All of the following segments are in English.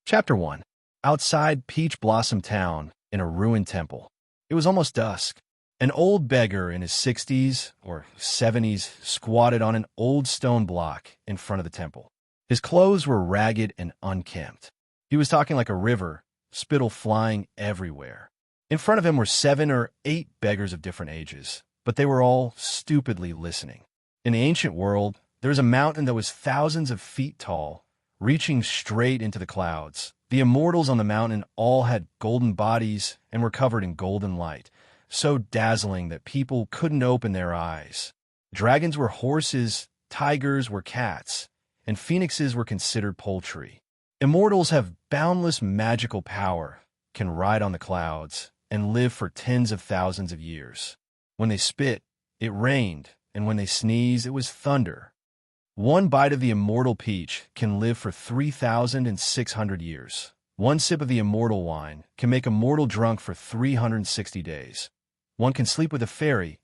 Chapter 1. Outside Peach Blossom Town in a ruined temple. It was almost dusk. An old beggar in his 60s or 70s squatted on an old stone block in front of the temple. His clothes were ragged and unkempt. He was talking like a river, spittle flying everywhere. In front of him were 7 or 8 beggars of different ages, but they were all stupidly listening. In the ancient world, there was a mountain that was thousands of feet tall, reaching straight into the clouds. The immortals on the mountain all had golden bodies and were covered in golden light, so dazzling that people couldn't open their eyes. Dragons were horses, tigers were cats, and phoenixes were considered poultry. Immortals have boundless magical power, can ride on the clouds, and live for tens of thousands of years. When they spit, it rained, and when they sneezed, it was thunder. One bite of the immortal peach can live for 3,600 years. One sip of the immortal wine can make a mortal drunk for 360 days. One can sleep with a fairy.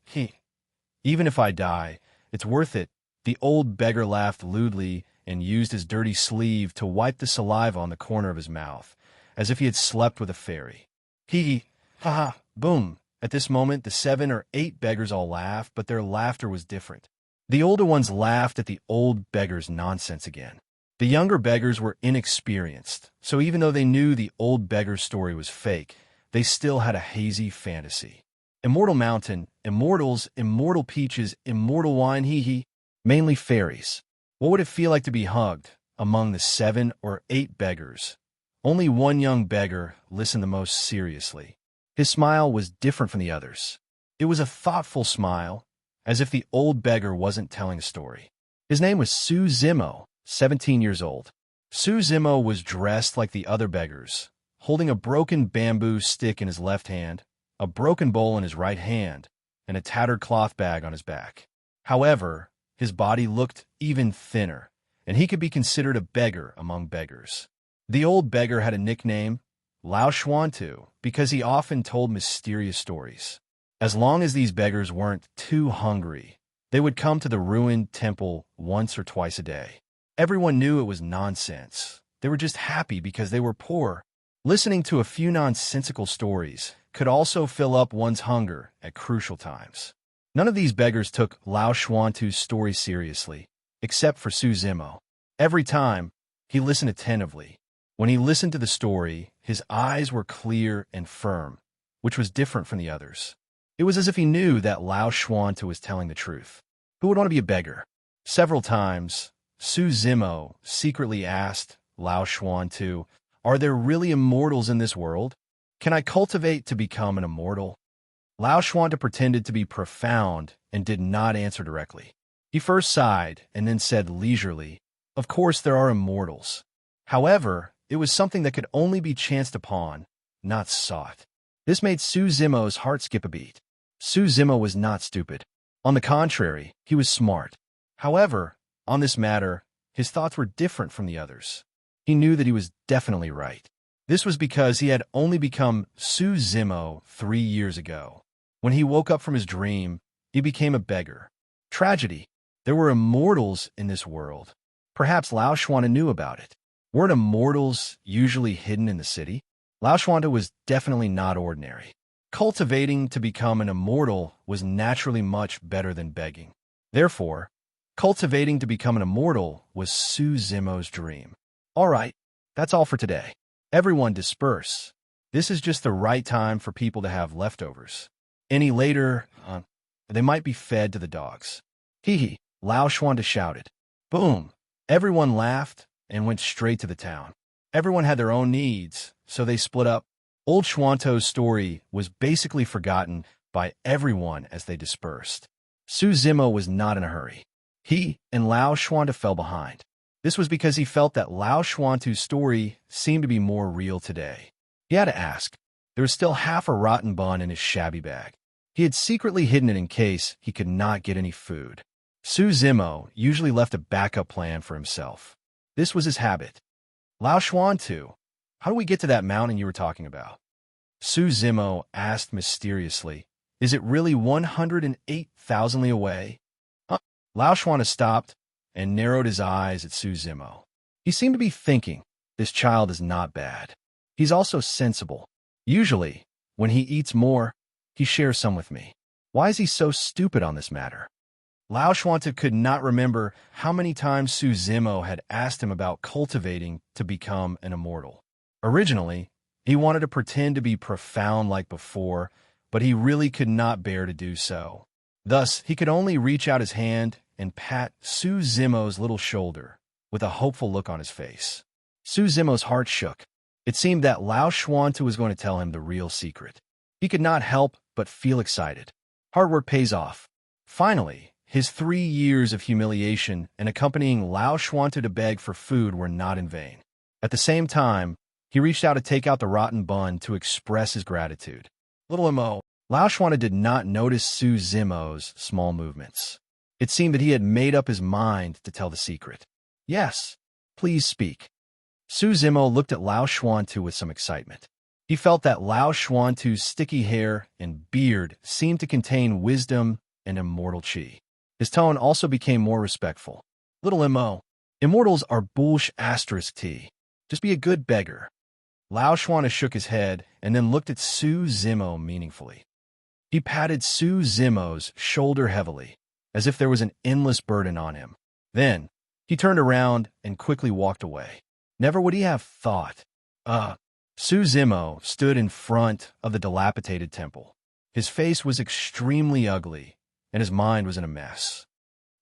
Even if I die, it's worth it. The old beggar laughed lewdly and used his dirty sleeve to wipe the saliva on the corner of his mouth, as if he had slept with a fairy. Ha ha, boom. At this moment, the 7 or 8 beggars all laughed, but their laughter was different. The older ones laughed at the old beggar's nonsense again. The younger beggars were inexperienced, so even though they knew the old beggar's story was fake, they still had a hazy fantasy. Immortal mountain, immortals, immortal peaches, immortal wine, mainly fairies. What would it feel like to be hugged among the 7 or 8 beggars? Only one young beggar listened the most seriously. His smile was different from the others. It was a thoughtful smile, as if the old beggar wasn't telling a story. His name was Su Zimo, 17 years old. Su Zimo was dressed like the other beggars, holding a broken bamboo stick in his left hand, a broken bowl in his right hand, and a tattered cloth bag on his back. However, his body looked even thinner, and he could be considered a beggar among beggars. The old beggar had a nickname, Lao Xuantu, because he often told mysterious stories. As long as these beggars weren't too hungry, they would come to the ruined temple once or twice a day. Everyone knew it was nonsense. They were just happy because they were poor. Listening to a few nonsensical stories could also fill up one's hunger at crucial times. None of these beggars took Lao Xuantu's story seriously, except for Su Zimo. Every time, he listened attentively. When he listened to the story, his eyes were clear and firm, which was different from the others. It was as if he knew that Lao Xuantu was telling the truth. Who would want to be a beggar? Several times, Su Zimo secretly asked Lao Xuantu, "Are there really immortals in this world? Can I cultivate to become an immortal?" Lao Xuantu pretended to be profound and did not answer directly. He first sighed and then said leisurely, "Of course there are immortals. However, it was something that could only be chanced upon, not sought." This made Su Zimo's heart skip a beat. Su Zimo was not stupid. On the contrary, he was smart. However, on this matter, his thoughts were different from the others. He knew that he was definitely right. This was because he had only become Su Zimo 3 years ago. When he woke up from his dream, he became a beggar. Tragedy. There were immortals in this world. Perhaps Lao Xuantu knew about it. Weren't immortals usually hidden in the city? Lao Xuantu was definitely not ordinary. Cultivating to become an immortal was naturally much better than begging. Therefore, cultivating to become an immortal was Su Zimo's dream. All right, that's all for today. Everyone disperse. This is just the right time for people to have leftovers. Any later, they might be fed to the dogs. Lao Xuantu shouted. Boom! Everyone laughed and went straight to the town. Everyone had their own needs, so they split up. Old Xuantu's story was basically forgotten by everyone as they dispersed. Su Zimo was not in a hurry. He and Lao Xuantu fell behind. This was because he felt that Lao Xuantu's story seemed to be more real today. He had to ask. There was still half a rotten bun in his shabby bag. He had secretly hidden it in case he could not get any food. Su Zimo usually left a backup plan for himself. This was his habit. Lao Xuantu, how do we get to that mountain you were talking about? Su Zimo asked mysteriously. Is it really 108,000 li away? Lao Xuantu stopped and narrowed his eyes at Su Zimo. He seemed to be thinking. This child is not bad. He's also sensible. Usually, when he eats more, he shares some with me. Why is he so stupid on this matter? Lao Shuante could not remember how many times Su Zimo had asked him about cultivating to become an immortal. Originally, he wanted to pretend to be profound like before, but he really could not bear to do so. Thus, he could only reach out his hand and pat Su Zimo's little shoulder with a hopeful look on his face. Su Zimo's heart shook. It seemed that Lao Shuante was going to tell him the real secret. He could not help but feel excited. Hard work pays off. Finally, his 3 years of humiliation and accompanying Lao Shuante to beg for food were not in vain. At the same time, he reached out to take out the rotten bun to express his gratitude. Little Mo, Lao Shuante did not notice Su Zimo's small movements. It seemed that he had made up his mind to tell the secret. Yes, please speak. Su Zimo looked at Lao Shuante with some excitement. He felt that Lao Shuante's sticky hair and beard seemed to contain wisdom and immortal chi. His tone also became more respectful. Little Mo, immortals are bullsh asterisk T. Just be a good beggar. Lao Shuante shook his head and then looked at Su Zimo meaningfully. He patted Su Zimo's shoulder heavily, as if there was an endless burden on him. Then, he turned around and quickly walked away. Never would he have thought. Su Zimo stood in front of the dilapidated temple. His face was extremely ugly, and his mind was in a mess.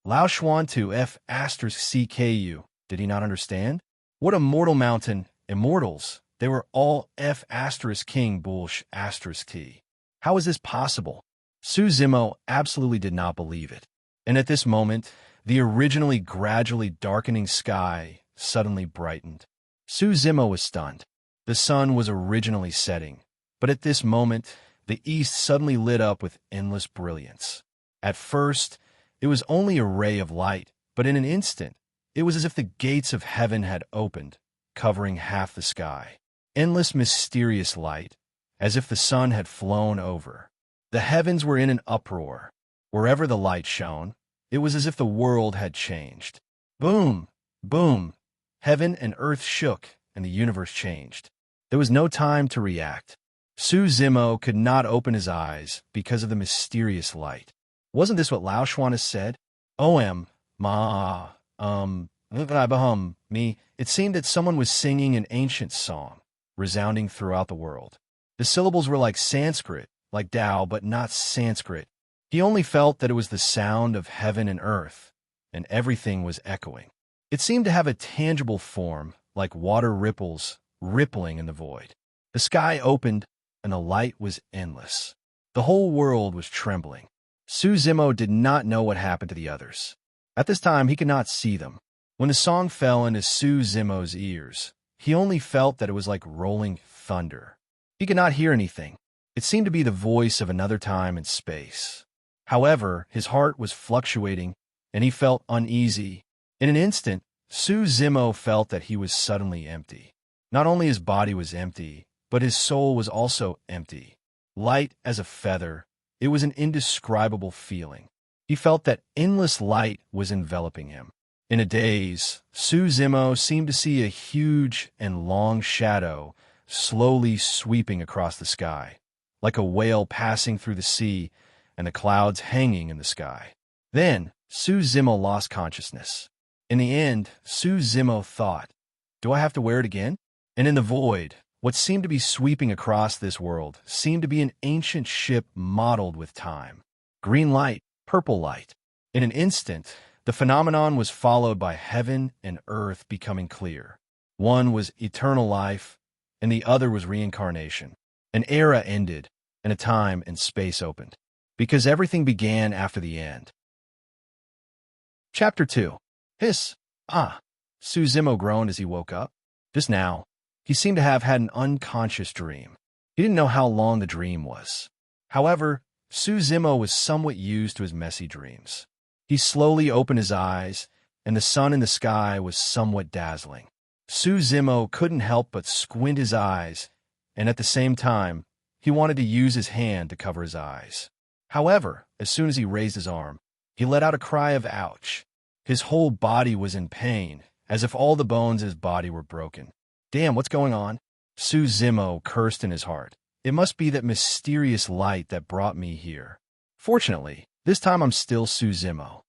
Lao Shuante F asterisk CKU, did he not understand? What a mortal mountain, immortals, they were all F asterisk king bullsh asterisk T. How is this possible? Su Zimo absolutely did not believe it. And at this moment, the originally gradually darkening sky suddenly brightened. Su Zimo was stunned. The sun was originally setting, but at this moment, the east suddenly lit up with endless brilliance. At first, it was only a ray of light, but in an instant, it was as if the gates of heaven had opened, covering half the sky. Endless mysterious light, as if the sun had flown over. The heavens were in an uproar. Wherever the light shone, it was as if the world had changed. Boom! Boom! Heaven and earth shook, and the universe changed. There was no time to react. Su Zimo could not open his eyes because of the mysterious light. Wasn't this what Lao Shuante said? Me. It seemed that someone was singing an ancient song, resounding throughout the world. The syllables were like Sanskrit, like Tao, but not Sanskrit. He only felt that it was the sound of heaven and earth, and everything was echoing. It seemed to have a tangible form, like water ripples rippling in the void. The sky opened, and the light was endless. The whole world was trembling. Su Zimo did not know what happened to the others. At this time, he could not see them. When the song fell into Su Zimo's ears, he only felt that it was like rolling thunder. He could not hear anything. It seemed to be the voice of another time and space. However, his heart was fluctuating, and he felt uneasy. In an instant, Su Zimo felt that he was suddenly empty. Not only his body was empty, but his soul was also empty. Light as a feather, it was an indescribable feeling. He felt that endless light was enveloping him. In a daze, Su Zimo seemed to see a huge and long shadow slowly sweeping across the sky, like a whale passing through the sea and the clouds hanging in the sky. Then, Su Zimo lost consciousness. In the end, Su Zimo thought, do I have to wear it again? And in the void, what seemed to be sweeping across this world seemed to be an ancient ship modeled with time. Green light, purple light. In an instant, the phenomenon was followed by heaven and earth becoming clear. One was eternal life, and the other was reincarnation. An era ended, and a time and space opened, because everything began after the end. Chapter 2. Hiss. Su Zimo groaned as he woke up. Just now, he seemed to have had an unconscious dream. He didn't know how long the dream was. However, Su Zimo was somewhat used to his messy dreams. He slowly opened his eyes, and the sun in the sky was somewhat dazzling. Su Zimo couldn't help but squint his eyes, and at the same time, he wanted to use his hand to cover his eyes. However, as soon as he raised his arm, he let out a cry of ouch. His whole body was in pain, as if all the bones in his body were broken. Damn, what's going on? Su Zimo cursed in his heart. It must be that mysterious light that brought me here. Fortunately, this time I'm still Su Zimo.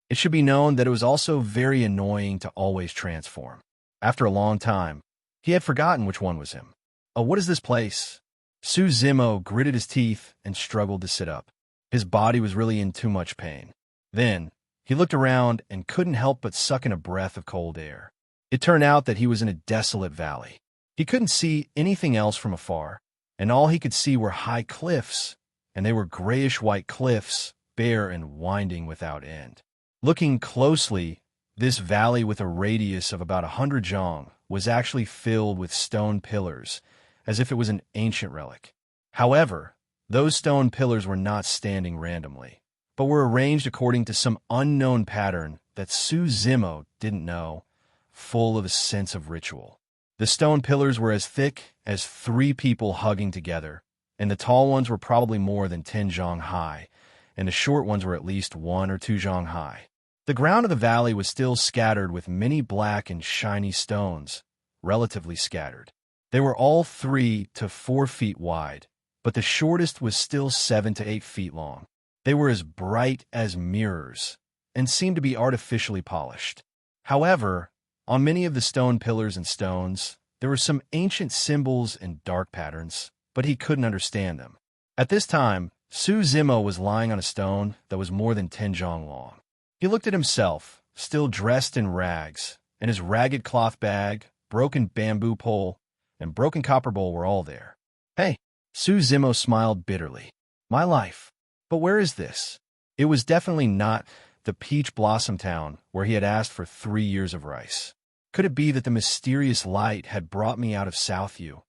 It should be known that it was also very annoying to always transform. After a long time, he had forgotten which one was him. Oh, what is this place? Su Zimo gritted his teeth and struggled to sit up. His body was really in too much pain. Then, he looked around and couldn't help but suck in a breath of cold air. It turned out that he was in a desolate valley. He couldn't see anything else from afar, and all he could see were high cliffs, and they were grayish-white cliffs, bare and winding without end. Looking closely, this valley with a radius of about 100 zhang was actually filled with stone pillars, as if it was an ancient relic. However, those stone pillars were not standing randomly, but were arranged according to some unknown pattern that Su Zimo didn't know, full of a sense of ritual. The stone pillars were as thick as 3 people hugging together, and the tall ones were probably more than 10 zhang high, and the short ones were at least 1 or 2 zhang high. The ground of the valley was still scattered with many black and shiny stones, relatively scattered. They were all 3 to 4 feet wide, but the shortest was still 7 to 8 feet long. They were as bright as mirrors and seemed to be artificially polished. However, on many of the stone pillars and stones, there were some ancient symbols and dark patterns, but he couldn't understand them. At this time, Su Zimo was lying on a stone that was more than 10 zhang long. He looked at himself, still dressed in rags, and his ragged cloth bag, broken bamboo pole, and broken copper bowl were all there. Hey, Su Zimo smiled bitterly. My life. But where is this? It was definitely not the peach blossom town where he had asked for 3 years of rice. Could it be that the mysterious light had brought me out of Southview,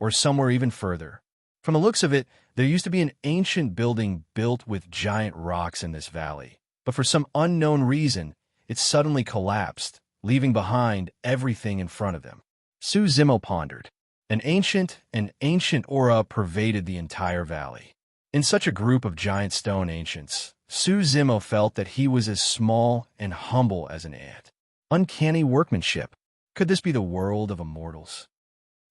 or somewhere even further? From the looks of it, there used to be an ancient building built with giant rocks in this valley, but for some unknown reason, it suddenly collapsed, leaving behind everything in front of them. Su Zimo pondered. An ancient aura pervaded the entire valley. In such a group of giant stone ancients, Su Zimo felt that he was as small and humble as an ant. Uncanny workmanship. Could this be the world of immortals?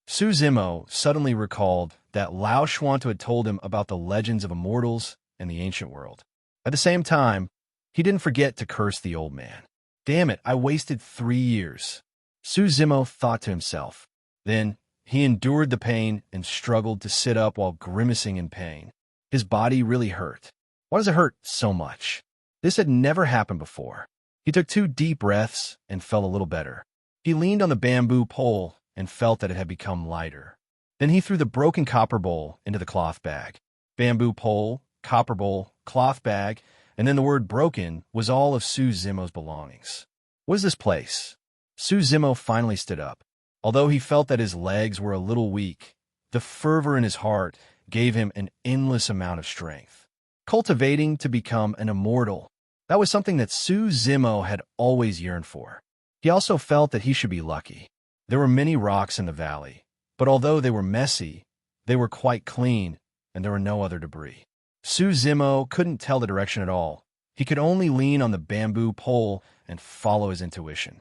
Su Zimo suddenly recalled that Lao Shuanto had told him about the legends of immortals and the ancient world. At the same time, he didn't forget to curse the old man. Damn it, I wasted 3 years. Su Zimo thought to himself. Then, he endured the pain and struggled to sit up while grimacing in pain. His body really hurt. Why does it hurt so much? This had never happened before. He took 2 deep breaths and felt a little better. He leaned on the bamboo pole and felt that it had become lighter. Then he threw the broken copper bowl into the cloth bag. Bamboo pole, copper bowl, cloth bag, and then the word broken was all of Su Zimo's belongings. What is this place? Su Zimo finally stood up. Although he felt that his legs were a little weak, the fervor in his heart gave him an endless amount of strength. Cultivating to become an immortal, that was something that Su Zimo had always yearned for. He also felt that he should be lucky. There were many rocks in the valley, but although they were messy, they were quite clean, and there were no other debris. Su Zimo couldn't tell the direction at all. He could only lean on the bamboo pole and follow his intuition.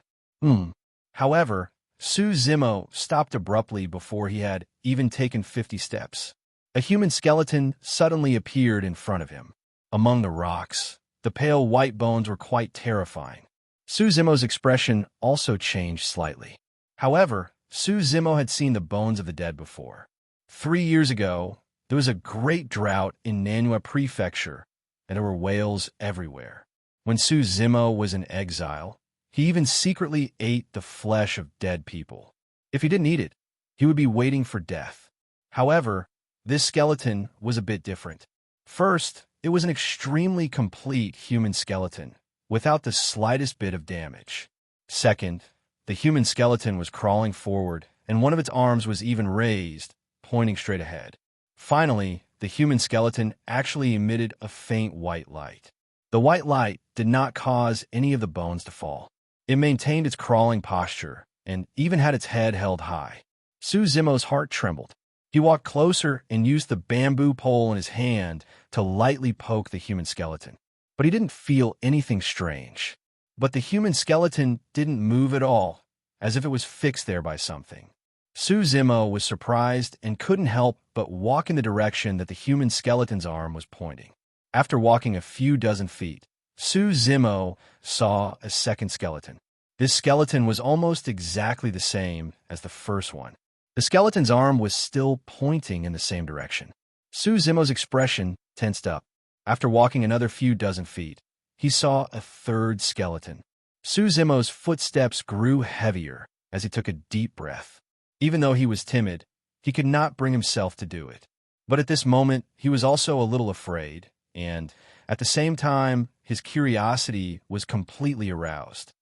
However, Su Zimo stopped abruptly before he had even taken 50 steps. A human skeleton suddenly appeared in front of him. Among the rocks, the pale white bones were quite terrifying. Su Zimo's expression also changed slightly. However, Su Zimo had seen the bones of the dead before. 3 years ago, there was a great drought in Nanhua Prefecture, and there were whales everywhere. When Su Zimo was in exile, he even secretly ate the flesh of dead people. If he didn't eat it, he would be waiting for death. However, this skeleton was a bit different. First, it was an extremely complete human skeleton, without the slightest bit of damage. Second, the human skeleton was crawling forward, and one of its arms was even raised, pointing straight ahead. Finally, the human skeleton actually emitted a faint white light. The white light did not cause any of the bones to fall. It maintained its crawling posture, and even had its head held high. Su Zimo's heart trembled. He walked closer and used the bamboo pole in his hand to lightly poke the human skeleton. But he didn't feel anything strange. But the human skeleton didn't move at all, as if it was fixed there by something. Zimo was surprised and couldn't help but walk in the direction that the human skeleton's arm was pointing. After walking a few dozen feet, Zimo saw a second skeleton. This skeleton was almost exactly the same as the first one. The skeleton's arm was still pointing in the same direction. Zimo's expression tensed up. After walking another few dozen feet, he saw a third skeleton. Zimo's footsteps grew heavier as he took a deep breath. Even though he was timid, he could not bring himself to do it. But at this moment, he was also a little afraid, and at the same time, his curiosity was completely aroused.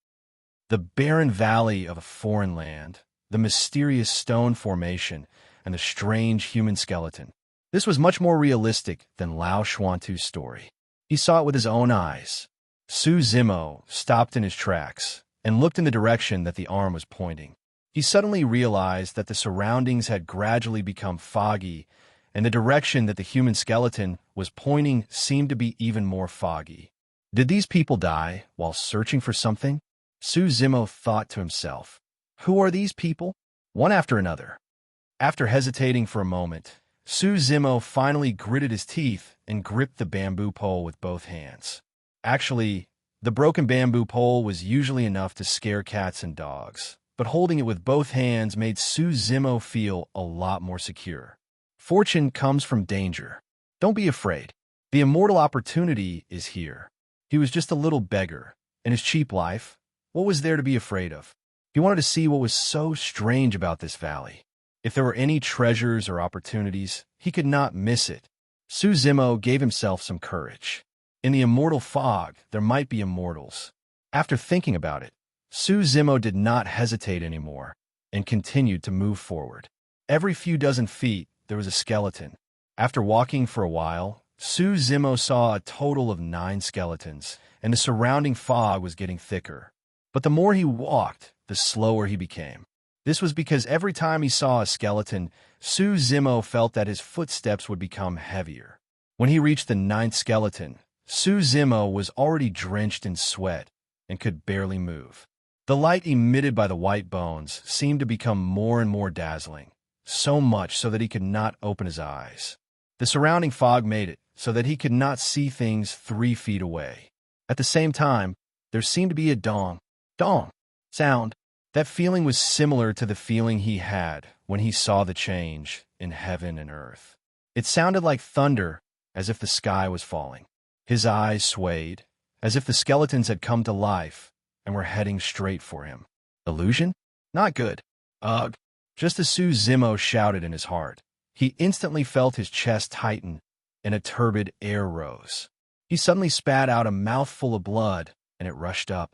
The barren valley of a foreign land, the mysterious stone formation, and the strange human skeleton. This was much more realistic than Lao Xuantu's story. He saw it with his own eyes. Zimo stopped in his tracks and looked in the direction that the arm was pointing. He suddenly realized that the surroundings had gradually become foggy, and the direction that the human skeleton was pointing seemed to be even more foggy. Did these people die while searching for something? Zimo thought to himself. Who are these people? One after another. After hesitating for a moment, Zimo finally gritted his teeth and gripped the bamboo pole with both hands. Actually, the broken bamboo pole was usually enough to scare cats and dogs, but holding it with both hands made Zimo feel a lot more secure. Fortune comes from danger. Don't be afraid. The immortal opportunity is here. He was just a little beggar. In his cheap life, what was there to be afraid of? He wanted to see what was so strange about this valley. If there were any treasures or opportunities, he could not miss it. Zimo gave himself some courage. In the immortal fog, there might be immortals. After thinking about it, Zimo did not hesitate anymore and continued to move forward. Every few dozen feet, there was a skeleton. After walking for a while, Zimo saw a total of 9 skeletons, and the surrounding fog was getting thicker. But the more he walked, the slower he became. This was because every time he saw a skeleton, Zimo felt that his footsteps would become heavier. When he reached the 9th skeleton, Zimo was already drenched in sweat and could barely move. The light emitted by the white bones seemed to become more and more dazzling, so much so that he could not open his eyes. The surrounding fog made it so that he could not see things 3 feet away. At the same time, there seemed to be a dong sound. That feeling was similar to the feeling he had when he saw the change in heaven and earth. It sounded like thunder, as if the sky was falling. His eyes swayed, as if the skeletons had come to life and were heading straight for him. Illusion? Not good. Ugh. Just as Zimo shouted in his heart, he instantly felt his chest tighten and a turbid air rose. He suddenly spat out a mouthful of blood, and it rushed up.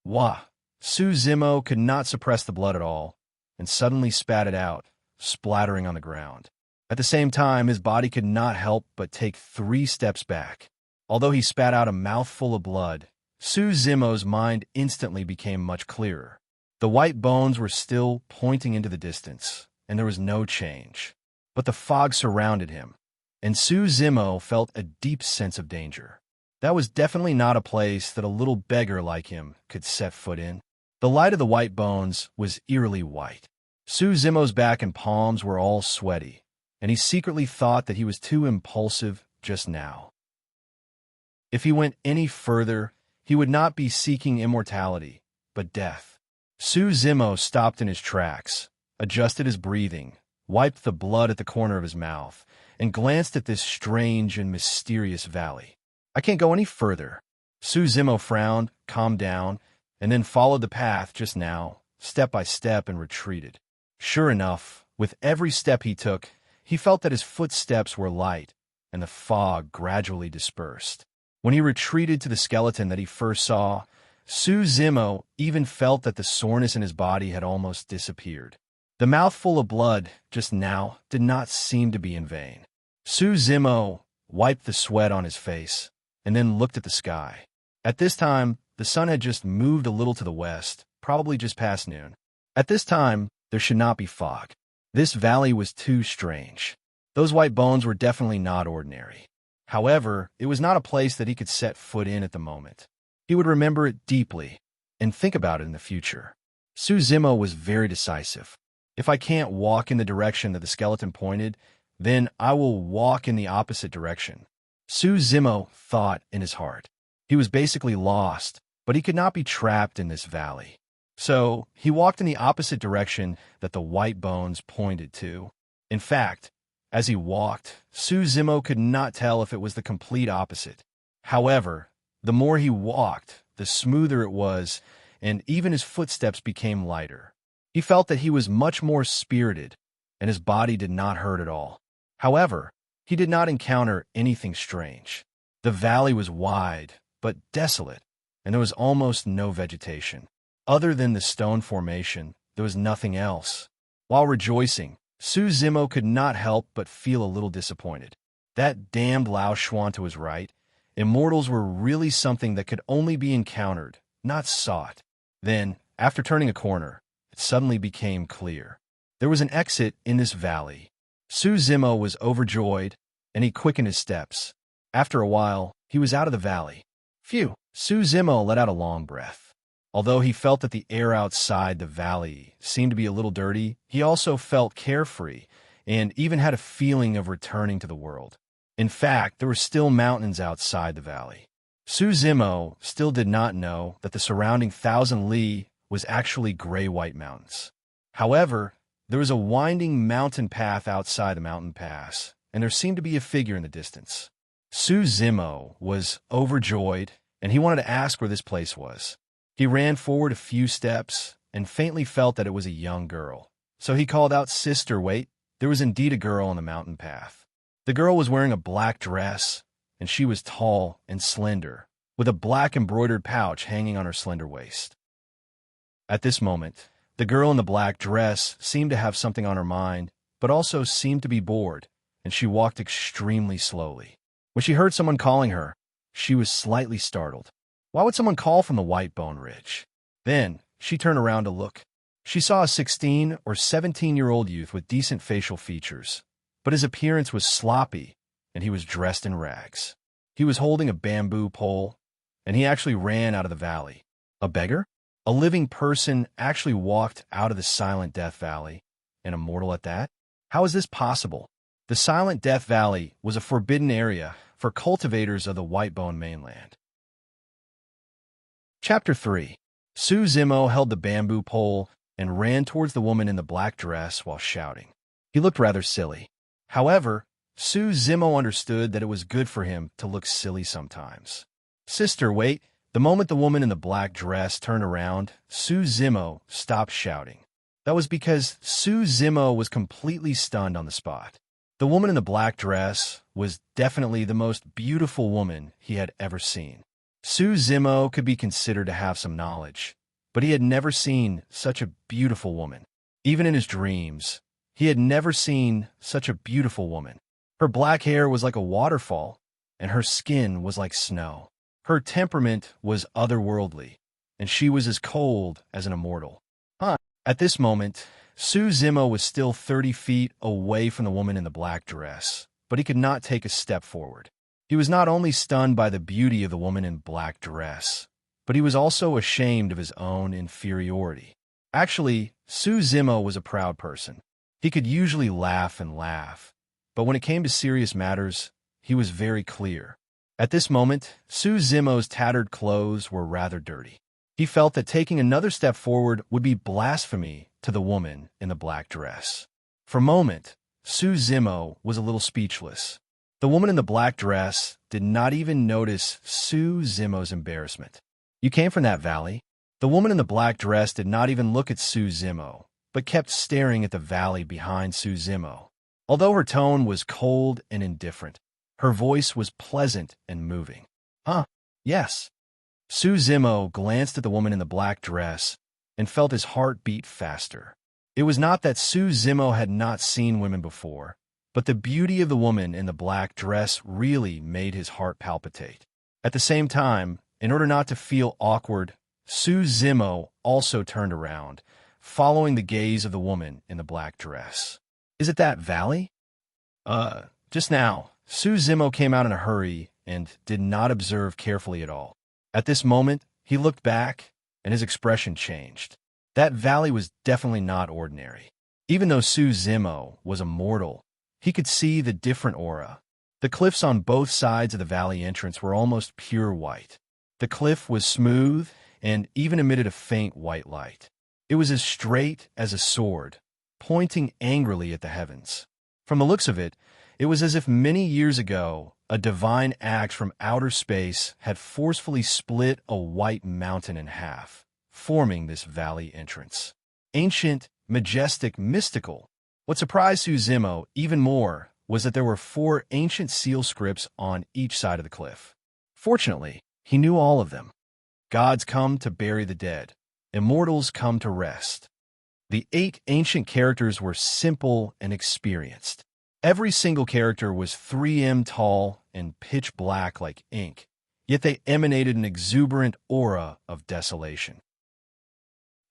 Wah! Zimo could not suppress the blood at all, and suddenly spat it out, splattering on the ground. At the same time, his body could not help but take 3 steps back. Although he spat out a mouthful of blood, Zimo's mind instantly became much clearer. The white bones were still pointing into the distance, and there was no change. But the fog surrounded him, and Zimo felt a deep sense of danger. That was definitely not a place that a little beggar like him could set foot in. The light of the white bones was eerily white. Zimo's back and palms were all sweaty, and he secretly thought that he was too impulsive just now. If he went any further, he would not be seeking immortality, but death. Zimo stopped in his tracks, adjusted his breathing, wiped the blood at the corner of his mouth, and glanced at this strange and mysterious valley. I can't go any further. Zimo frowned, calmed down, and then followed the path just now, step by step, and retreated. Sure enough, with every step he took, he felt that his footsteps were light, and the fog gradually dispersed. When he retreated to the skeleton that he first saw, Zimo even felt that the soreness in his body had almost disappeared. The mouthful of blood just now did not seem to be in vain. Zimo wiped the sweat on his face, and then looked at the sky. At this time, the sun had just moved a little to the west, probably just past noon. At this time, there should not be fog. This valley was too strange. Those white bones were definitely not ordinary. However, it was not a place that he could set foot in at the moment. He would remember it deeply and think about it in the future. Zimo was very decisive. If I can't walk in the direction that the skeleton pointed, then I will walk in the opposite direction. Zimo thought in his heart. He was basically lost, but he could not be trapped in this valley. So he walked in the opposite direction that the white bones pointed to. In fact, as he walked, Zimo could not tell if it was the complete opposite. However, the more he walked, the smoother it was, and even his footsteps became lighter. He felt that he was much more spirited, and his body did not hurt at all. However, he did not encounter anything strange. The valley was wide, but desolate, and there was almost no vegetation. Other than the stone formation, there was nothing else. While rejoicing, Zimo could not help but feel a little disappointed. That damned Lao Shuanta was right. Immortals were really something that could only be encountered, not sought. Then, after turning a corner, it suddenly became clear. There was an exit in this valley. Zimo was overjoyed, and he quickened his steps. After a while, he was out of the valley. Phew! Zimo let out a long breath. Although he felt that the air outside the valley seemed to be a little dirty, he also felt carefree and even had a feeling of returning to the world. In fact, there were still mountains outside the valley. Zimo still did not know that the surrounding 1,000 li was actually gray-white mountains. However, there was a winding mountain path outside the mountain pass, and there seemed to be a figure in the distance. Zimo was overjoyed, and he wanted to ask where this place was. He ran forward a few steps and faintly felt that it was a young girl. So he called out, "Sister, wait." There was indeed a girl on the mountain path. The girl was wearing a black dress, and she was tall and slender, with a black embroidered pouch hanging on her slender waist. At this moment, the girl in the black dress seemed to have something on her mind, but also seemed to be bored, and she walked extremely slowly. When she heard someone calling her, she was slightly startled. Why would someone call from the White Bone Ridge? Then, she turned around to look. She saw a 16 or 17-year-old youth with decent facial features, but his appearance was sloppy, and he was dressed in rags. He was holding a bamboo pole, and he actually ran out of the valley. A beggar? A living person actually walked out of the Silent Death Valley, and a mortal at that? How is this possible? The Silent Death Valley was a forbidden area for cultivators of the Whitebone mainland. Chapter 3. Zimo held the bamboo pole and ran towards the woman in the black dress while shouting. He looked rather silly. However, Zimo understood that it was good for him to look silly sometimes. "Sister, wait." The moment the woman in the black dress turned around, Zimo stopped shouting. That was because Zimo was completely stunned on the spot. The woman in the black dress was definitely the most beautiful woman he had ever seen. Zimo could be considered to have some knowledge, but he had never seen such a beautiful woman. Even in his dreams, he had never seen such a beautiful woman. Her black hair was like a waterfall, and her skin was like snow. Her temperament was otherworldly, and she was as cold as an immortal. At this moment, Zimo was still 30 feet away from the woman in the black dress, but he could not take a step forward. He was not only stunned by the beauty of the woman in black dress, but he was also ashamed of his own inferiority. Actually, Zimo was a proud person. He could usually laugh and laugh, but when it came to serious matters, he was very clear. At this moment, Zimo's tattered clothes were rather dirty. He felt that taking another step forward would be blasphemy to the woman in the black dress. For a moment, Zimo was a little speechless. The woman in the black dress did not even notice Zimo's embarrassment. "You came from that valley?" The woman in the black dress did not even look at Zimo, but kept staring at the valley behind Zimo. Although her tone was cold and indifferent, her voice was pleasant and moving. Yes." Zimo glanced at the woman in the black dress and felt his heart beat faster. It was not that Zimo had not seen women before, but the beauty of the woman in the black dress really made his heart palpitate. At the same time, in order not to feel awkward, Zimo also turned around, following the gaze of the woman in the black dress. "Is it that valley?" Just now." Zimo came out in a hurry and did not observe carefully at all. At this moment, he looked back, and his expression changed. That valley was definitely not ordinary. Even though Su Zimo was immortal, he could see the different aura. The cliffs on both sides of the valley entrance were almost pure white. The cliff was smooth and even emitted a faint white light. It was as straight as a sword, pointing angrily at the heavens. From the looks of it, it was as if many years ago, a divine axe from outer space had forcefully split a white mountain in half, forming this valley entrance. Ancient, majestic, mystical. What surprised Su Zimo even more was that there were 4 ancient seal scripts on each side of the cliff. Fortunately, he knew all of them. Gods come to bury the dead. Immortals come to rest. The 8 ancient characters were simple and experienced. Every single character was 3 m tall and pitch black like ink, yet they emanated an exuberant aura of desolation.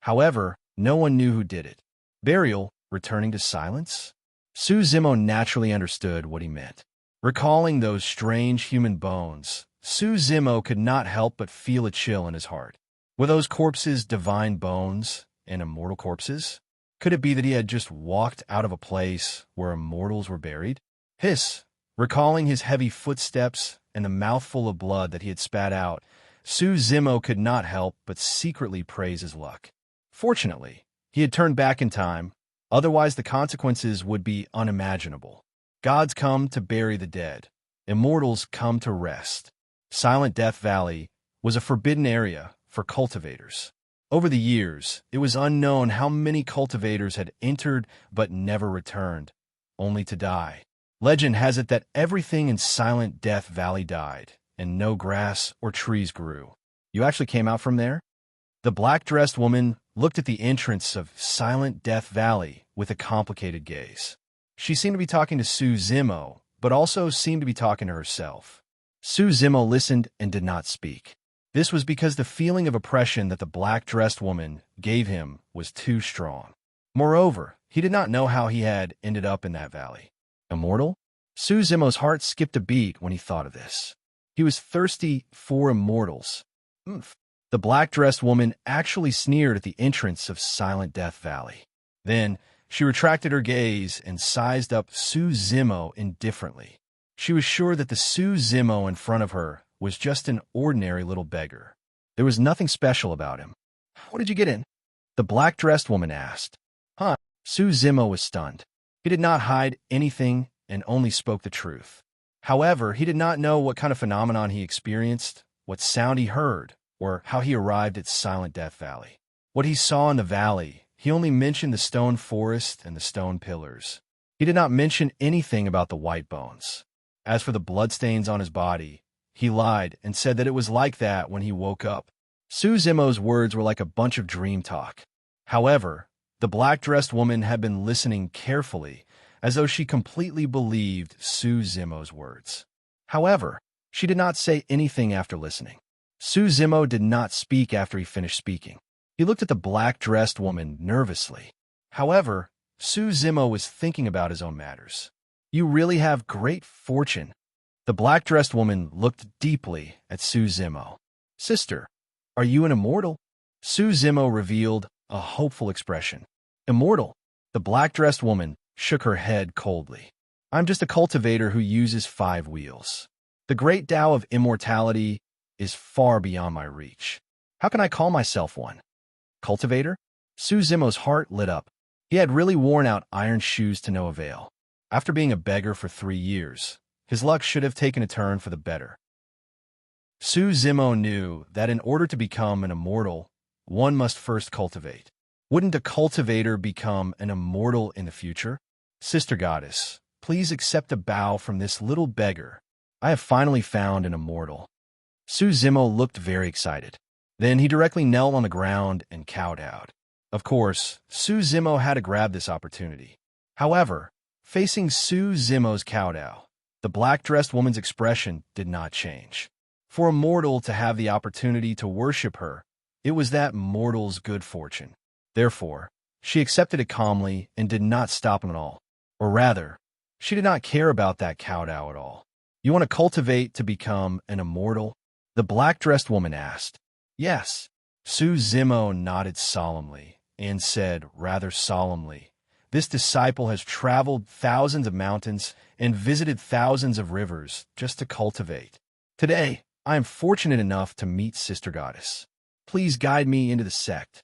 However, no one knew who did it. Burial, returning to silence? Su Zimo naturally understood what he meant. Recalling those strange human bones, Su Zimo could not help but feel a chill in his heart. Were those corpses divine bones and immortal corpses? Could it be that he had just walked out of a place where immortals were buried? Hiss! Recalling his heavy footsteps and the mouthful of blood that he had spat out, Su Zimo could not help but secretly praise his luck. Fortunately, he had turned back in time, otherwise the consequences would be unimaginable. Gods come to bury the dead. Immortals come to rest. Silent Death Valley was a forbidden area for cultivators. Over the years, it was unknown how many cultivators had entered but never returned, only to die. Legend has it that everything in Silent Death Valley died, and no grass or trees grew. You actually came out from there? The black-dressed woman looked at the entrance of Silent Death Valley with a complicated gaze. She seemed to be talking to Su Zimo, but also seemed to be talking to herself. Su Zimo listened and did not speak. This was because the feeling of oppression that the black-dressed woman gave him was too strong. Moreover, he did not know how he had ended up in that valley. Immortal? Su Zimo's heart skipped a beat when he thought of this. He was thirsty for immortals. The black-dressed woman actually sneered at the entrance of Silent Death Valley. Then, she retracted her gaze and sized up Su Zimo indifferently. She was sure that the Su Zimo in front of her was just an ordinary little beggar. There was nothing special about him. What did you get in? The black-dressed woman asked. Su Zimo was stunned. He did not hide anything and only spoke the truth. However, he did not know what kind of phenomenon he experienced, what sound he heard, or how he arrived at Silent Death Valley. What he saw in the valley, he only mentioned the stone forest and the stone pillars. He did not mention anything about the white bones. As for the bloodstains on his body, he lied and said that it was like that when he woke up. Su Zimo's words were like a bunch of dream talk. However, the black-dressed woman had been listening carefully, as though she completely believed Su Zimo's words. However, she did not say anything after listening. Su Zimo did not speak after he finished speaking. He looked at the black-dressed woman nervously. However, Su Zimo was thinking about his own matters. You really have great fortune. The black-dressed woman looked deeply at Su Zimo. Sister, are you an immortal? Su Zimo revealed a hopeful expression. Immortal? The black-dressed woman shook her head coldly. I'm just a cultivator who uses 5 wheels. The great Tao of immortality is far beyond my reach. How can I call myself one? Cultivator? Su Zimo's heart lit up. He had really worn out iron shoes to no avail. After being a beggar for 3 years, his luck should have taken a turn for the better. Su Zimo knew that in order to become an immortal, one must first cultivate. Wouldn't a cultivator become an immortal in the future? Sister Goddess, please accept a bow from this little beggar. I have finally found an immortal. Su Zimo looked very excited. Then he directly knelt on the ground and kowtowed. Of course, Su Zimo had to grab this opportunity. However, facing Su Zimo's kowtow, the black-dressed woman's expression did not change. For a mortal to have the opportunity to worship her, it was that mortal's good fortune. Therefore, she accepted it calmly and did not stop him at all. Or rather, she did not care about that kowtow at all. You want to cultivate to become an immortal? The black-dressed woman asked. Yes. Su Zimo nodded solemnly and said rather solemnly, This disciple has traveled thousands of mountains and visited thousands of rivers just to cultivate. Today, I am fortunate enough to meet Sister Goddess. Please guide me into the sect."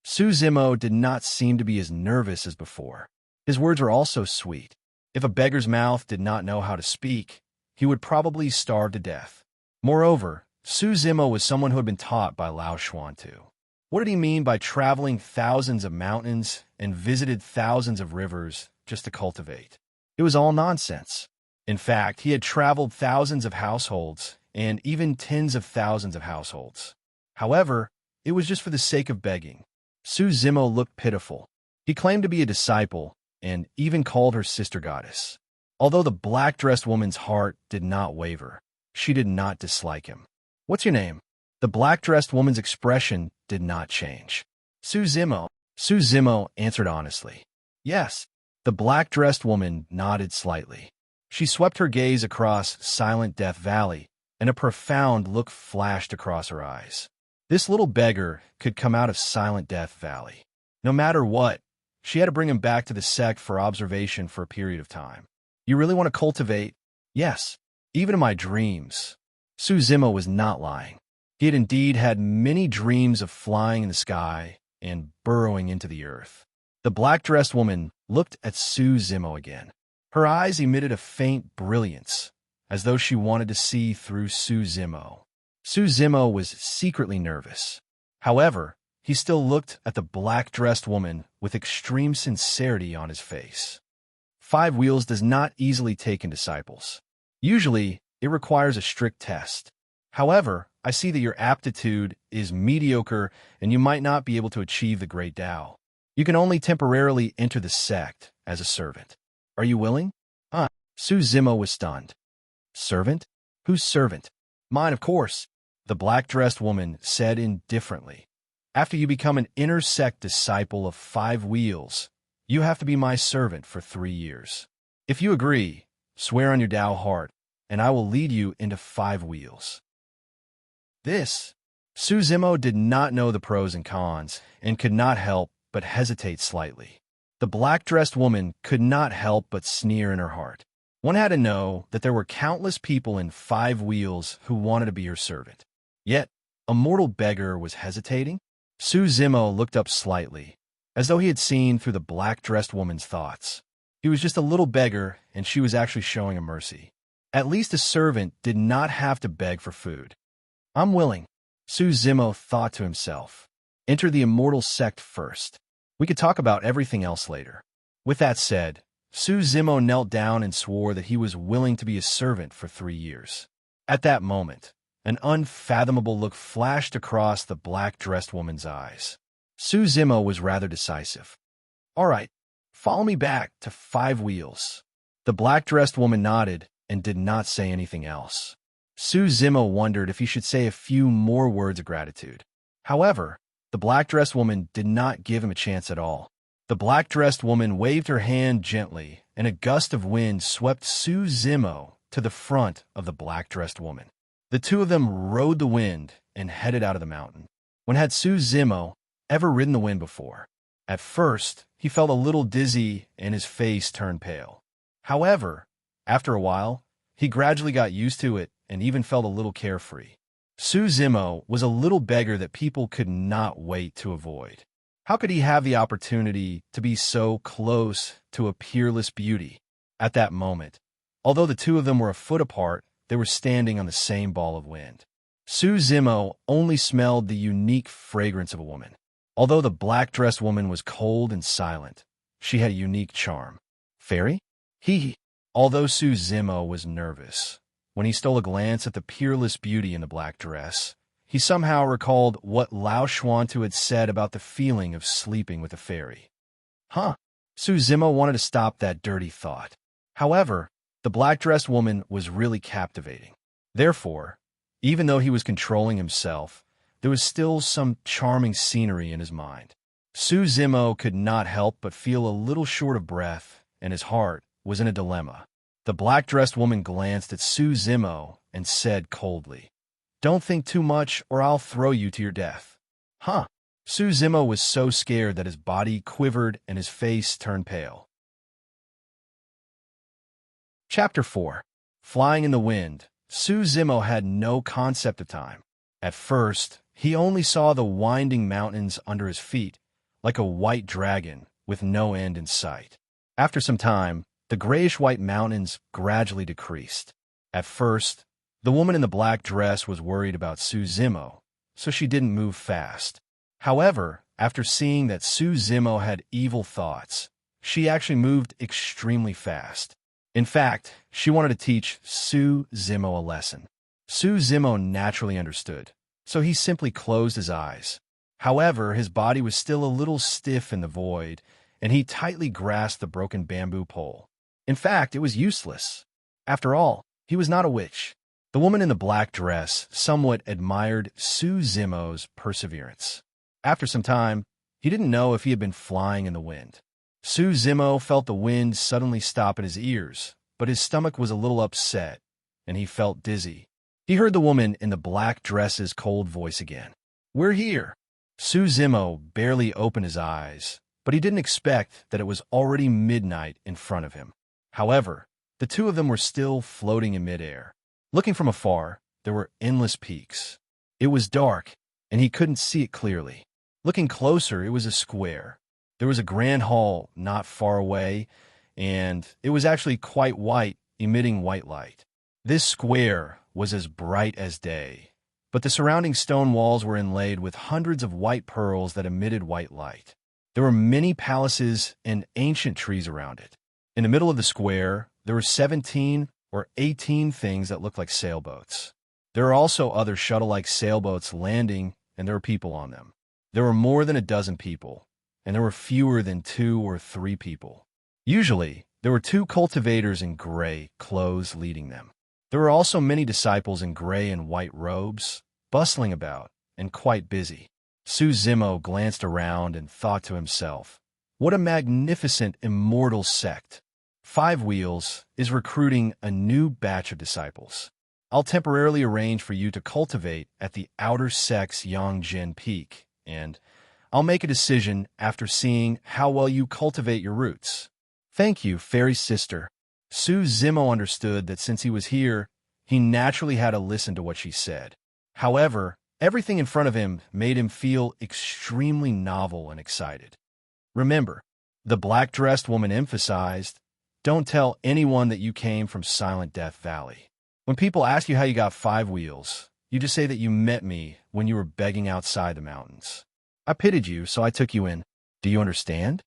Suzimo did not seem to be as nervous as before. His words were also sweet. If a beggar's mouth did not know how to speak, he would probably starve to death. Moreover, Suzimo was someone who had been taught by Lao Xuantu. What did he mean by traveling thousands of mountains and visited thousands of rivers just to cultivate? It was all nonsense. In fact, he had traveled thousands of households and even tens of thousands of households. However, it was just for the sake of begging. Suzimo looked pitiful. He claimed to be a disciple and even called her Sister Goddess. Although the black-dressed woman's heart did not waver, she did not dislike him. "What's your name?" The black-dressed woman's expression did not change. "Suzimo." Suzimo answered honestly. "Yes." The black-dressed woman nodded slightly. She swept her gaze across Silent Death Valley, and a profound look flashed across her eyes. This little beggar could come out of Silent Death Valley. No matter what, she had to bring him back to the sect for observation for a period of time. "You really want to cultivate?" "Yes, even in my dreams." Suzimo was not lying. He had indeed had many dreams of flying in the sky and burrowing into the earth. The black-dressed woman looked at Suzimo again. Her eyes emitted a faint brilliance, as though she wanted to see through Suzimo. Suzimo was secretly nervous. However, he still looked at the black-dressed woman with extreme sincerity on his face. 5 Wheels does not easily take in disciples. Usually, it requires a strict test. However, I see that your aptitude is mediocre and you might not be able to achieve the Great Tao. You can only temporarily enter the sect as a servant. Are you willing? Suzimo was stunned. "Servant? Whose servant?" "Mine, of course," the black-dressed woman said indifferently. "After you become an inner sect disciple of 5 Wheels, you have to be my servant for 3 years. If you agree, swear on your Tao heart, and I will lead you into 5 Wheels." Suzimo did not know the pros and cons and could not help but hesitate slightly. The black-dressed woman could not help but sneer in her heart. One had to know that there were countless people in 5 Wheels who wanted to be her servant. Yet, a mortal beggar was hesitating? Suzimo looked up slightly, as though he had seen through the black-dressed woman's thoughts. He was just a little beggar, and she was actually showing him mercy. At least a servant did not have to beg for food. "I'm willing," Suzimo thought to himself. "Enter the immortal sect first. We could talk about everything else later." With that said, Suzimo knelt down and swore that he was willing to be a servant for 3 years. At that moment, an unfathomable look flashed across the black-dressed woman's eyes. Suzimo was rather decisive. "All right, follow me back to 5 Wheels." The black-dressed woman nodded and did not say anything else. Suzimo wondered if he should say a few more words of gratitude. However, the black-dressed woman did not give him a chance at all. The black-dressed woman waved her hand gently, and a gust of wind swept Suzimo to the front of the black-dressed woman. The two of them rode the wind and headed out of the mountain. When had Suzimo ever ridden the wind before? At first, he felt a little dizzy and his face turned pale. However, after a while, he gradually got used to it and even felt a little carefree. Suzimo was a little beggar that people could not wait to avoid. How could he have the opportunity to be so close to a peerless beauty? At that moment, although the two of them were a foot apart, they were standing on the same ball of wind. Suzimo only smelled the unique fragrance of a woman. Although the black-dressed woman was cold and silent, she had a unique charm. "Fairy?" Although Suzimo was nervous, when he stole a glance at the peerless beauty in the black dress, he somehow recalled what Lao Xuantu had said about the feeling of sleeping with a fairy. Suzimo wanted to stop that dirty thought. However, the black-dressed woman was really captivating. Therefore, even though he was controlling himself, there was still some charming scenery in his mind. Suzimo could not help but feel a little short of breath, and his heart was in a dilemma. The black-dressed woman glanced at Suzimo and said coldly, "Don't think too much or I'll throw you to your death." Su Zimo was so scared that his body quivered and his face turned pale. Chapter 4. Flying in the Wind. Su Zimo had no concept of time. At first, he only saw the winding mountains under his feet, like a white dragon with no end in sight. After some time, the grayish-white mountains gradually decreased. At first, the woman in the black dress was worried about Su Zimo, so she didn't move fast. However, after seeing that Su Zimo had evil thoughts, she actually moved extremely fast. In fact, she wanted to teach Su Zimo a lesson. Su Zimo naturally understood, so he simply closed his eyes. However, his body was still a little stiff in the void, and he tightly grasped the broken bamboo pole. In fact, it was useless. After all, he was not a witch. The woman in the black dress somewhat admired Su Zimo's perseverance. After some time, he didn't know if he had been flying in the wind. Su Zimo felt the wind suddenly stop at his ears, but his stomach was a little upset, and he felt dizzy. He heard the woman in the black dress's cold voice again. "We're here." Su Zimo barely opened his eyes, but he didn't expect that it was already midnight in front of him. However, the two of them were still floating in midair. Looking from afar, there were endless peaks. It was dark, and he couldn't see it clearly. Looking closer, it was a square. There was a grand hall not far away, and it was actually quite white, emitting white light. This square was as bright as day, but the surrounding stone walls were inlaid with hundreds of white pearls that emitted white light. There were many palaces and ancient trees around it. In the middle of the square, there were 17 or 18 things that looked like sailboats. There were also other shuttle-like sailboats landing, and there were people on them. There were more than a dozen people, and there were fewer than 2 or 3 people. Usually, there were 2 cultivators in gray clothes leading them. There were also many disciples in gray and white robes, bustling about and quite busy. Su Zimo glanced around and thought to himself, "What a magnificent immortal sect. 5 Wheels is recruiting a new batch of disciples. I'll temporarily arrange for you to cultivate at the outer sect's Yongjin Peak, and I'll make a decision after seeing how well you cultivate your roots." "Thank you, fairy sister." Su Zimo understood that since he was here, he naturally had to listen to what she said. However, everything in front of him made him feel extremely novel and excited. "Remember," the black-dressed woman emphasized, "don't tell anyone that you came from Silent Death Valley. When people ask you how you got 5 Wheels, you just say that you met me when you were begging outside the mountains. I pitied you, so I took you in. Do you understand?"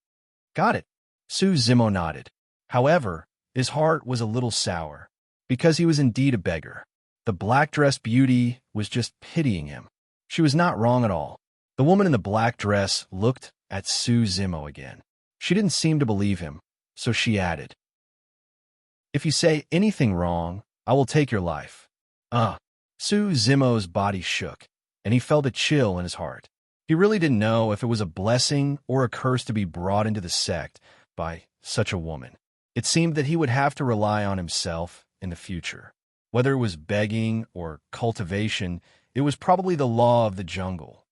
"Got it." Su Zimo nodded. However, his heart was a little sour, because he was indeed a beggar. The black-dressed beauty was just pitying him. She was not wrong at all. The woman in the black dress looked at Su Zimo again. She didn't seem to believe him, so she added, "If you say anything wrong, I will take your life." Su Zimo's body shook, and he felt a chill in his heart. He really didn't know if it was a blessing or a curse to be brought into the sect by such a woman. It seemed that he would have to rely on himself in the future. Whether it was begging or cultivation, it was probably the law of the jungle.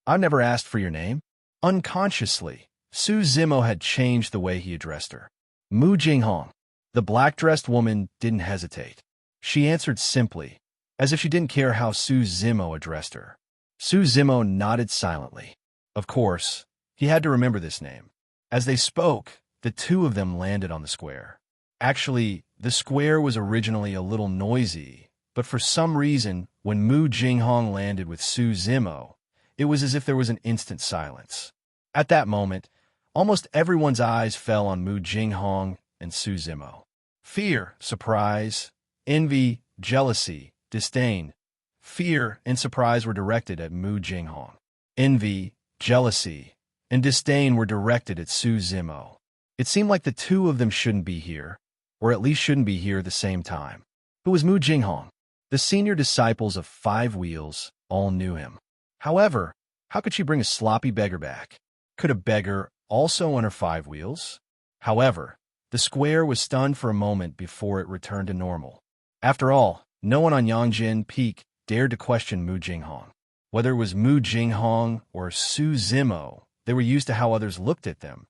"I've never asked for your name." Unconsciously, Su Zimo had changed the way he addressed her. "Mu Jinghong." The black-dressed woman didn't hesitate. She answered simply, as if she didn't care how Su Zimo addressed her. Su Zimo nodded silently. Of course, he had to remember this name. As they spoke, the two of them landed on the square. Actually, the square was originally a little noisy, but for some reason, when Mu Jinghong landed with Su Zimo, it was as if there was an instant silence. At that moment, almost everyone's eyes fell on Mu Jinghong and Su Zimo. Fear, surprise, envy, jealousy, disdain. Fear and surprise were directed at Mu Jinghong. Envy, jealousy, and disdain were directed at Su Zimo. It seemed like the two of them shouldn't be here, or at least shouldn't be here at the same time. Who was Mu Jinghong? The senior disciples of 5 Wheels all knew him. However, how could she bring a sloppy beggar back? Could a beggar also enter 5 Wheels? However, the square was stunned for a moment before it returned to normal. After all, no one on Yongjin Peak dared to question Mu Jinghong. Whether it was Mu Jinghong or Su Zimo, they were used to how others looked at them.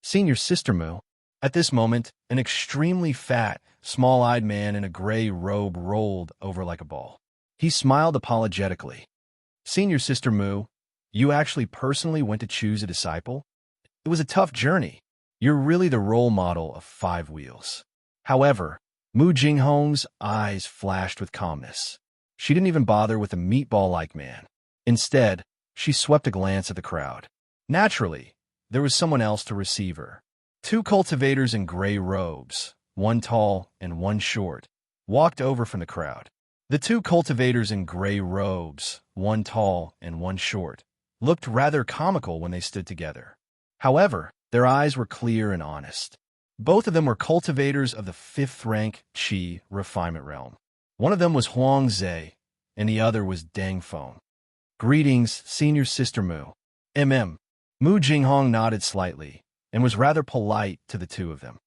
Senior Sister Mu. At this moment, an extremely fat, small-eyed man in a gray robe rolled over like a ball. He smiled apologetically. Senior Sister Mu, you actually personally went to choose a disciple? It was a tough journey. You're really the role model of Five Wheels. However, Mu Jinghong's eyes flashed with calmness. She didn't even bother with a meatball-like man. Instead, she swept a glance at the crowd. Naturally, there was someone else to receive her. Two cultivators in gray robes, one tall and one short, walked over from the crowd. The two cultivators in gray robes, one tall and one short, looked rather comical when they stood together. However, their eyes were clear and honest. Both of them were cultivators of the 5th rank Qi refinement realm. One of them was Huang Zhe, and the other was Deng Feng. Greetings, Senior Sister Mu. Mu Jinghong nodded slightly, and was rather polite to the two of them.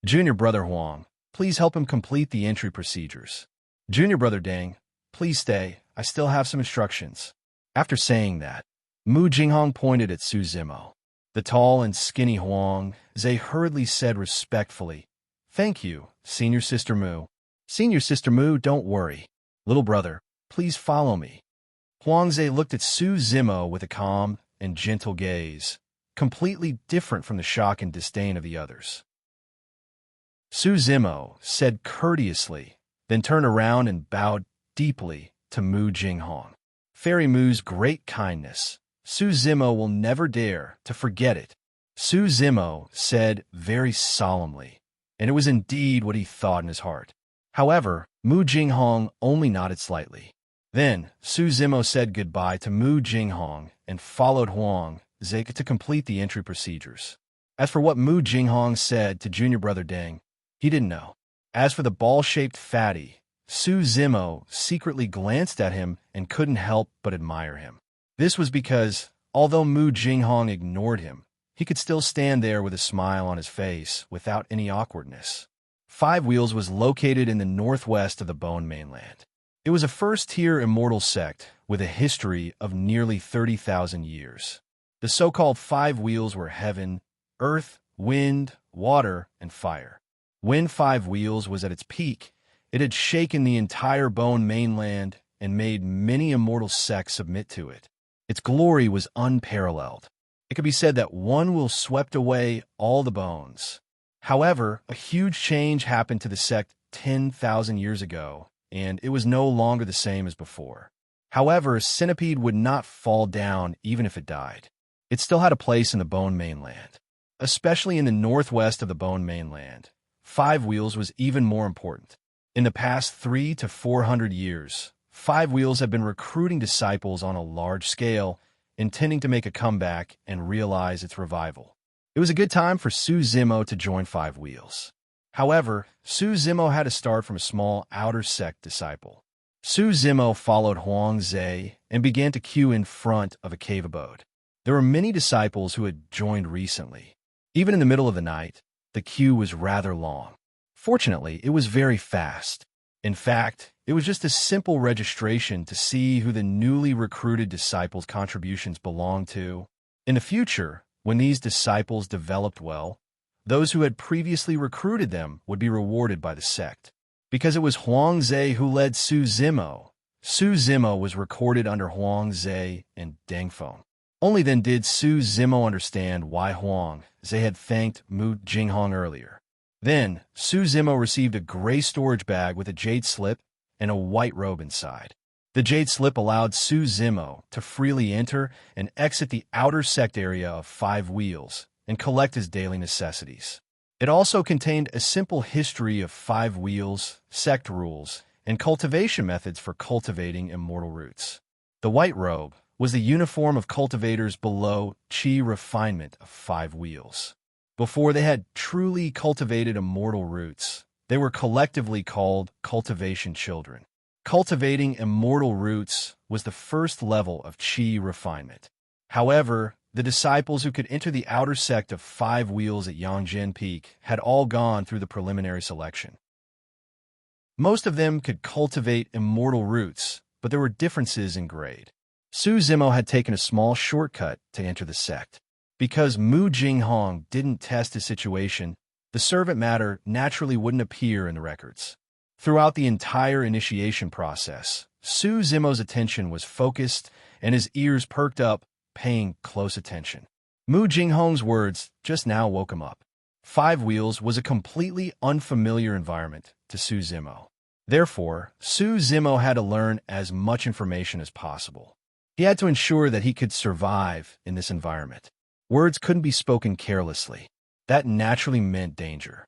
Junior Brother Huang, please help him complete the entry procedures. Junior Brother Deng, please stay, I still have some instructions. After saying that, Mu Jinghong pointed at Su Zimo. The tall and skinny Huang Zhe hurriedly said respectfully, Thank you, Senior Sister Mu. Senior Sister Mu, don't worry. Little brother, please follow me. Huang Zhe looked at Su Zimo with a calm and gentle gaze, completely different from the shock and disdain of the others. Su Zimo said courteously, then turned around and bowed deeply to Mu Jinghong. Fairy Mu's great kindness. Su Zimo will never dare to forget it, Su Zimo said very solemnly, and it was indeed what he thought in his heart. However, Mu Jinghong only nodded slightly. Then, Su Zimo said goodbye to Mu Jinghong and followed Huang Zhe to complete the entry procedures. As for what Mu Jinghong said to Junior Brother Deng, he didn't know. As for the ball-shaped fatty, Su Zimo secretly glanced at him and couldn't help but admire him. This was because, although Mu Jinghong ignored him, he could still stand there with a smile on his face without any awkwardness. Five Wheels was located in the northwest of the Bone Mainland. It was a first-tier immortal sect with a history of nearly 30,000 years. The so-called Five Wheels were heaven, earth, wind, water, and fire. When Five Wheels was at its peak, it had shaken the entire Bone Mainland and made many immortal sects submit to it. Its glory was unparalleled. It could be said that one wheel swept away all the bones. However, a huge change happened to the sect 10,000 years ago, and it was no longer the same as before. However, a centipede would not fall down even if it died. It still had a place in the Bone Mainland. Especially in the northwest of the Bone Mainland, Five Wheels was even more important. In the past 300 to 400 years, Five Wheels have been recruiting disciples on a large scale, intending to make a comeback and realize its revival. It was a good time for Su Zimo to join Five Wheels. However, Su Zimo had to start from a small outer sect disciple. Su Zimo followed Huang Zhe and began to queue in front of a cave abode. There were many disciples who had joined recently. Even in the middle of the night, the queue was rather long. Fortunately, it was very fast. In fact, it was just a simple registration to see who the newly recruited disciples' contributions belonged to. In the future, when these disciples developed well, those who had previously recruited them would be rewarded by the sect. Because it was Huang Zhe who led Su Zimo was recorded under Huang Zhe and Deng Feng. Only then did Su Zimo understand why Huang Zhe had thanked Mu Jinghong earlier. Then, Su Zimo received a gray storage bag with a jade slip and a white robe inside. The jade slip allowed Su Zimo to freely enter and exit the outer sect area of Five Wheels and collect his daily necessities. It also contained a simple history of Five Wheels, sect rules, and cultivation methods for cultivating immortal roots. The white robe was the uniform of cultivators below Qi refinement of Five Wheels. Before they had truly cultivated immortal roots, they were collectively called cultivation children. Cultivating immortal roots was the first level of Qi refinement. However, the disciples who could enter the outer sect of Five Wheels at Yangjian Peak had all gone through the preliminary selection. Most of them could cultivate immortal roots, but there were differences in grade. Su Zimo had taken a small shortcut to enter the sect. Because Mu Jinghong didn't test his situation, the servant matter naturally wouldn't appear in the records. Throughout the entire initiation process, Su Zimo's attention was focused and his ears perked up, paying close attention. Mu Jinghong's words just now woke him up. Five Wheels was a completely unfamiliar environment to Su Zimo. Therefore, Su Zimo had to learn as much information as possible. He had to ensure that he could survive in this environment. Words couldn't be spoken carelessly. That naturally meant danger.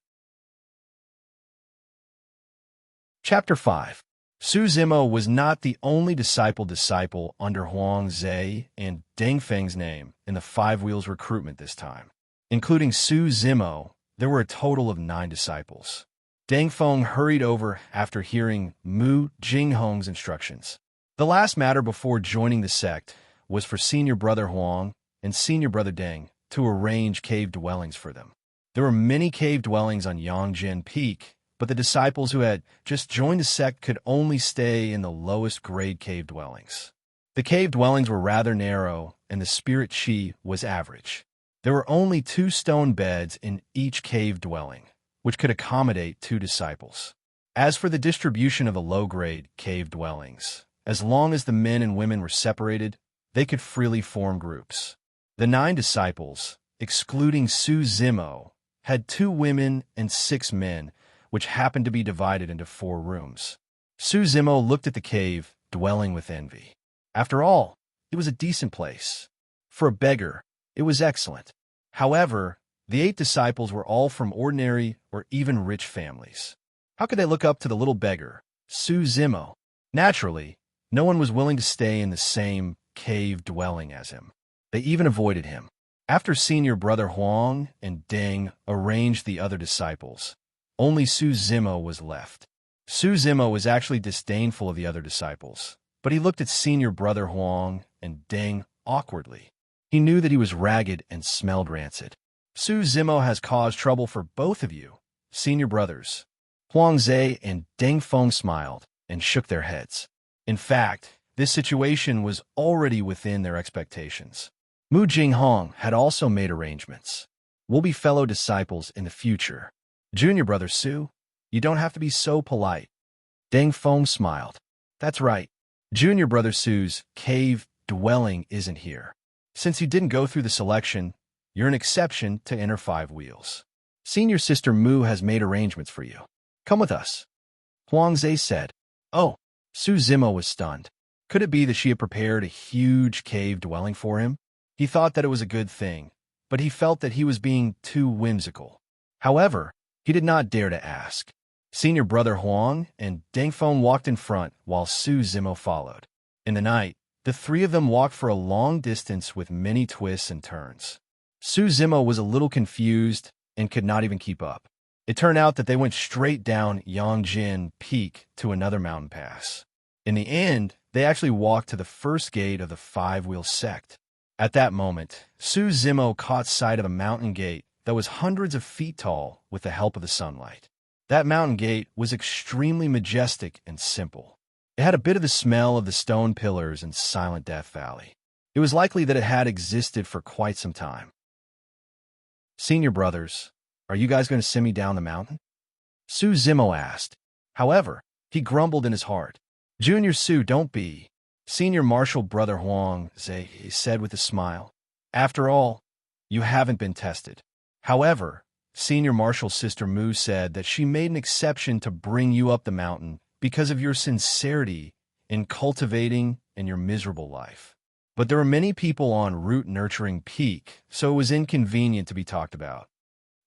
Chapter 5. Su Zimo was not the only disciple under Huang Zhe and Deng Feng's name in the Five Wheels recruitment this time. Including Su Zimo, there were a total of 9 disciples. Deng Feng hurried over after hearing Mu Jinghong's instructions. The last matter before joining the sect was for senior brother Huang and senior brother Deng to arrange cave dwellings for them. There were many cave dwellings on Yongjin Peak, but the disciples who had just joined the sect could only stay in the lowest grade cave dwellings. The cave dwellings were rather narrow, and the spirit chi was average. There were only 2 stone beds in each cave dwelling, which could accommodate 2 disciples. As for the distribution of the low-grade cave dwellings, as long as the men and women were separated, they could freely form groups. The 9 disciples, excluding Su Zimo, had 2 women and 6 men, which happened to be divided into 4 rooms. Su Zimo looked at the cave dwelling with envy. After all, it was a decent place. For a beggar, it was excellent. However, the 8 disciples were all from ordinary or even rich families. How could they look up to the little beggar, Su Zimo? Naturally, no one was willing to stay in the same cave dwelling as him. They even avoided him. After senior brother Huang and Deng arranged the other disciples, only Su Zimo was left. Su Zimo was actually disdainful of the other disciples, but he looked at senior brother Huang and Deng awkwardly. He knew that he was ragged and smelled rancid. Su Zimo has caused trouble for both of you, senior brothers. Huang Zhe and Deng Feng smiled and shook their heads. In fact, this situation was already within their expectations. Mu Jinghong had also made arrangements. We'll be fellow disciples in the future. Junior brother Su, you don't have to be so polite. Deng Feng smiled. That's right. Junior brother Su's cave dwelling isn't here. Since you didn't go through the selection, you're an exception to enter Five Wheels. Senior sister Mu has made arrangements for you. Come with us. Huang Zhe said. Oh, Su Zimo was stunned. Could it be that she had prepared a huge cave dwelling for him? He thought that it was a good thing, but he felt that he was being too whimsical. However, he did not dare to ask. Senior brother Huang and Deng Feng walked in front while Su Zimo followed. In the night, the 3 of them walked for a long distance with many twists and turns. Su Zimo was a little confused and could not even keep up. It turned out that they went straight down Yongjin Peak to another mountain pass. In the end, they actually walked to the first gate of the Five Wheel sect. At that moment, Su Zimo caught sight of a mountain gate that was hundreds of feet tall with the help of the sunlight. That mountain gate was extremely majestic and simple. It had a bit of the smell of the stone pillars in Silent Death Valley. It was likely that it had existed for quite some time. Senior brothers, are you guys going to send me down the mountain? Su Zimo asked. However, he grumbled in his heart. Junior Su, don't be. Senior Marshal brother Huang Zhe said with a smile. After all, you haven't been tested. However, Senior Marshal sister Mu said that she made an exception to bring you up the mountain because of your sincerity in cultivating in your miserable life. But there were many people en route nurturing Peak, so it was inconvenient to be talked about.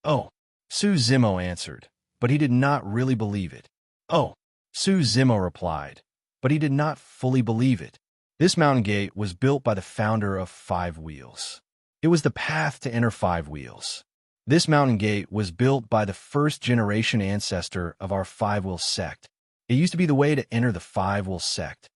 Oh, Su Zimo answered, but he did not really believe it. Oh, Su Zimo replied, but he did not fully believe it. This mountain gate was built by the founder of Five Wheels. It was the path to enter Five Wheels. This mountain gate was built by the first-generation ancestor of our Five Wheel sect. It used to be the way to enter the Five Wheel sect.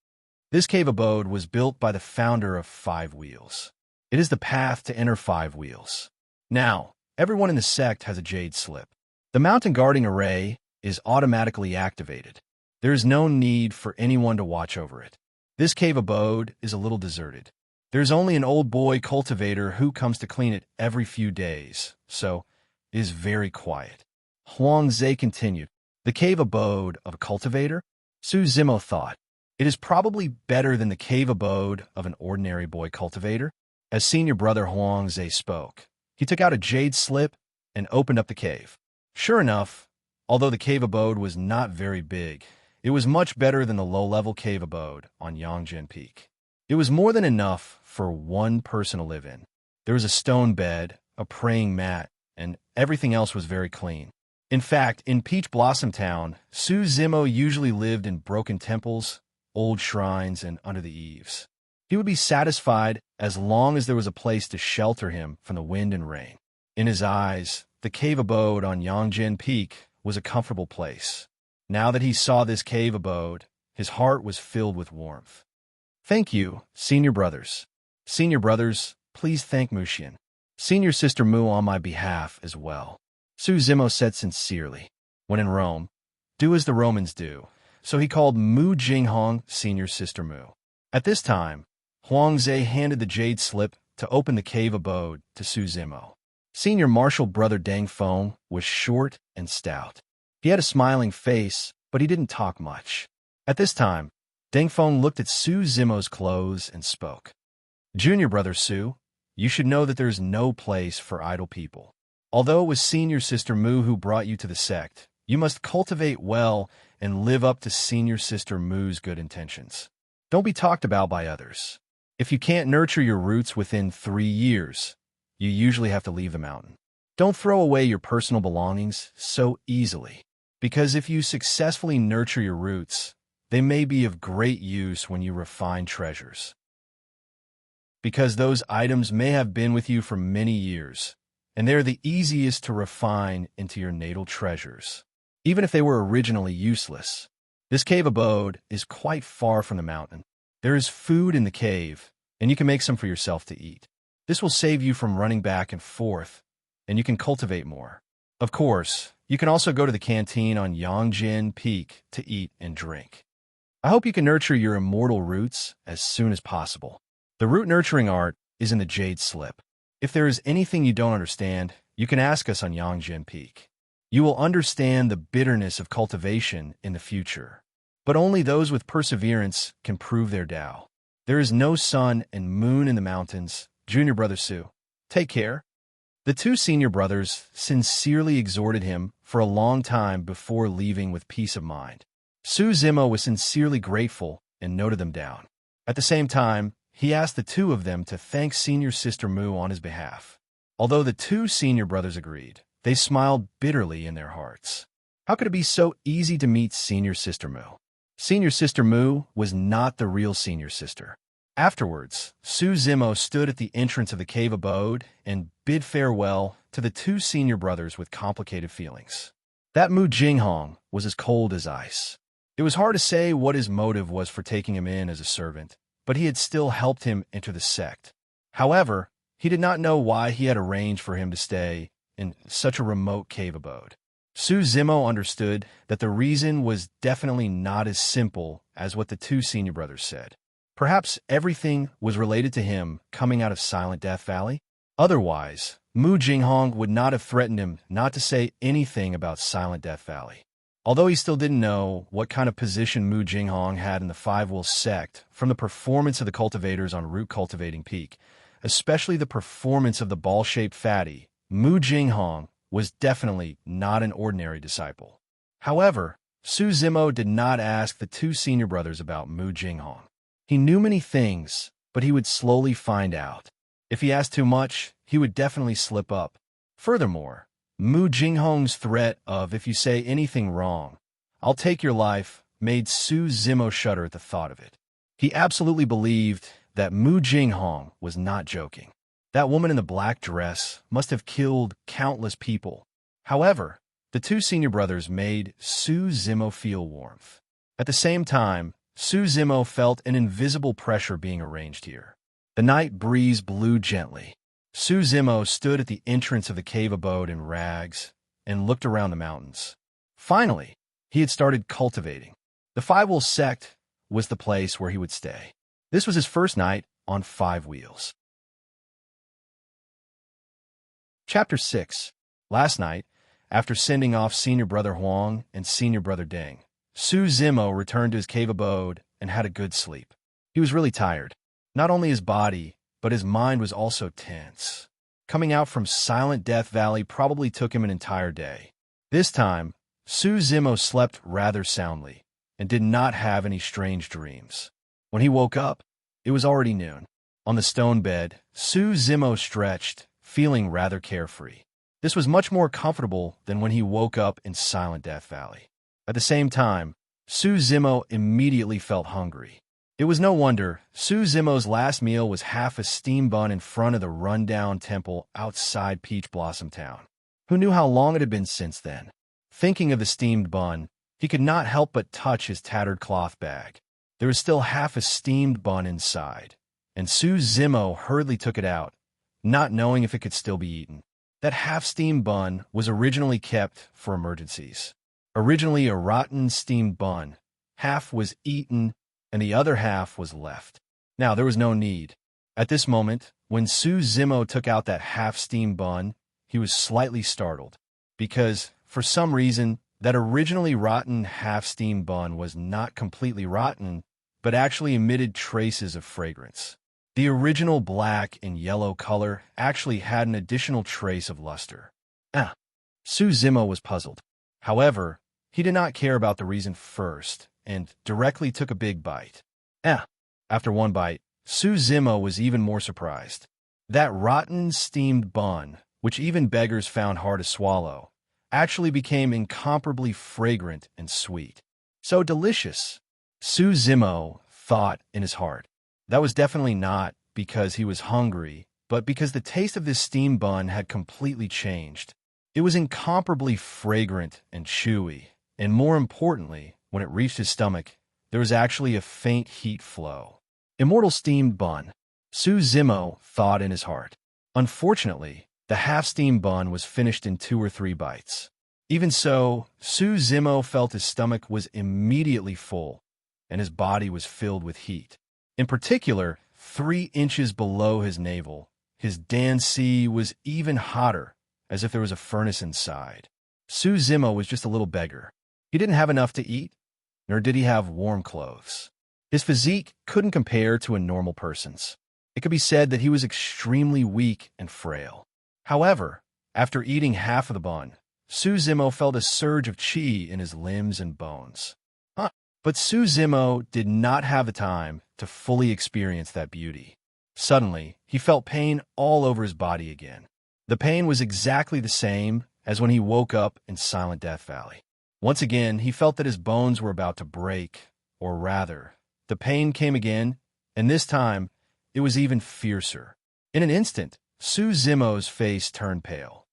This cave abode was built by the founder of Five Wheels. It is the path to enter Five Wheels. Now, everyone in the sect has a jade slip. The mountain guarding array is automatically activated. There is no need for anyone to watch over it. This cave abode is a little deserted. There's only an old boy cultivator who comes to clean it every few days, so it is very quiet. Huangze continued. The cave abode of a cultivator? Su Zimo thought. It is probably better than the cave abode of an ordinary boy cultivator. As senior brother Huangze spoke, he took out a jade slip and opened up the cave. Sure enough, although the cave abode was not very big, it was much better than the low-level cave abode on Yangjian Peak. It was more than enough for one person to live in. There was a stone bed, a praying mat, and everything else was very clean. In fact, in Peach Blossom Town, Su Zimo usually lived in broken temples, old shrines, and under the eaves. He would be satisfied as long as there was a place to shelter him from the wind and rain. In his eyes, the cave abode on Yangjian Peak was a comfortable place. Now that he saw this cave abode, his heart was filled with warmth. Thank you, senior brothers. Senior brothers, please thank Muxian. Senior sister Mu on my behalf as well. Su Zimo said sincerely. When in Rome, do as the Romans do. So he called Mu Jinghong senior sister Mu. At this time, Huangze handed the jade slip to open the cave abode to Su Zimo. Senior martial brother Deng Feng was short and stout. He had a smiling face, but he didn't talk much. At this time, Deng Feng looked at Su Zimo's clothes and spoke. Junior brother Su, you should know that there is no place for idle people. Although it was senior sister Mu who brought you to the sect, you must cultivate well and live up to senior sister Mu's good intentions. Don't be talked about by others. If you can't nurture your roots within 3 years, you usually have to leave the mountain. Don't throw away your personal belongings so easily, because if you successfully nurture your roots, they may be of great use when you refine treasures. Because those items may have been with you for many years, and they're the easiest to refine into your natal treasures, even if they were originally useless. This cave abode is quite far from the mountain. There is food in the cave, and you can make some for yourself to eat. This will save you from running back and forth, and you can cultivate more. Of course, you can also go to the canteen on Yangjian Peak to eat and drink. I hope you can nurture your immortal roots as soon as possible. The root nurturing art is in the jade slip. If there is anything you don't understand, you can ask us on Yangjian Peak. You will understand the bitterness of cultivation in the future. But only those with perseverance can prove their Tao. There is no sun and moon in the mountains. Junior brother Su, take care. The 2 senior brothers sincerely exhorted him for a long time before leaving with peace of mind. Su Zimo was sincerely grateful and noted them down. At the same time, he asked the 2 of them to thank senior sister Mu on his behalf. Although the 2 senior brothers agreed, they smiled bitterly in their hearts. How could it be so easy to meet senior sister Mu? Senior sister Mu was not the real senior sister. Afterwards, Su Zimo stood at the entrance of the cave abode and bid farewell to the 2 senior brothers with complicated feelings. That Mu Jinghong was as cold as ice. It was hard to say what his motive was for taking him in as a servant, but he had still helped him enter the sect. However, he did not know why he had arranged for him to stay in such a remote cave abode. Su Zimo understood that the reason was definitely not as simple as what the 2 senior brothers said. Perhaps everything was related to him coming out of Silent Death Valley? Otherwise, Mu Jinghong would not have threatened him not to say anything about Silent Death Valley. Although he still didn't know what kind of position Mu Jinghong had in the Five Wolves sect from the performance of the cultivators on Root Cultivating Peak, especially the performance of the ball-shaped fatty, Mu Jinghong was definitely not an ordinary disciple. However, Su Zimo did not ask the 2 senior brothers about Mu Jinghong. He knew many things, but he would slowly find out. If he asked too much, he would definitely slip up. Furthermore, Mu Jinghong's threat of, if you say anything wrong, I'll take your life, made Su Zimo shudder at the thought of it. He absolutely believed that Mu Jinghong was not joking. That woman in the black dress must have killed countless people. However, the 2 senior brothers made Su Zimo feel warmth. At the same time, Su Zimo felt an invisible pressure being arranged here. The night breeze blew gently. Su Zimo stood at the entrance of the cave abode in rags and looked around the mountains. Finally, he had started cultivating. The Five Wolves sect was the place where he would stay. This was his first night on 5 wheels. Chapter 6. Last night, after sending off Senior Brother Huang and Senior Brother Deng, Su Zimo returned to his cave abode and had a good sleep. He was really tired. Not only his body, but his mind was also tense. Coming out from Silent Death Valley probably took him an entire day. This time, Su Zimo slept rather soundly and did not have any strange dreams. When he woke up, it was already noon. On the stone bed, Su Zimo stretched, feeling rather carefree. This was much more comfortable than when he woke up in Silent Death Valley. At the same time, Su Zimo immediately felt hungry. It was no wonder. Su Zimo's last meal was half a steam bun in front of the rundown temple outside Peach Blossom Town. Who knew how long it had been since then? Thinking of the steamed bun, he could not help but touch his tattered cloth bag. There was still half a steamed bun inside, and Su Zimo hurriedly took it out, not knowing if it could still be eaten. That half-steamed bun was originally kept for emergencies. Originally a rotten steamed bun, half was eaten and the other half was left. Now, there was no need. At this moment, when Su Zimo took out that half-steamed bun, he was slightly startled, because, for some reason, that originally rotten half-steamed bun was not completely rotten, but actually emitted traces of fragrance. The original black and yellow color actually had an additional trace of luster. Su Zimo was puzzled. However, he did not care about the reason first, and directly took a big bite. After one bite, Su Zimo was even more surprised. That rotten steamed bun, which even beggars found hard to swallow, actually became incomparably fragrant and sweet. So delicious, Su Zimo thought in his heart. That was definitely not because he was hungry, but because the taste of this steamed bun had completely changed. It was incomparably fragrant and chewy, and more importantly, when it reached his stomach, there was actually a faint heat flow. Immortal steamed bun, Su Zimo thought in his heart. Unfortunately, the half-steamed bun was finished in 2 or 3 bites. Even so, Su Zimo felt his stomach was immediately full, and his body was filled with heat. In particular, 3 inches below his navel, his Dan-si was even hotter, as if there was a furnace inside. Su Zimo was just a little beggar. He didn't have enough to eat, nor did he have warm clothes. His physique couldn't compare to a normal person's. It could be said that he was extremely weak and frail. However, after eating half of the bun, Su Zimo felt a surge of qi in his limbs and bones. But Su Zimo did not have the time to fully experience that beauty. Suddenly, he felt pain all over his body again. The pain was exactly the same as when he woke up in Silent Death Valley. Once again, he felt that his bones were about to break, or rather, the pain came again, and this time, it was even fiercer. In an instant, Su Zimo's face turned pale.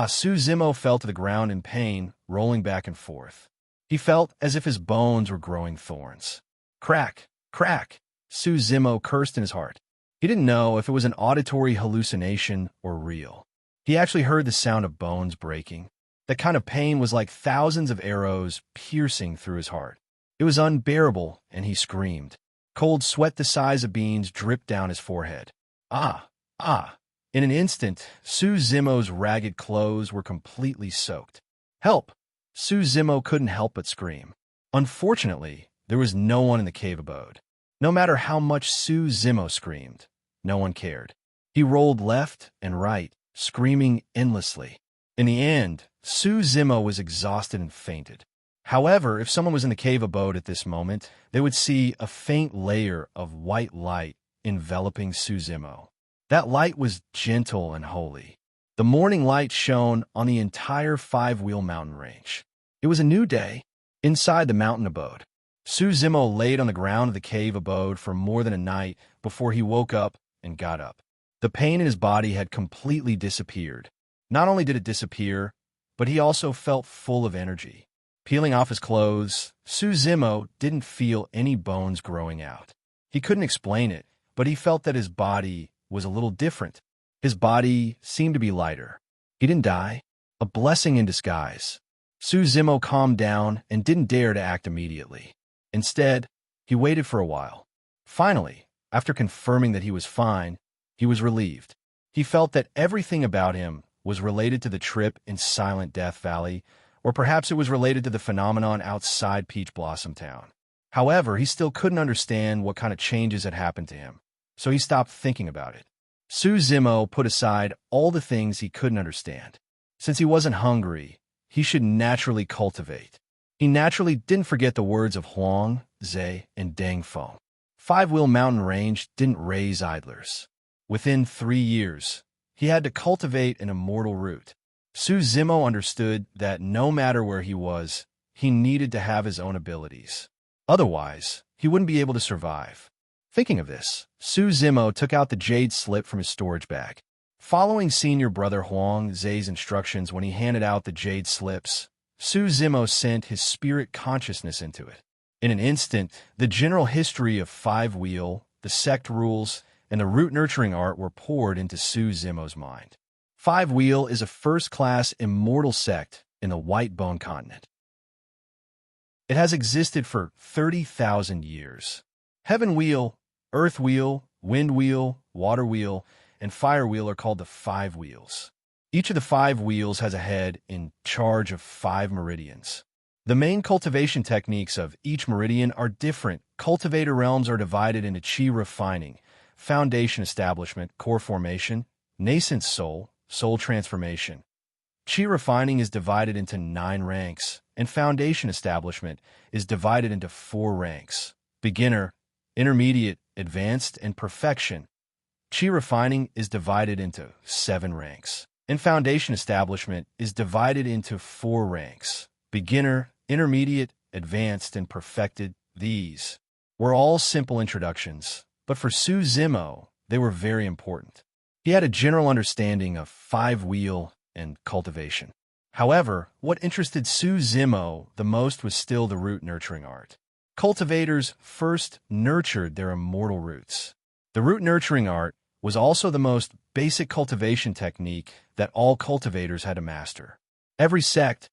Su Zimo fell to the ground in pain, rolling back and forth. He felt as if his bones were growing thorns. Crack, crack, Su Zimo cursed in his heart. He didn't know if it was an auditory hallucination or real. He actually heard the sound of bones breaking. That kind of pain was like thousands of arrows piercing through his heart. It was unbearable, and he screamed. Cold sweat the size of beans dripped down his forehead. In an instant, Su Zimo's ragged clothes were completely soaked. Help! Su Zimo couldn't help but scream. Unfortunately, there was no one in the cave abode. No matter how much Su Zimo screamed, no one cared. He rolled left and right, screaming endlessly. In the end, Su Zimo was exhausted and fainted. However, if someone was in the cave abode at this moment, they would see a faint layer of white light enveloping Su Zimo. That light was gentle and holy. The morning light shone on the entire 5-wheel mountain range. It was a new day. Inside the mountain abode, Su Zimo laid on the ground of the cave abode for more than a night before he woke up and got up. The pain in his body had completely disappeared. Not only did it disappear, but he also felt full of energy. Peeling off his clothes, Su Zimo didn't feel any bones growing out. He couldn't explain it, but he felt that his body was a little different. His body seemed to be lighter. He didn't die. A blessing in disguise. Su Zimo calmed down and didn't dare to act immediately. Instead, he waited for a while. Finally, after confirming that he was fine, he was relieved. He felt that everything about him was related to the trip in Silent Death Valley, or perhaps it was related to the phenomenon outside Peach Blossom Town. However, he still couldn't understand what kind of changes had happened to him, so he stopped thinking about it. Su Zimo put aside all the things he couldn't understand. Since he wasn't hungry, he should naturally cultivate. He naturally didn't forget the words of Huang, Zhe, and Deng Feng. Five-Wheel Mountain Range didn't raise idlers. Within 3 years, he had to cultivate an immortal root. Su Zimo understood that no matter where he was, he needed to have his own abilities. Otherwise, he wouldn't be able to survive. Thinking of this, Su Zimo took out the jade slip from his storage bag. Following senior brother Huang Zhe's instructions when he handed out the jade slips, Su Zimo sent his spirit consciousness into it. In an instant, the general history of Five-Wheel, the sect rules, and the root nurturing art were poured into Su Zimo's mind. Five-Wheel is a first-class immortal sect in the White Bone continent. It has existed for 30,000 years. Heaven Wheel, Earth Wheel, Wind Wheel, Water Wheel, and Fire Wheel are called the Five Wheels. Each of the 5 wheels has a head in charge of 5 meridians. The main cultivation techniques of each meridian are different. Cultivator realms are divided into Qi refining, foundation establishment, core formation, nascent soul, soul transformation. Qi refining is divided into 9 ranks, and foundation establishment is divided into 4 ranks: beginner, intermediate, advanced, and perfection. Qi refining is divided into 7 ranks, and foundation establishment is divided into 4 ranks: beginner, intermediate, advanced, and perfected. These were all simple introductions, but for Su Zimo, they were very important. He had a general understanding of Five-Wheel and cultivation. However, what interested Su Zimo the most was still the root nurturing art. Cultivators first nurtured their immortal roots. The root nurturing art was also the most basic cultivation technique that all cultivators had to master. Every sect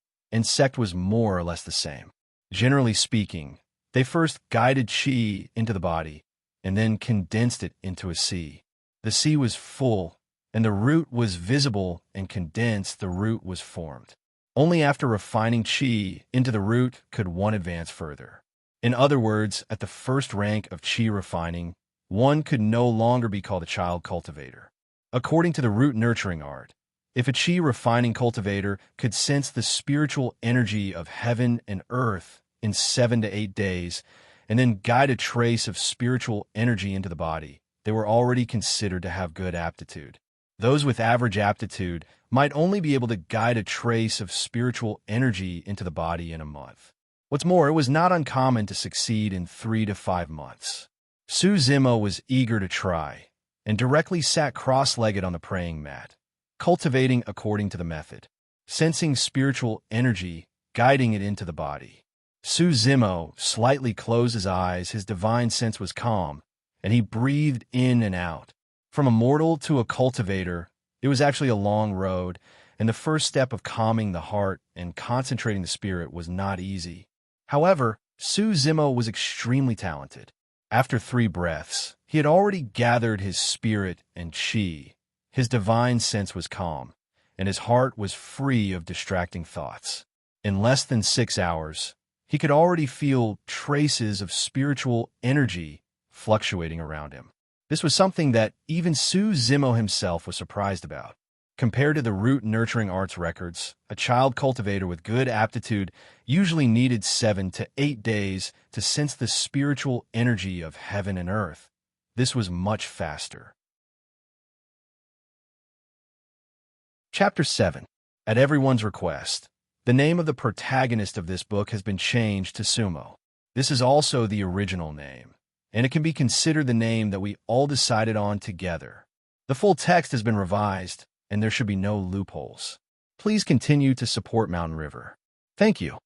was more or less the same. Generally speaking, they first guided Qi into the body and then condensed it into a sea. The sea was full, and the root was visible, and condensed, the root was formed. Only after refining Qi into the root could one advance further. In other words, at the first rank of Qi refining, one could no longer be called a child cultivator. According to the root nurturing art, if a Qi refining cultivator could sense the spiritual energy of heaven and earth in 7 to 8 days, and then guide a trace of spiritual energy into the body, they were already considered to have good aptitude. Those with average aptitude might only be able to guide a trace of spiritual energy into the body in a month. What's more, it was not uncommon to succeed in 3 to 5 months. Su Zimo was eager to try, and directly sat cross-legged on the praying mat, cultivating according to the method, sensing spiritual energy, guiding it into the body. Su Zimo slightly closed his eyes. His divine sense was calm, and he breathed in and out. From a mortal to a cultivator, it was actually a long road, and the first step of calming the heart and concentrating the spirit was not easy. However, Su Zimo was extremely talented. After 3 breaths, he had already gathered his spirit and Qi. His divine sense was calm, and his heart was free of distracting thoughts. In less than 6 hours, he could already feel traces of spiritual energy fluctuating around him. This was something that even Su Zimo himself was surprised about. Compared to the root nurturing arts records, a child cultivator with good aptitude usually needed 7 to 8 days to sense the spiritual energy of heaven and earth. This was much faster. Chapter 7. At everyone's request. The name of the protagonist of this book has been changed to Sumo. This is also the original name, and it can be considered the name that we all decided on together. The full text has been revised, and there should be no loopholes. Please continue to support Mountain River. Thank you.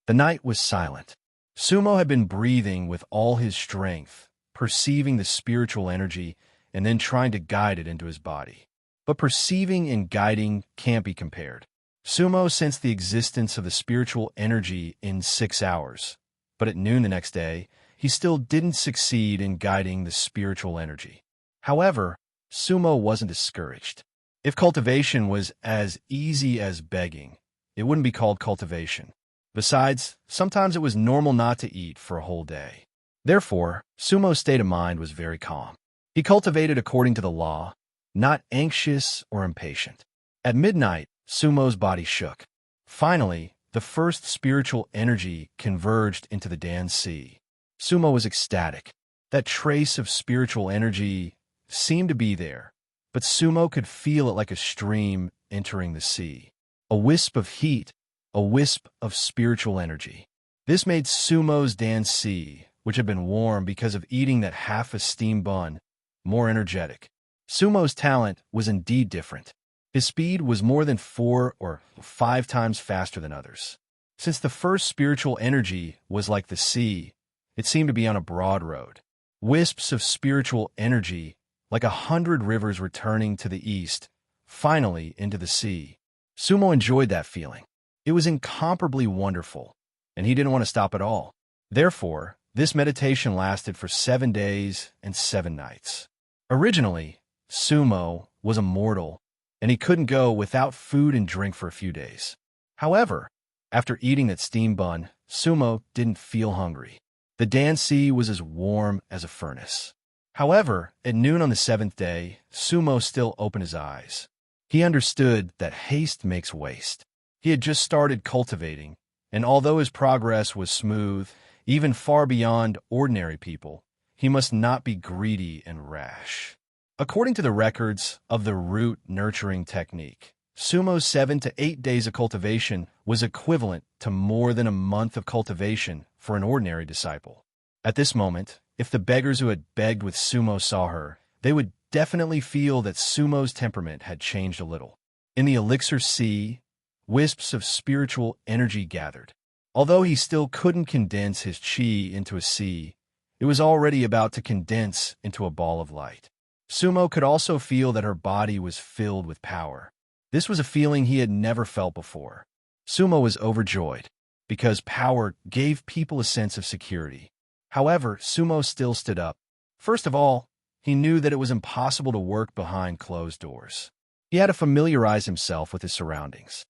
The night was silent. Sumo had been breathing with all his strength, perceiving the spiritual energy, and then trying to guide it into his body. But perceiving and guiding can't be compared. Sumo sensed the existence of the spiritual energy in 6 hours, But at noon the next day, he still didn't succeed in guiding the spiritual energy. However, Sumo wasn't discouraged. If cultivation was as easy as begging, it wouldn't be called cultivation. Besides, sometimes it was normal not to eat for a whole day. Therefore, Sumo's state of mind was very calm. He cultivated according to the law, not anxious or impatient. At midnight, Sumo's body shook. Finally, the first spiritual energy converged into the Dan Sea. Sumo was ecstatic. That trace of spiritual energy seemed to be there, but Sumo could feel it like a stream entering the sea. A wisp of heat, a wisp of spiritual energy. This made Sumo's Dan Sea, which had been warm because of eating that half a steam bun, more energetic. Sumo's talent was indeed different. His speed was more than 4 or 5 times faster than others. Since the first spiritual energy was like the sea, it seemed to be on a broad road. Wisps of spiritual energy, like 100 rivers returning to the east, finally into the sea. Sumo enjoyed that feeling. It was incomparably wonderful, and he didn't want to stop at all. Therefore, this meditation lasted for 7 days and 7 nights. Originally, Sumo was a mortal, and he couldn't go without food and drink for a few days. However, after eating that steam bun, Sumo didn't feel hungry. The Dan Sea was as warm as a furnace. However, at noon on the 7th day, Sumo still opened his eyes. He understood that haste makes waste. He had just started cultivating, and although his progress was smooth, even far beyond ordinary people, he must not be greedy and rash. According to the records of the root nurturing technique, Sumo's 7 to 8 days of cultivation was equivalent to more than a month of cultivation for an ordinary disciple. At this moment, if the beggars who had begged with Sumo saw her, they would definitely feel that Sumo's temperament had changed a little. In the elixir sea, wisps of spiritual energy gathered. Although he still couldn't condense his chi into a sea, it was already about to condense into a ball of light. Sumo could also feel that her body was filled with power. This was a feeling he had never felt before. Sumo was overjoyed, because power gave people a sense of security. However, Sumo still stood up. First of all, he knew that it was impossible to work behind closed doors. He had to familiarize himself with his surroundings.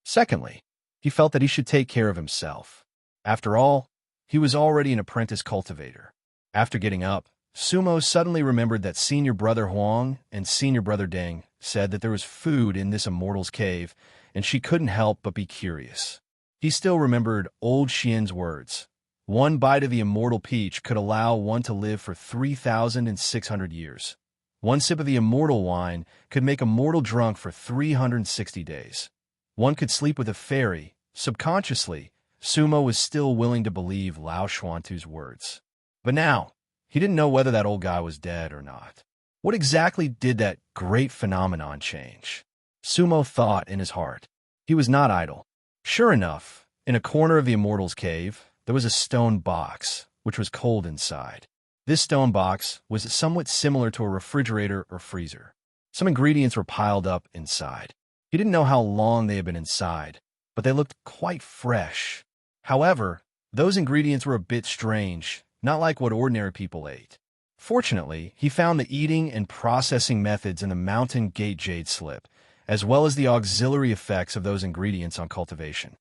Secondly, he felt that he should take care of himself. After all, he was already an apprentice cultivator. After getting up, Sumo suddenly remembered that Senior Brother Huang and Senior Brother Deng said that there was food in this immortal's cave, and she couldn't help but be curious. He still remembered old Xian's words. One bite of the immortal peach could allow one to live for 3,600 years. One sip of the immortal wine could make a mortal drunk for 360 days. One could sleep with a fairy. Subconsciously, Sumo was still willing to believe Lao Xuantu's words. But now, he didn't know whether that old guy was dead or not. What exactly did that great phenomenon change? Sumo thought in his heart. He was not idle. Sure enough, in a corner of the immortal's cave, there was a stone box, which was cold inside. This stone box was somewhat similar to a refrigerator or freezer. Some ingredients were piled up inside. He didn't know how long they had been inside, but they looked quite fresh. However, those ingredients were a bit strange, not like what ordinary people ate. Fortunately, he found the eating and processing methods in the Mountain Gate Jade Slip, as well as the auxiliary effects of those ingredients on cultivation.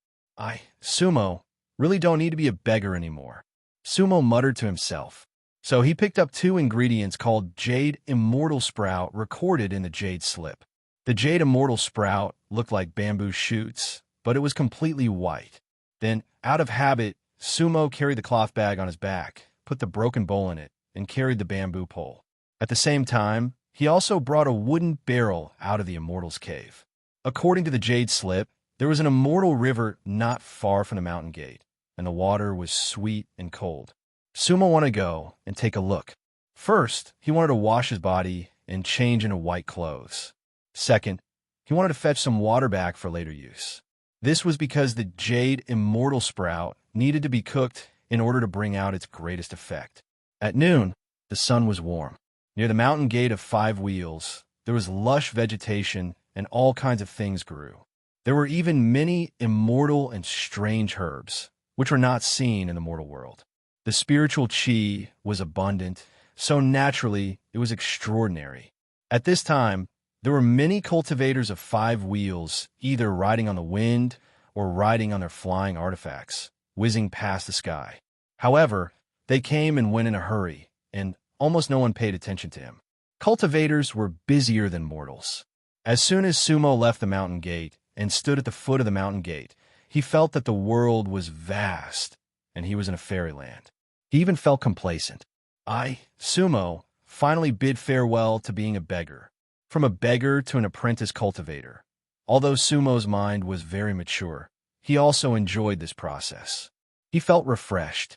Sumo, really don't need to be a beggar anymore. Sumo muttered to himself. So he picked up 2 ingredients called Jade Immortal Sprout recorded in the Jade Slip. The Jade Immortal Sprout looked like bamboo shoots, but it was completely white. Then, out of habit, Sumo carried the cloth bag on his back, put the broken bowl in it, and carried the bamboo pole. At the same time, he also brought a wooden barrel out of the immortal's cave. According to the Jade Slip, there was an immortal river not far from the mountain gate, and the water was sweet and cold. Sumo wanted to go and take a look. First, he wanted to wash his body and change into white clothes. Second, he wanted to fetch some water back for later use. This was because the Jade Immortal Sprout needed to be cooked in order to bring out its greatest effect. At noon, the sun was warm. Near the mountain gate of 5 wheels, there was lush vegetation and all kinds of things grew. There were even many immortal and strange herbs. which were not seen in the mortal world. The spiritual chi was abundant, so naturally it was extraordinary. At this time, there were many cultivators of 5 wheels, either riding on the wind or riding on their flying artifacts, whizzing past the sky. However, they came and went in a hurry, and almost no one paid attention to him. Cultivators were busier than mortals. As soon as Sumo left the mountain gate and stood at the foot of the mountain gate, he felt that the world was vast, and he was in a fairyland. He even felt complacent. Sumo, finally bid farewell to being a beggar. From a beggar to an apprentice cultivator. Although Sumo's mind was very mature, he also enjoyed this process. He felt refreshed.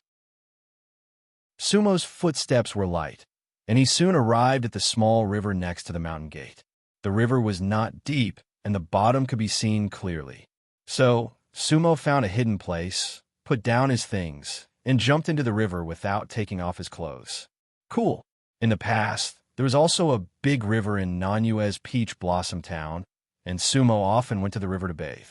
Sumo's footsteps were light, and he soon arrived at the small river next to the mountain gate. The river was not deep, and the bottom could be seen clearly. So, Sumo found a hidden place, put down his things, and jumped into the river without taking off his clothes. Cool. In the past, there was also a big river in Nanyue's peach blossom town, and Sumo often went to the river to bathe.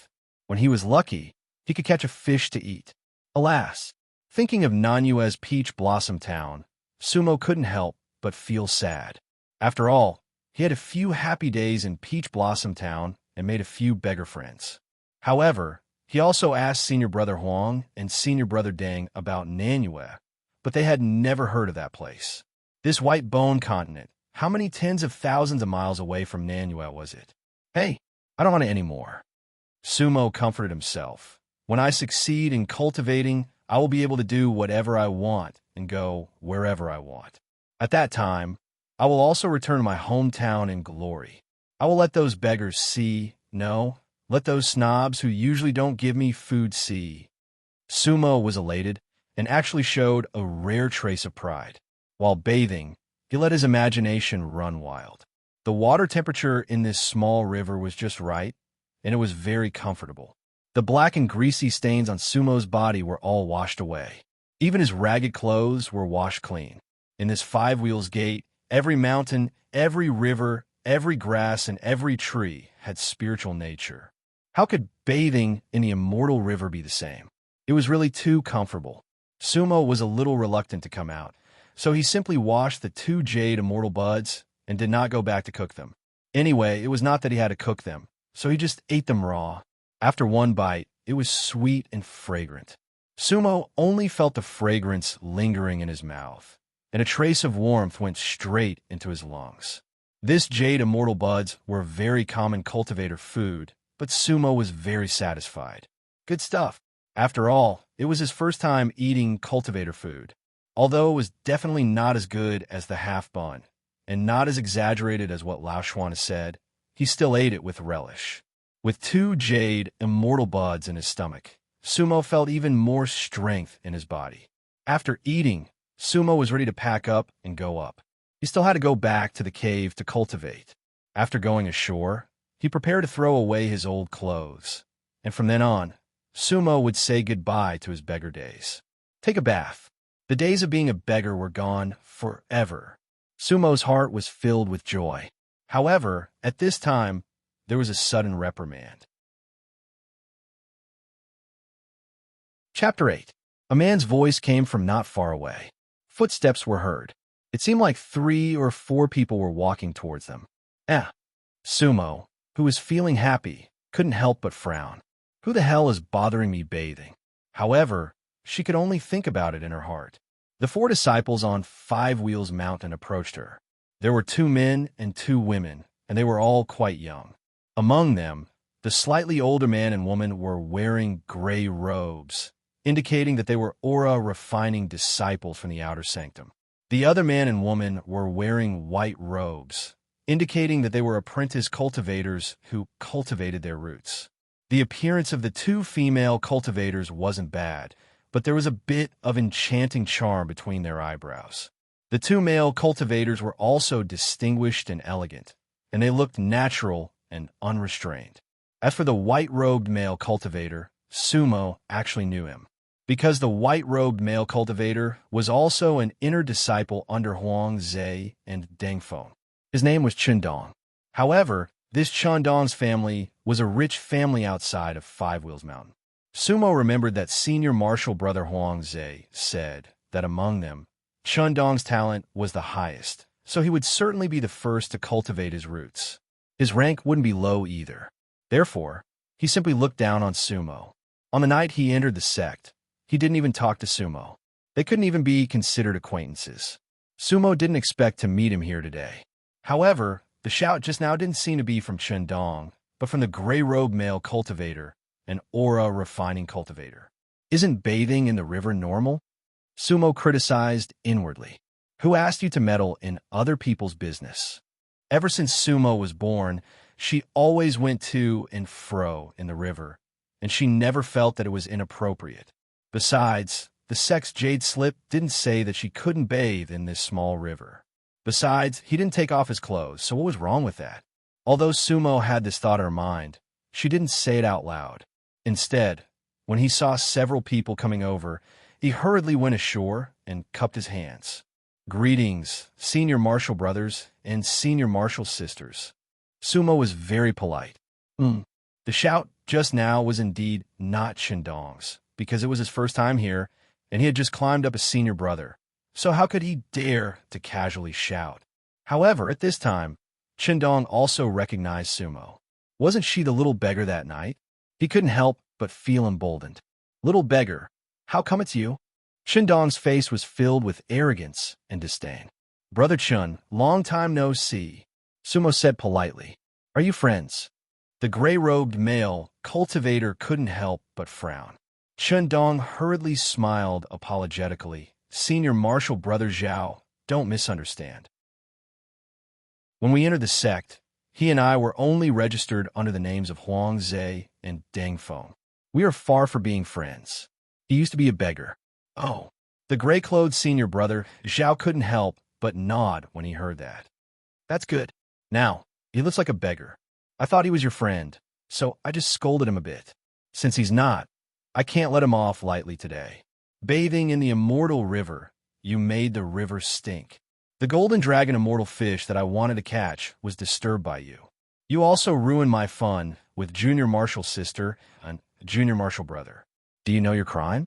When he was lucky, he could catch a fish to eat. Alas, thinking of Nanyue's peach blossom town, Sumo couldn't help but feel sad. After all, he had a few happy days in Peach Blossom Town and made a few beggar friends. However, he also asked Senior Brother Huang and Senior Brother Deng about Nanyue, but they had never heard of that place. This white bone continent, how many tens of thousands of miles away from Nanyue was it? Hey, I don't want it anymore. Sumo comforted himself. When I succeed in cultivating, I will be able to do whatever I want and go wherever I want. At that time, I will also return to my hometown in glory. I will let those beggars let those snobs who usually don't give me food see. Sumo was elated and actually showed a rare trace of pride. While bathing, he let his imagination run wild. The water temperature in this small river was just right, and it was very comfortable. The black and greasy stains on Sumo's body were all washed away. Even his ragged clothes were washed clean. In this 5 wheels gate, every mountain, every river, every grass, and every tree had spiritual nature. How could bathing in the immortal river be the same? It was really too comfortable. Sumo was a little reluctant to come out, so he simply washed the 2 jade immortal buds and did not go back to cook them. Anyway, it was not that he had to cook them, so he just ate them raw. After one bite, it was sweet and fragrant. Sumo only felt the fragrance lingering in his mouth, and a trace of warmth went straight into his lungs. This jade immortal buds were very common cultivator food, but Sumo was very satisfied. Good stuff. After all, it was his first time eating cultivator food. Although it was definitely not as good as the half bun, and not as exaggerated as what Lao Shuan said, he still ate it with relish. With 2 jade immortal buds in his stomach, Sumo felt even more strength in his body. After eating, Sumo was ready to pack up and go up. He still had to go back to the cave to cultivate. After going ashore, he prepared to throw away his old clothes, and from then on, Sumo would say goodbye to his beggar days. Take a bath. The days of being a beggar were gone forever. Sumo's heart was filled with joy. However, at this time, there was a sudden reprimand. Chapter 8. A man's voice came from not far away. Footsteps were heard. It seemed like 3 or 4 people were walking towards them. Sumo, who was feeling happy, couldn't help but frown. Who the hell is bothering me bathing? However, she could only think about it in her heart. The 4 disciples on 5 Wheels Mountain approached her. There were 2 men and 2 women, and they were all quite young. Among them, the slightly older man and woman were wearing gray robes, indicating that they were aura-refining disciples from the outer sanctum. The other man and woman were wearing white robes, indicating that they were apprentice cultivators who cultivated their roots. The appearance of the 2 female cultivators wasn't bad, but there was a bit of enchanting charm between their eyebrows. The 2 male cultivators were also distinguished and elegant, and they looked natural and unrestrained. As for the white-robed male cultivator, Sumo actually knew him, because the white-robed male cultivator was also an inner disciple under Huang Zhe and Deng Feng. His name was Chendong. However, this Chendong's family was a rich family outside of 5 Wheels Mountain. Sumo remembered that senior martial brother Huang Zhe said that among them, Chundong's talent was the highest, so he would certainly be the first to cultivate his roots. His rank wouldn't be low either. Therefore, he simply looked down on Sumo. On the night he entered the sect, he didn't even talk to Sumo. They couldn't even be considered acquaintances. Sumo didn't expect to meet him here today. However, the shout just now didn't seem to be from Chundong, but from the gray-robed male cultivator, an aura-refining cultivator. Isn't bathing in the river normal? Sumo criticized inwardly. Who asked you to meddle in other people's business? Ever since Sumo was born, she always went to and fro in the river, and she never felt that it was inappropriate. Besides, the sect's Jade Slip didn't say that she couldn't bathe in this small river. Besides, he didn't take off his clothes, so what was wrong with that? Although Sumo had this thought in her mind, she didn't say it out loud. Instead, when he saw several people coming over, he hurriedly went ashore and cupped his hands. Greetings, senior martial brothers and senior martial sisters. Sumo was very polite. The shout just now was indeed not Chundong's, because it was his first time here, and he had just climbed up a senior brother. So how could he dare to casually shout? However, at this time, Chundong also recognized Sumo. Wasn't she the little beggar that night? He couldn't help but feel emboldened. Little beggar, how come it's you? Chundong's face was filled with arrogance and disdain. Brother Chun, long time no see. Sumo said politely. Are you friends? The gray-robed male cultivator couldn't help but frown. Chundong hurriedly smiled apologetically. Senior martial brother Zhao, don't misunderstand. When we entered the sect, he and I were only registered under the names of Huang Zhe and Deng Feng. We are far from being friends. He used to be a beggar. Oh, the gray-clothed senior brother, Zhao couldn't help but nod when he heard that. That's good. Now, he looks like a beggar. I thought he was your friend, so I just scolded him a bit. Since he's not, I can't let him off lightly today. Bathing in the immortal river, you made the river stink. The golden dragon immortal fish that I wanted to catch was disturbed by you. You also ruined my fun with junior martial sister and junior martial brother. Do you know your crime?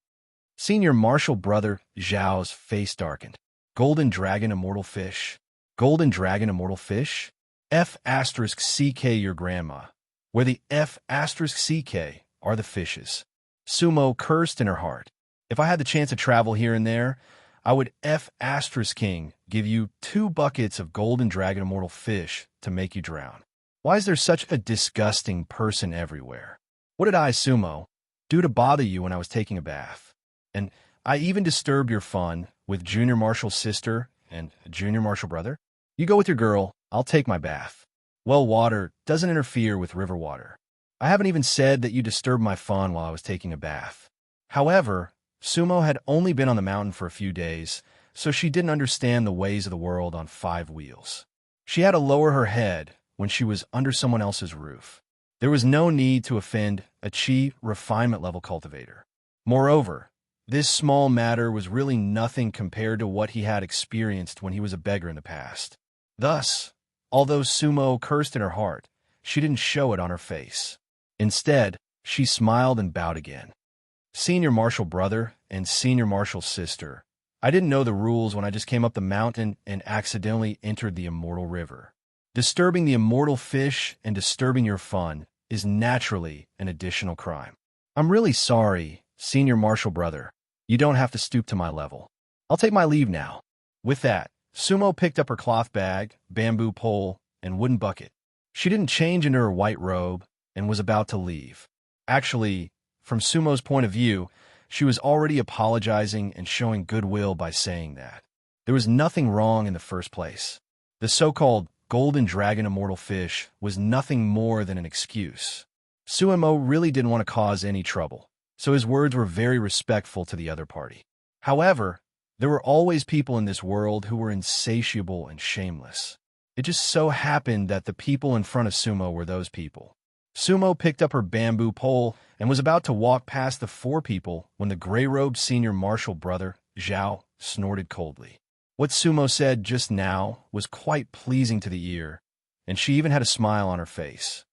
Senior martial brother Zhao's face darkened. Golden dragon immortal fish. Golden dragon immortal fish? F*CK your grandma, where the F*CK are the fishes. Sumo cursed in her heart. If I had the chance to travel here and there, I would F*King give you 2 buckets of golden dragon immortal fish to make you drown. Why is there such a disgusting person everywhere? What did I, Sumo, do to bother you when I was taking a bath? And I even disturbed your fun with junior martial sister and junior martial brother? You go with your girl, I'll take my bath. Well water doesn't interfere with river water. I haven't even said that you disturbed my fun while I was taking a bath. However, Sumo had only been on the mountain for a few days, so she didn't understand the ways of the world on 5 wheels. She had to lower her head when she was under someone else's roof. There was no need to offend a chi refinement level cultivator. Moreover, this small matter was really nothing compared to what he had experienced when he was a beggar in the past. Thus, although Sumo cursed in her heart, she didn't show it on her face. Instead, she smiled and bowed again. Senior martial brother and senior martial sister, I didn't know the rules when I just came up the mountain and accidentally entered the immortal river. Disturbing the immortal fish and disturbing your fun is naturally an additional crime. I'm really sorry, senior martial brother. You don't have to stoop to my level. I'll take my leave now. With that, Sumo picked up her cloth bag, bamboo pole, and wooden bucket. She didn't change into her white robe and was about to leave. Actually, from Sumo's point of view, she was already apologizing and showing goodwill by saying that. There was nothing wrong in the first place. The so-called golden dragon immortal fish was nothing more than an excuse. Sumo really didn't want to cause any trouble, so his words were very respectful to the other party. However, there were always people in this world who were insatiable and shameless. It just so happened that the people in front of Sumo were those people. Sumo picked up her bamboo pole and was about to walk past the 4 people when the gray-robed senior martial brother, Zhao, snorted coldly. What Sumo said just now was quite pleasing to the ear, and she even had a smile on her face.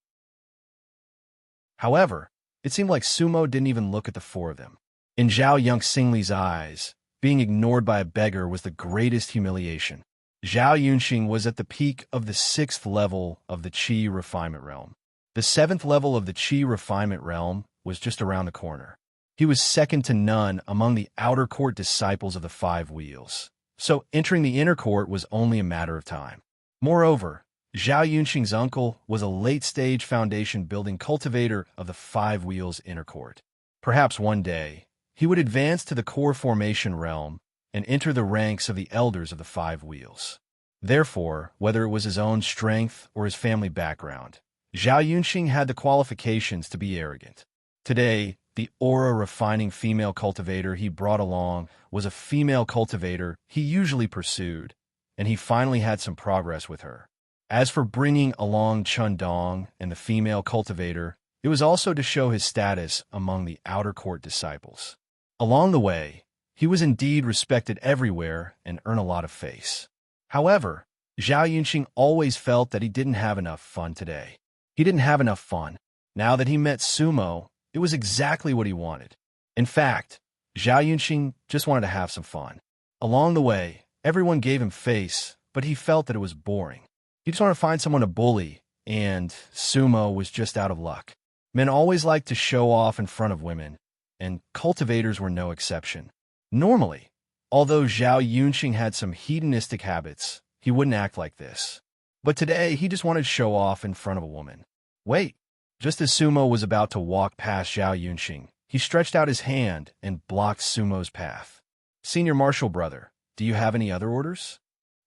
However, It seemed like Sumo didn't even look at the four of them. In Zhao Yunxingli's eyes, being ignored by a beggar was the greatest humiliation. Zhao Yunxing was at the peak of the 6th level of the Qi refinement realm. The 7th level of the Qi refinement realm was just around the corner. He was second to none among the outer court disciples of the Five Wheels, so entering the inner court was only a matter of time. Moreover, Zhao Yunxing's uncle was a late-stage foundation-building cultivator of the Five Wheels inner court. Perhaps one day, he would advance to the core formation realm and enter the ranks of the elders of the Five Wheels. Therefore, whether it was his own strength or his family background, Zhao Yunxing had the qualifications to be arrogant. Today, the aura-refining female cultivator he brought along was a female cultivator he usually pursued, and he finally had some progress with her. As for bringing along Chun Dong and the female cultivator, it was also to show his status among the outer court disciples. Along the way, he was indeed respected everywhere and earned a lot of face. However, Zhao Yunxing always felt that he didn't have enough fun today. He didn't have enough fun. Now that he met Sumo, it was exactly what he wanted. In fact, Zhao Yunxing just wanted to have some fun. Along the way, everyone gave him face, but he felt that it was boring. He just wanted to find someone to bully, and Sumo was just out of luck. Men always like to show off in front of women, and cultivators were no exception. Normally, although Zhao Yunxing had some hedonistic habits, he wouldn't act like this. But today, he just wanted to show off in front of a woman. Wait! Just as Sumo was about to walk past Zhao Yunxing, he stretched out his hand and blocked Sumo's path. Senior Marshal Brother, do you have any other orders?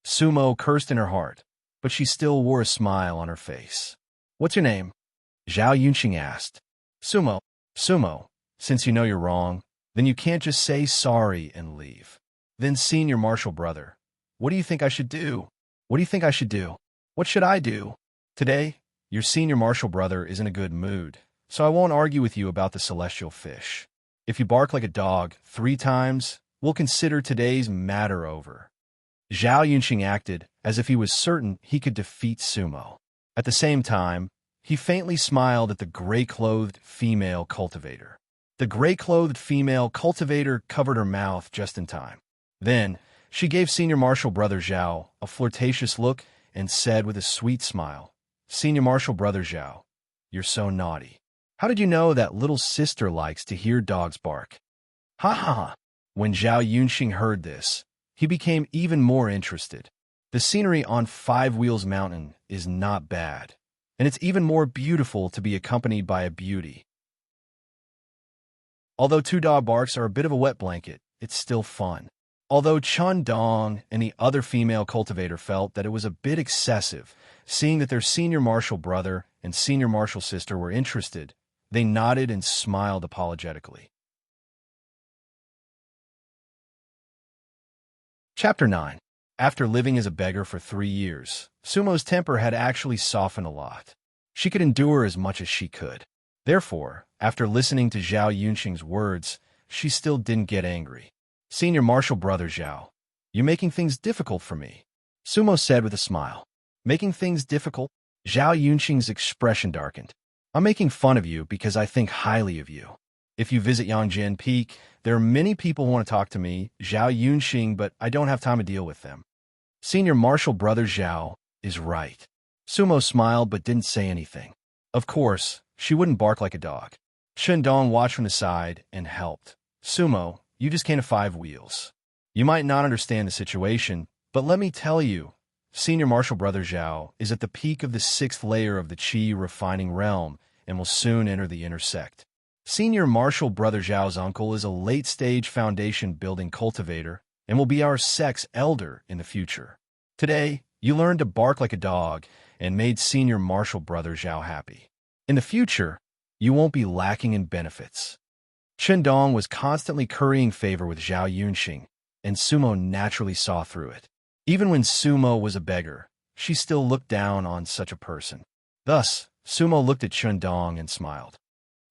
Sumo cursed in her heart, but she still wore a smile on her face. What's your name? Zhao Yunxing asked. Sumo, since you know you're wrong, then you can't just say sorry and leave. Then Senior Marshal Brother, what do you think I should do? What do you think I should do? What should I do? Today, your Senior Marshal Brother is in a good mood, so I won't argue with you about the celestial fish. If you bark like a dog 3 times, we'll consider today's matter over. Zhao Yunxing acted as if he was certain he could defeat Sumo. At the same time, he faintly smiled at the gray-clothed female cultivator. The gray-clothed female cultivator covered her mouth just in time. Then, she gave Senior Marshal Brother Zhao a flirtatious look and said with a sweet smile, Senior Marshal Brother Zhao, you're so naughty. How did you know that little sister likes to hear dogs bark? Ha ha ha! When Zhao Yunxing heard this, he became even more interested. The scenery on Five Wheels Mountain is not bad, and it's even more beautiful to be accompanied by a beauty. Although 2 dog barks are a bit of a wet blanket, it's still fun. Although Chun Dong and the other female cultivator felt that it was a bit excessive, seeing that their Senior Marshal Brother and Senior Marshal Sister were interested, they nodded and smiled apologetically. Chapter 9. After living as a beggar for 3 years, Sumo's temper had actually softened a lot. She could endure as much as she could. Therefore, after listening to Zhao Yunxing's words, she still didn't get angry. Senior Marshal Brother Zhao, you're making things difficult for me, Sumo said with a smile. Making things difficult? Zhao Yunxing's expression darkened. I'm making fun of you because I think highly of you. If you visit Yangjin Peak, there are many people who want to talk to me, Zhao Yunxing, but I don't have time to deal with them. Senior Marshal Brother Zhao is right. Sumo smiled but didn't say anything. Of course, she wouldn't bark like a dog. Shendong watched from the side and helped. Sumo, you just came to Five Wheels. You might not understand the situation, but let me tell you, Senior Marshal Brother Zhao is at the peak of the 6th layer of the Qi refining realm and will soon enter the intersect. Senior Marshal Brother Zhao's uncle is a late-stage foundation-building cultivator and will be our sect's elder in the future. Today, you learned to bark like a dog and made Senior Marshal Brother Zhao happy. In the future, you won't be lacking in benefits. Shendong was constantly currying favor with Zhao Yunxing, and Sumo naturally saw through it. Even when Sumo was a beggar, she still looked down on such a person. Thus, Sumo looked at Shendong and smiled.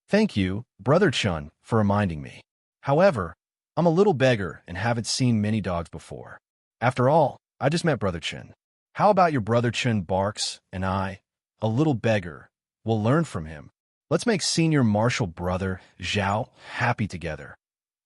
Thank you, Brother Chun, for reminding me. However, I'm a little beggar and haven't seen many dogs before. After all, I just met Brother Chun. How about your Brother Chun barks, and I, a little beggar, will learn from him? Let's make senior martial brother Zhao happy together.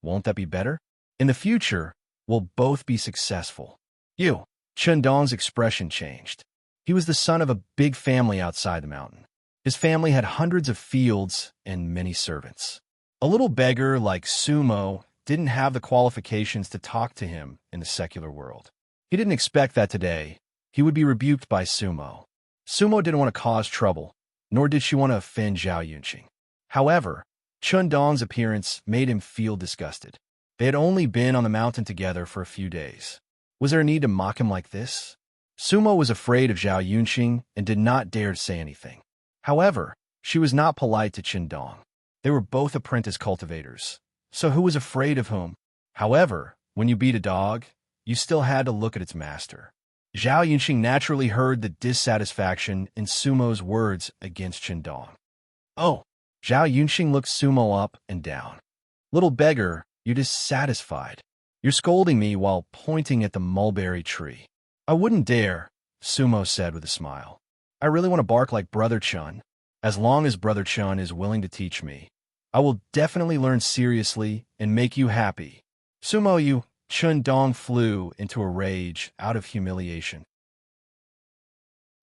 Won't that be better? In the future, we'll both be successful. You. Chen Dong's expression changed. He was the son of a big family outside the mountain. His family had hundreds of fields and many servants. A little beggar like Sumo didn't have the qualifications to talk to him in the secular world. He didn't expect that today he would be rebuked by Sumo. Sumo didn't want to cause trouble, nor did she want to offend Zhao Yunqing. However, Chen Dong's appearance made him feel disgusted. They had only been on the mountain together for a few days. Was there a need to mock him like this? Sumo was afraid of Zhao Yunqing and did not dare to say anything. However, she was not polite to Chen Dong. They were both apprentice cultivators, so who was afraid of whom? However, when you beat a dog, you still had to look at its master. Zhao Yunqing naturally heard the dissatisfaction in Sumo's words against Chen Dong. Oh, Zhao Yunqing looked Sumo up and down. Little beggar, you're dissatisfied. You're scolding me while pointing at the mulberry tree. I wouldn't dare, Sumo said with a smile. I really want to bark like Brother Chun. As long as Brother Chun is willing to teach me, I will definitely learn seriously and make you happy. Sumo, you. Chen Dong flew into a rage out of humiliation.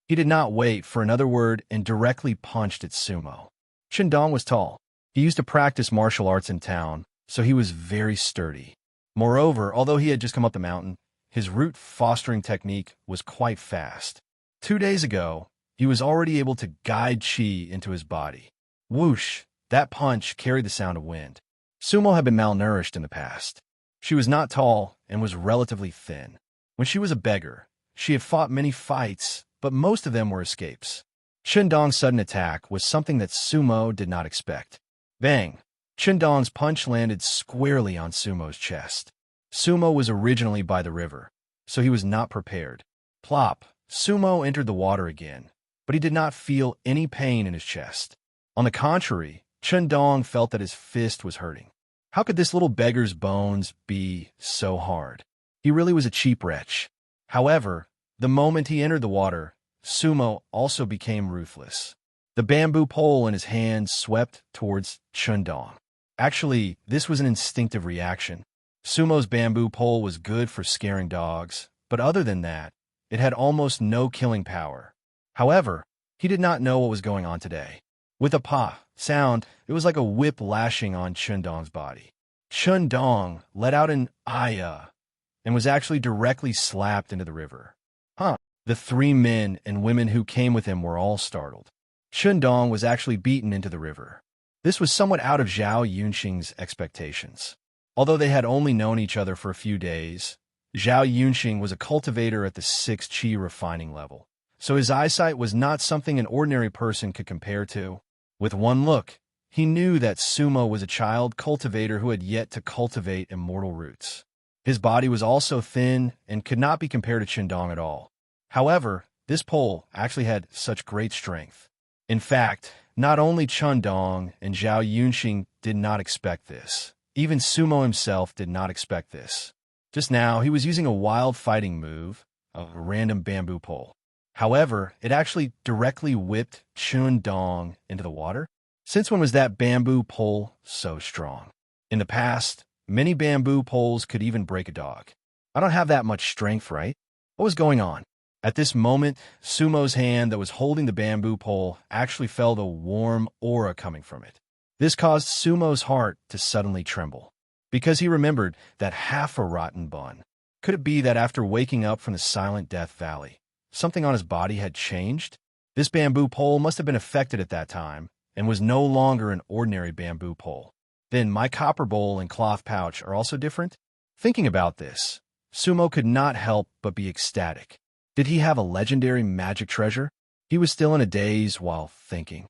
He did not wait for another word and directly punched at Sumo. Chen Dong was tall. He used to practice martial arts in town, so he was very sturdy. Moreover, although he had just come up the mountain, his root fostering technique was quite fast. 2 days ago, he was already able to guide chi into his body. Whoosh! That punch carried the sound of wind. Sumo had been malnourished in the past. She was not tall and was relatively thin. When she was a beggar, she had fought many fights, but most of them were escapes. Chen Dong's sudden attack was something that Sumo did not expect. Bang! Chen Dong's punch landed squarely on Sumo's chest. Sumo was originally by the river, so he was not prepared. Plop! Sumo entered the water again, but he did not feel any pain in his chest. On the contrary, Chen Dong felt that his fist was hurting. How could this little beggar's bones be so hard? He really was a cheap wretch. However, the moment he entered the water, Sumo also became ruthless. The bamboo pole in his hand swept towards Chen Dong. Actually, this was an instinctive reaction. Sumo's bamboo pole was good for scaring dogs, but other than that, it had almost no killing power. However, he did not know what was going on today. With a pa sound, it was like a whip lashing on Chen Dong's body. Chen Dong let out an "Aya" and was actually directly slapped into the river. The 3 men and women who came with him were all startled. Chen Dong was actually beaten into the river. This was somewhat out of Zhao Yunqing's expectations. Although they had only known each other for a few days, Zhao Yunqing was a cultivator at the 6th Qi refining level, so his eyesight was not something an ordinary person could compare to. With one look, he knew that Sumo was a child cultivator who had yet to cultivate immortal roots. His body was also thin and could not be compared to Chen Dong at all. However, this pole actually had such great strength. In fact, not only Chen Dong and Zhao Yunqing did not expect this. Even Sumo himself did not expect this. Just now, he was using a wild fighting move, a random bamboo pole. However, it actually directly whipped Chen Dong into the water. Since when was that bamboo pole so strong? In the past, many bamboo poles could even break a dog. I don't have that much strength, right? What was going on? At this moment, Sumo's hand that was holding the bamboo pole actually felt a warm aura coming from it. This caused Sumo's heart to suddenly tremble, because he remembered that half a rotten bun. Could it be that after waking up from the Silent Death Valley, something on his body had changed? This bamboo pole must have been affected at that time, and was no longer an ordinary bamboo pole. Then my copper bowl and cloth pouch are also different? Thinking about this, Sumo could not help but be ecstatic. Did he have a legendary magic treasure? He was still in a daze while thinking.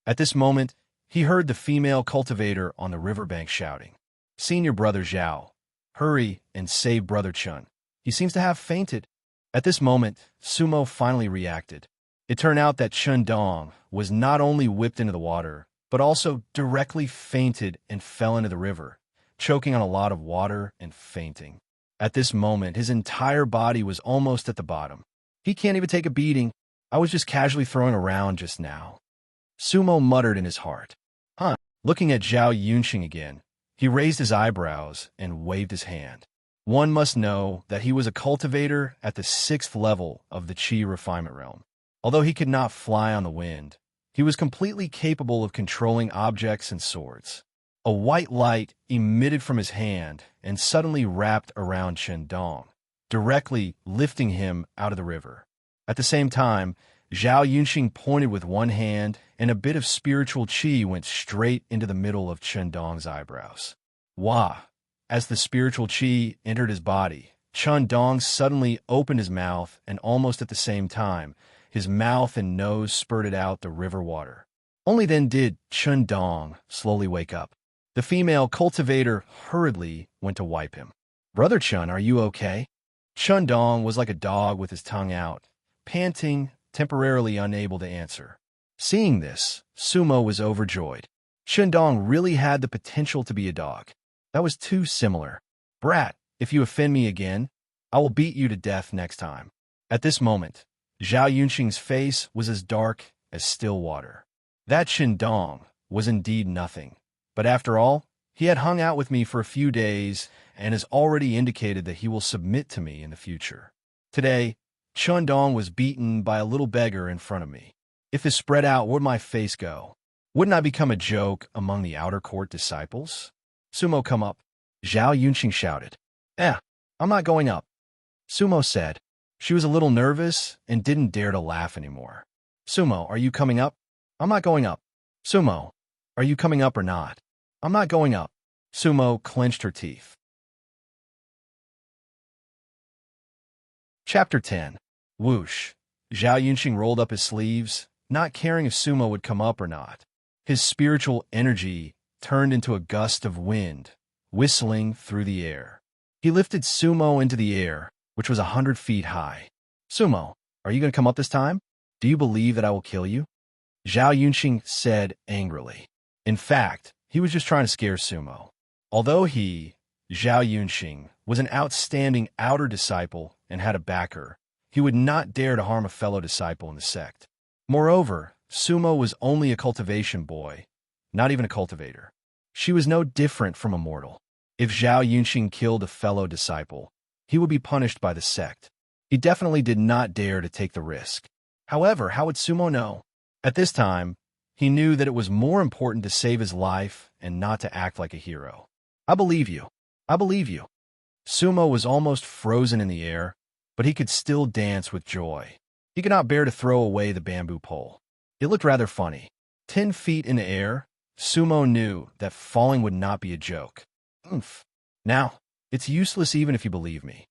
At this moment, he heard the female cultivator on the riverbank shouting, "Senior Brother Zhao, hurry and save Brother Chun. He seems to have fainted." At this moment, Sumo finally reacted. It turned out that Chen Dong was not only whipped into the water, but also directly fainted and fell into the river, choking on a lot of water and fainting. At this moment, his entire body was almost at the bottom. He can't even take a beating. I was just casually throwing around just now. Sumo muttered in his heart. Huh. Looking at Zhao Yunxing again, he raised his eyebrows and waved his hand. One must know that he was a cultivator at the 6th level of the Qi refinement realm. Although he could not fly on the wind, he was completely capable of controlling objects and swords. A white light emitted from his hand and suddenly wrapped around Dong, directly lifting him out of the river. At the same time, Zhao Yunxing pointed with one hand, and a bit of spiritual qi went straight into the middle of Dong's eyebrows. Wah! As the spiritual qi entered his body, Dong suddenly opened his mouth, and almost at the same time, his mouth and nose spurted out the river water. Only then did Dong slowly wake up. The female cultivator hurriedly went to wipe him. "Brother Chun, are you okay?" Dong was like a dog with his tongue out, panting, temporarily unable to answer. Seeing this, Sumo was overjoyed. Dong really had the potential to be a dog. That was too similar. "Brat, if you offend me again, I will beat you to death next time." At this moment, Zhao Yunxing's face was as dark as still water. That Dong was indeed nothing. But after all, he had hung out with me for a few days and has already indicated that he will submit to me in the future. Today, Dong was beaten by a little beggar in front of me. If this spread out, where'd my face go? Wouldn't I become a joke among the outer court disciples? "Sumo, come up," Zhao Yunxing shouted. I'm not going up," Sumo said. She was a little nervous and didn't dare to laugh anymore. "Sumo, are you coming up?" "I'm not going up." "Sumo, are you coming up or not?" "I'm not going up." Sumo clenched her teeth. Chapter 10. Whoosh. Zhao Yunxing rolled up his sleeves, not caring if Sumo would come up or not. His spiritual energy turned into a gust of wind, whistling through the air. He lifted Sumo into the air, which was 100 feet high. "Sumo, are you going to come up this time? Do you believe that I will kill you?" Zhao Yunxing said angrily. In fact, he was just trying to scare Sumo. Although he, Zhao Yunxing, was an outstanding outer disciple and had a backer, he would not dare to harm a fellow disciple in the sect. Moreover, Sumo was only a cultivation boy, not even a cultivator. She was no different from a mortal. If Zhao Yunxing killed a fellow disciple, he would be punished by the sect. He definitely did not dare to take the risk. However, how would Sumo know? At this time, he knew that it was more important to save his life and not to act like a hero. "I believe you. I believe you." Sumo was almost frozen in the air, but he could still dance with joy. He could not bear to throw away the bamboo pole. It looked rather funny. 10 feet in the air, Sumo knew that falling would not be a joke. "Oomph. Now, it's useless even if you believe me."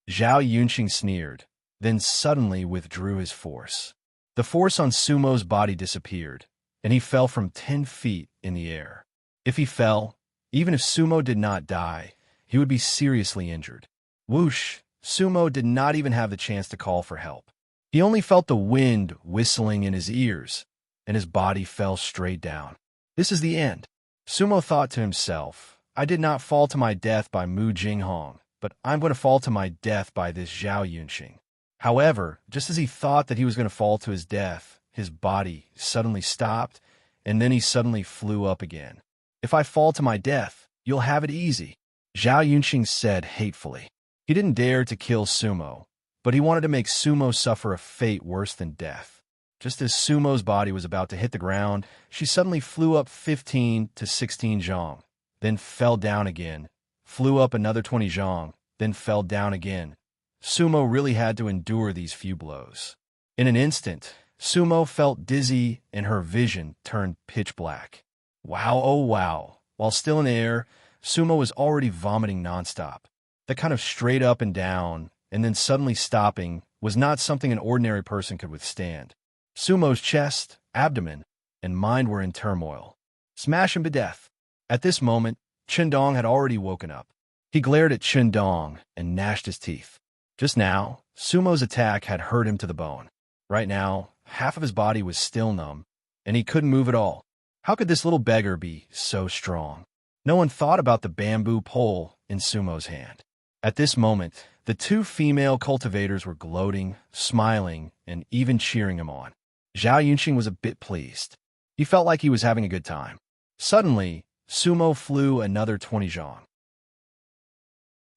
Zhao Yunxing sneered, then suddenly withdrew his force. The force on Sumo's body disappeared, and he fell from 10 feet in the air. If he fell, even if Sumo did not die, he would be seriously injured. Whoosh! Sumo did not even have the chance to call for help. He only felt the wind whistling in his ears, and his body fell straight down. This is the end. Sumo thought to himself, "I did not fall to my death by Mu Jinghong, but I'm going to fall to my death by this Zhao Yunxing." However, just as he thought that he was going to fall to his death, his body suddenly stopped, and then he suddenly flew up again. "If I fall to my death, you'll have it easy," Zhao Yunxing said hatefully. He didn't dare to kill Sumo, but he wanted to make Sumo suffer a fate worse than death. Just as Sumo's body was about to hit the ground, she suddenly flew up 15 to 16 zhong, then fell down again, flew up another 20 zhong, then fell down again. Sumo really had to endure these few blows. In an instant, Sumo felt dizzy and her vision turned pitch black. Wow, oh wow. While still in the air, Sumo was already vomiting nonstop. That kind of straight up and down, and then suddenly stopping, was not something an ordinary person could withstand. Sumo's chest, abdomen, and mind were in turmoil. Smash him to death. At this moment, Dong had already woken up. He glared at Dong and gnashed his teeth. Just now, Sumo's attack had hurt him to the bone. Right now, half of his body was still numb, and he couldn't move at all. How could this little beggar be so strong? No one thought about the bamboo pole in Sumo's hand. At this moment, the two female cultivators were gloating, smiling, and even cheering him on. Zhao Yunxing was a bit pleased. He felt like he was having a good time. Suddenly, Sumo flew another 20 zhong.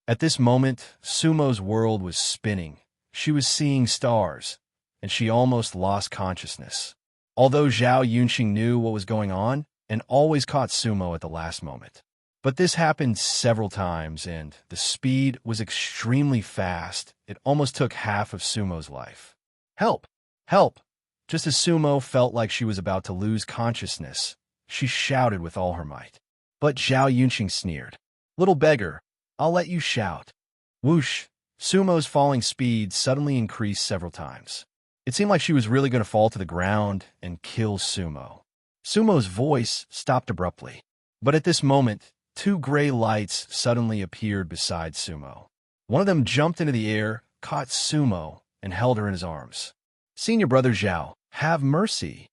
At this moment, Sumo's world was spinning. She was seeing stars, and she almost lost consciousness. Although Zhao Yunxing knew what was going on and always caught Sumo at the last moment. But this happened several times, and the speed was extremely fast. It almost took half of Sumo's life. Help! Help! Just as Sumo felt like she was about to lose consciousness, she shouted with all her might. But Zhao Yunxing sneered. Little beggar, I'll let you shout. Whoosh! Sumo's falling speed suddenly increased several times. It seemed like she was really going to fall to the ground and kill Sumo. Sumo's voice stopped abruptly. But at this moment, two gray lights suddenly appeared beside Sumo. One of them jumped into the air, caught Sumo, and held her in his arms. Senior brother Zhao, have mercy.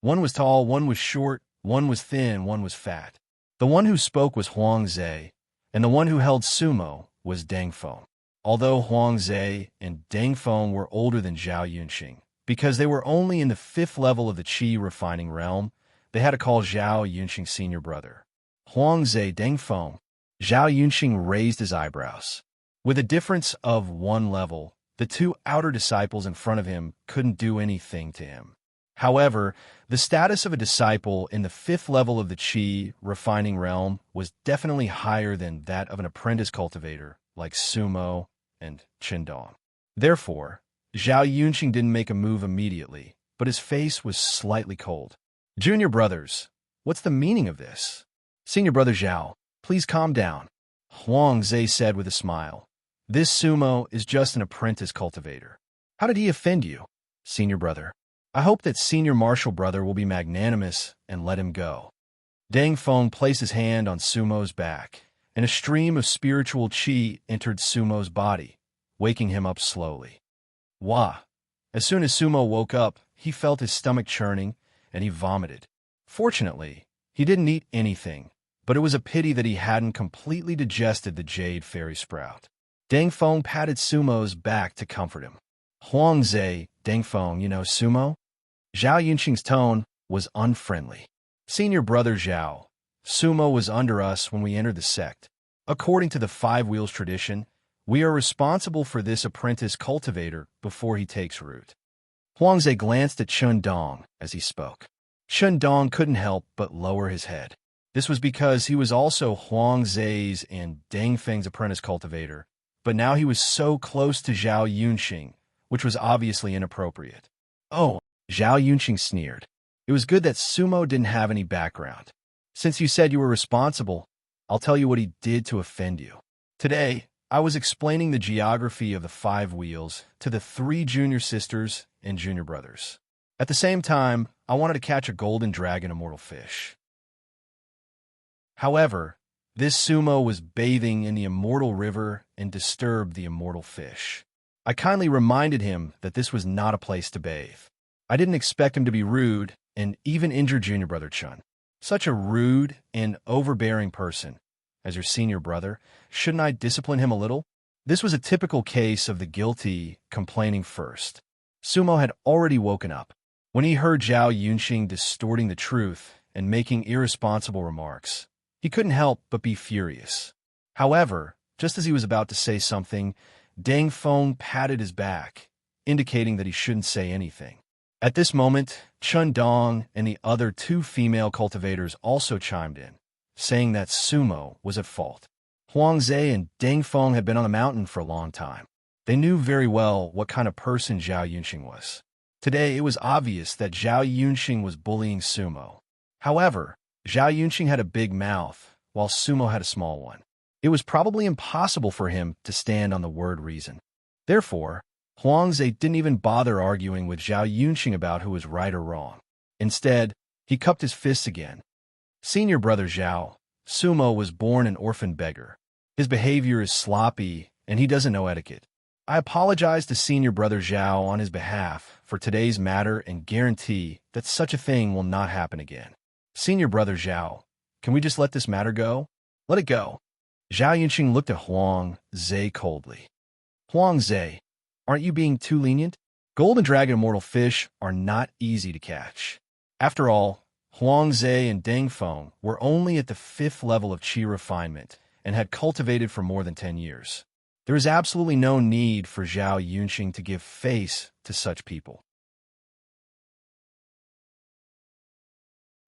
One was tall, one was short, one was thin, one was fat. The one who spoke was Huang Zhe, and the one who held Sumo was Deng Feng. Although Huang Zhe and Deng Feng were older than Zhao Yunxing, because they were only in the 5th level of the Qi refining realm, they had to call Zhao Yunxing senior brother. Huang Zhe, Deng Feng. Zhao Yunxing raised his eyebrows. With a difference of 1 level, the two outer disciples in front of him couldn't do anything to him. However, the status of a disciple in the 5th level of the Qi refining realm was definitely higher than that of an apprentice cultivator like Sumo and Qindong. Therefore, Zhao Yunxing didn't make a move immediately, but his face was slightly cold. Junior brothers, what's the meaning of this? Senior brother Zhao, please calm down. Huang Zhe said with a smile. This Sumo is just an apprentice cultivator. How did he offend you? Senior brother, I hope that senior martial brother will be magnanimous and let him go. Deng Feng placed his hand on Sumo's back, and a stream of spiritual qi entered Sumo's body, waking him up slowly. Wah! As soon as Sumo woke up, he felt his stomach churning, and he vomited. Fortunately, he didn't eat anything, but it was a pity that he hadn't completely digested the jade fairy sprout. Deng Feng patted Sumo's back to comfort him. Huang Zhe, Deng Feng, you know Sumo? Zhao Yunxing's tone was unfriendly. Senior brother Zhao, Sumo was under us when we entered the sect. According to the 5 Wheels tradition, we are responsible for this apprentice cultivator before he takes root. Huang Zhe glanced at Chun Dong as he spoke. Chun Dong couldn't help but lower his head. This was because he was also Huang Zhe's and Deng Feng's apprentice cultivator, but now he was so close to Zhao Yunxing, which was obviously inappropriate. Oh, Zhao Yunxing sneered. It was good that Sumo didn't have any background. Since you said you were responsible, I'll tell you what he did to offend you. Today, I was explaining the geography of the 5 Wheels to the 3 junior sisters and junior brothers. At the same time, I wanted to catch a golden dragon immortal fish. However, this Sumo was bathing in the immortal river and disturbed the immortal fish. I kindly reminded him that this was not a place to bathe. I didn't expect him to be rude and even injure junior brother Chun. Such a rude and overbearing person. As your senior brother, shouldn't I discipline him a little? This was a typical case of the guilty complaining first. Sumo had already woken up. When he heard Zhao Yunxing distorting the truth and making irresponsible remarks, he couldn't help but be furious. However, just as he was about to say something, Deng Feng patted his back, indicating that he shouldn't say anything. At this moment, Chun Dong and the other 2 female cultivators also chimed in, saying that Sumo was at fault. Huang Zhe and Deng Feng had been on the mountain for a long time. They knew very well what kind of person Zhao Yunxing was. Today, it was obvious that Zhao Yunxing was bullying Sumo. However, Zhao Yunxing had a big mouth, while Sumo had a small one. It was probably impossible for him to stand on the word reason. Therefore, Huang Zhe didn't even bother arguing with Zhao Yunxing about who was right or wrong. Instead, he cupped his fists again. Senior brother Zhao, Sumo was born an orphan beggar. His behavior is sloppy, and he doesn't know etiquette. I apologize to senior brother Zhao on his behalf for today's matter and guarantee that such a thing will not happen again. Senior brother Zhao, can we just let this matter go? Let it go. Zhao Yunxing looked at Huang Zhe coldly. Huang Zhe, aren't you being too lenient? Golden dragon immortal fish are not easy to catch. After all, Huangze and Dengfeng were only at the 5th level of qi refinement and had cultivated for more than 10 years. There is absolutely no need for Zhao Yunxing to give face to such people.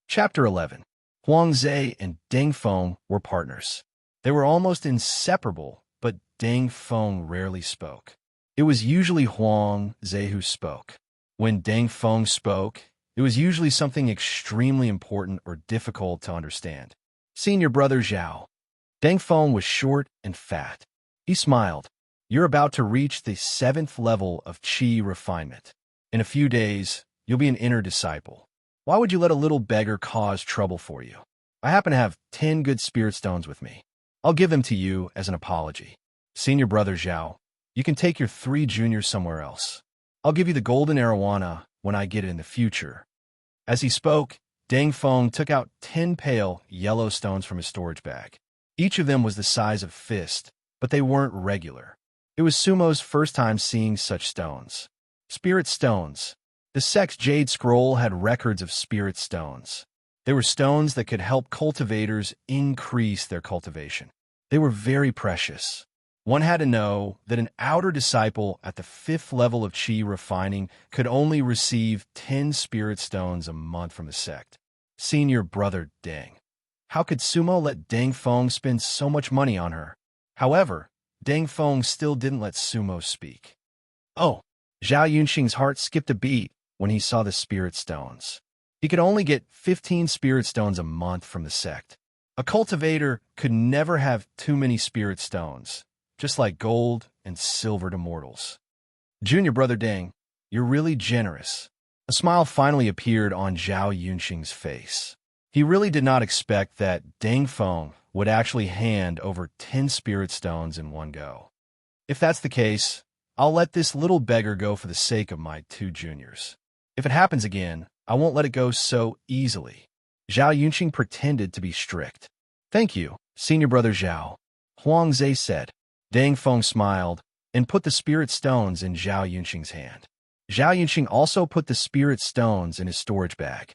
Chapter 11. Huangze and Dengfeng were partners. They were almost inseparable, but Dengfeng rarely spoke. It was usually Huangze who spoke. When Dengfeng spoke, it was usually something extremely important or difficult to understand. Senior brother Zhao. Dengfeng was short and fat. He smiled. You're about to reach the 7th level of qi refinement. In a few days, you'll be an inner disciple. Why would you let a little beggar cause trouble for you? I happen to have 10 good spirit stones with me. I'll give them to you as an apology. Senior brother Zhao, you can take your 3 juniors somewhere else. I'll give you the golden arowana when I get it in the future. As he spoke, Dengfeng took out 10 pale, yellow stones from his storage bag. Each of them was the size of a fist, but they weren't regular. It was Sumo's first time seeing such stones. Spirit stones. The sect's jade scroll had records of spirit stones. They were stones that could help cultivators increase their cultivation. They were very precious. One had to know that an outer disciple at the 5th level of qi refining could only receive 10 spirit stones a month from the sect. Senior brother Deng. How could Sumo let Dengfeng spend so much money on her? However, Dengfeng still didn't let Sumo speak. Oh, Zhao Yunxing's heart skipped a beat when he saw the spirit stones. He could only get 15 spirit stones a month from the sect. A cultivator could never have too many spirit stones, just like gold and silver to mortals. Junior brother Deng, you're really generous. A smile finally appeared on Zhao Yunxing's face. He really did not expect that Dengfeng would actually hand over 10 spirit stones in one go. If that's the case, I'll let this little beggar go for the sake of my 2 juniors. If it happens again, I won't let it go so easily. Zhao Yunxing pretended to be strict. Thank you, senior brother Zhao, Huangze said. Dengfeng smiled and put the spirit stones in Zhao Yunxing's hand. Zhao Yunxing also put the spirit stones in his storage bag.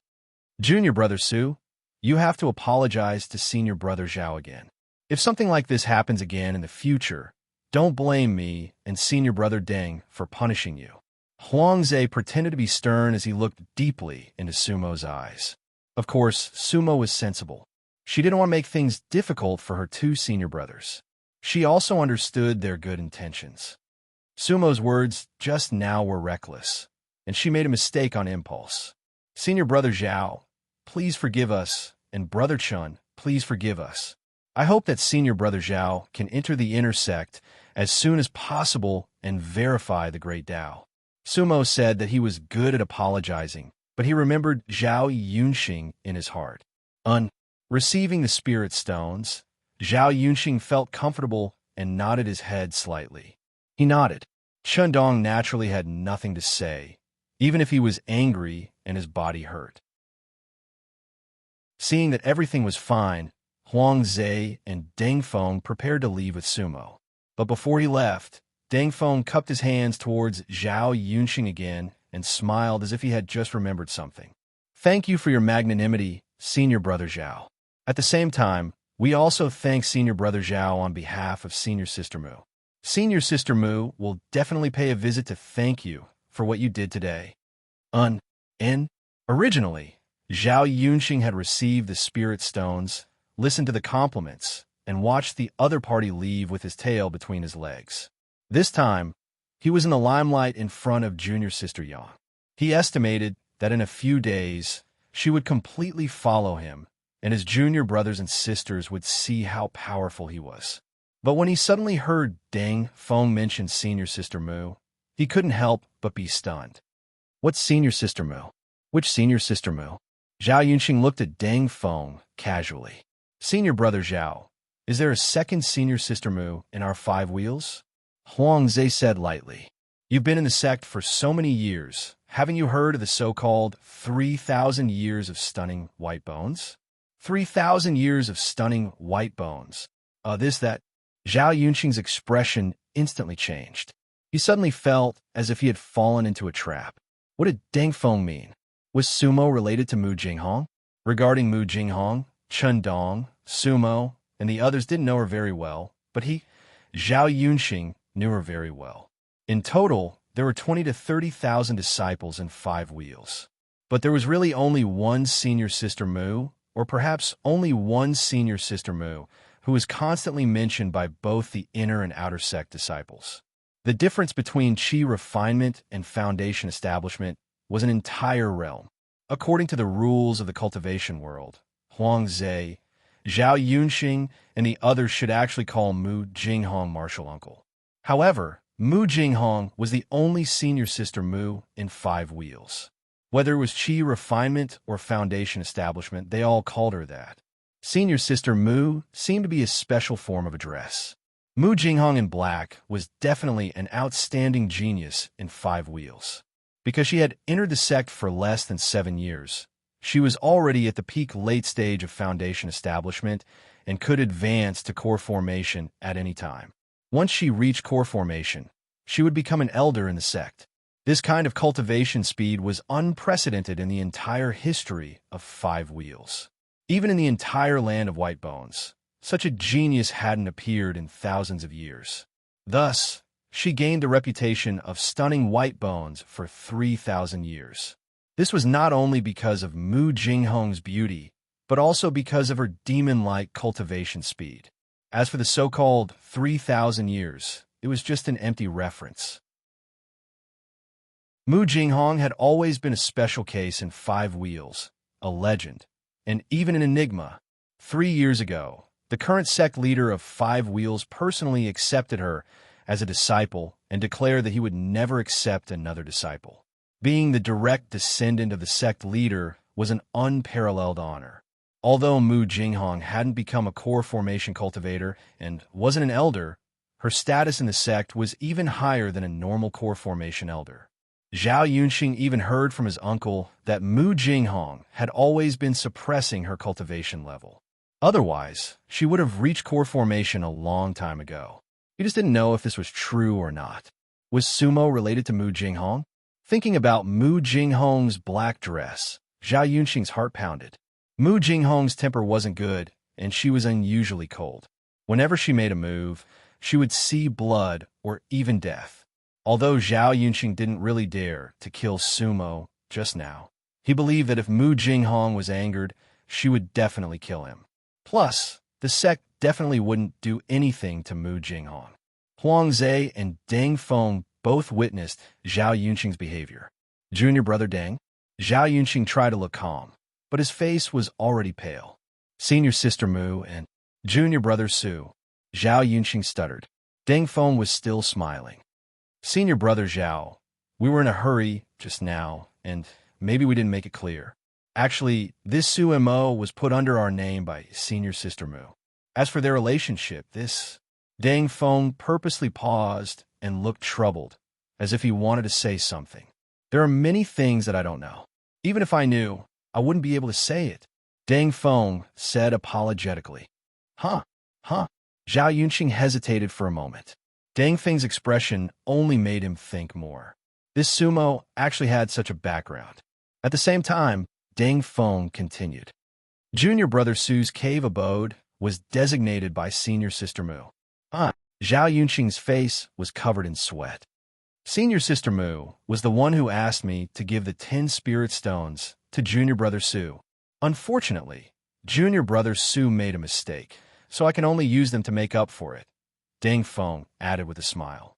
Junior brother Su, you have to apologize to senior brother Zhao again. If something like this happens again in the future, don't blame me and senior brother Deng for punishing you. Huangze pretended to be stern as he looked deeply into Sumo's eyes. Of course, Sumo was sensible. She didn't want to make things difficult for her 2 senior brothers. She also understood their good intentions. Sumo's words just now were reckless, and she made a mistake on impulse. Senior brother Zhao, please forgive us, and brother Chun, please forgive us. I hope that senior brother Zhao can enter the inner sect as soon as possible and verify the great Tao. Sumo said that he was good at apologizing, but he remembered Zhao Yunxing in his heart. Receiving the spirit stones, Zhao Yunxing felt comfortable and nodded his head slightly. He nodded. Chundong naturally had nothing to say, even if he was angry and his body hurt. Seeing that everything was fine, Huangze and Dengfeng prepared to leave with Sumo. But before he left, Dengfeng cupped his hands towards Zhao Yunxing again and smiled as if he had just remembered something. Thank you for your magnanimity, senior brother Zhao. At the same time, we also thank senior brother Zhao on behalf of senior sister Mu. Senior sister Mu will definitely pay a visit to thank you for what you did today. Originally, Zhao Yunxing had received the spirit stones, listened to the compliments, and watched the other party leave with his tail between his legs. This time, he was in the limelight in front of junior sister Yang. He estimated that in a few days, she would completely follow him, and his junior brothers and sisters would see how powerful he was. But when he suddenly heard Dengfeng mention senior sister Mu, he couldn't help but be stunned. What's senior sister Mu? Which senior sister Mu? Zhao Yunxing looked at Dengfeng casually. Senior brother Zhao, is there a second senior sister Mu in our 5 wheels? Huangze said lightly. You've been in the sect for so many years. Haven't you heard of the so-called 3,000 years of stunning white bones? 3,000 years of stunning white bones. That. Zhao Yunxing's expression instantly changed. He suddenly felt as if he had fallen into a trap. What did Dengfeng mean? Was Sumo related to Mu Jinghong? Regarding Mu Jinghong, Chen Dong, Sumo, and the others didn't know her very well, but Zhao Yunxing, knew her very well. In total, there were 20 to 30,000 disciples in 5 wheels. But there was really only one senior sister Mu, or perhaps only one senior sister Mu, who was constantly mentioned by both the inner and outer sect disciples. The difference between Qi refinement and foundation establishment was an entire realm. According to the rules of the cultivation world, Huang Zhe, Zhao Yunxing, and the others should actually call Mu Jinghong martial uncle. However, Mu Jinghong was the only senior sister Mu in 5 wheels. Whether it was Qi refinement or foundation establishment, they all called her that. Senior sister Mu seemed to be a special form of address. Mu Jinghong in black was definitely an outstanding genius in 5 wheels. Because she had entered the sect for less than 7 years, she was already at the peak late stage of foundation establishment and could advance to core formation at any time. Once she reached core formation, she would become an elder in the sect. This kind of cultivation speed was unprecedented in the entire history of 5 wheels. Even in the entire land of white bones, such a genius hadn't appeared in thousands of years. Thus, she gained the reputation of stunning white bones for 3,000 years. This was not only because of Mu Jinghong's beauty, but also because of her demon-like cultivation speed. As for the so-called 3,000 years, it was just an empty reference. Mu Jinghong had always been a special case in 5 wheels, a legend, and even an enigma. 3 years ago, the current sect leader of 5 wheels personally accepted her as a disciple and declared that he would never accept another disciple. Being the direct descendant of the sect leader was an unparalleled honor. Although Mu Jinghong hadn't become a core formation cultivator and wasn't an elder, her status in the sect was even higher than a normal core formation elder. Zhao Yunxing even heard from his uncle that Mu Jinghong had always been suppressing her cultivation level. Otherwise, she would have reached core formation a long time ago. He just didn't know if this was true or not. Was Sumo related to Mu Jinghong? Thinking about Mu Jinghong's black dress, Zhao Yunxing's heart pounded. Mu Jinghong's temper wasn't good, and she was unusually cold. Whenever she made a move, she would see blood or even death. Although Zhao Yunxing didn't really dare to kill Sumo just now, he believed that if Mu Jinghong was angered, she would definitely kill him. Plus, the sect definitely wouldn't do anything to Mu Jinghong. Huang Zhe and Deng Feng both witnessed Zhao Yunxing's behavior. Junior brother Deng? Zhao Yunxing tried to look calm, but his face was already pale. Senior sister Mu and junior brother Su. Zhao Yunxing stuttered. Deng Feng was still smiling. Senior brother Zhao, we were in a hurry just now, and maybe we didn't make it clear. Actually, this Su Mo was put under our name by senior sister Mu. As for their relationship, Deng Feng purposely paused and looked troubled, as if he wanted to say something. There are many things that I don't know. Even if I knew, I wouldn't be able to say it. Deng Feng said apologetically. Huh. Zhao Yunxing hesitated for a moment. Deng Feng's expression only made him think more. This Sumo actually had such a background. At the same time, Deng Feng continued. Junior brother Su's cave abode was designated by senior sister Mu. Zhao Yunxing's face was covered in sweat. Senior sister Mu was the one who asked me to give the 10 spirit stones to junior brother Su. Unfortunately, junior brother Su made a mistake, so I can only use them to make up for it. Deng Feng added with a smile.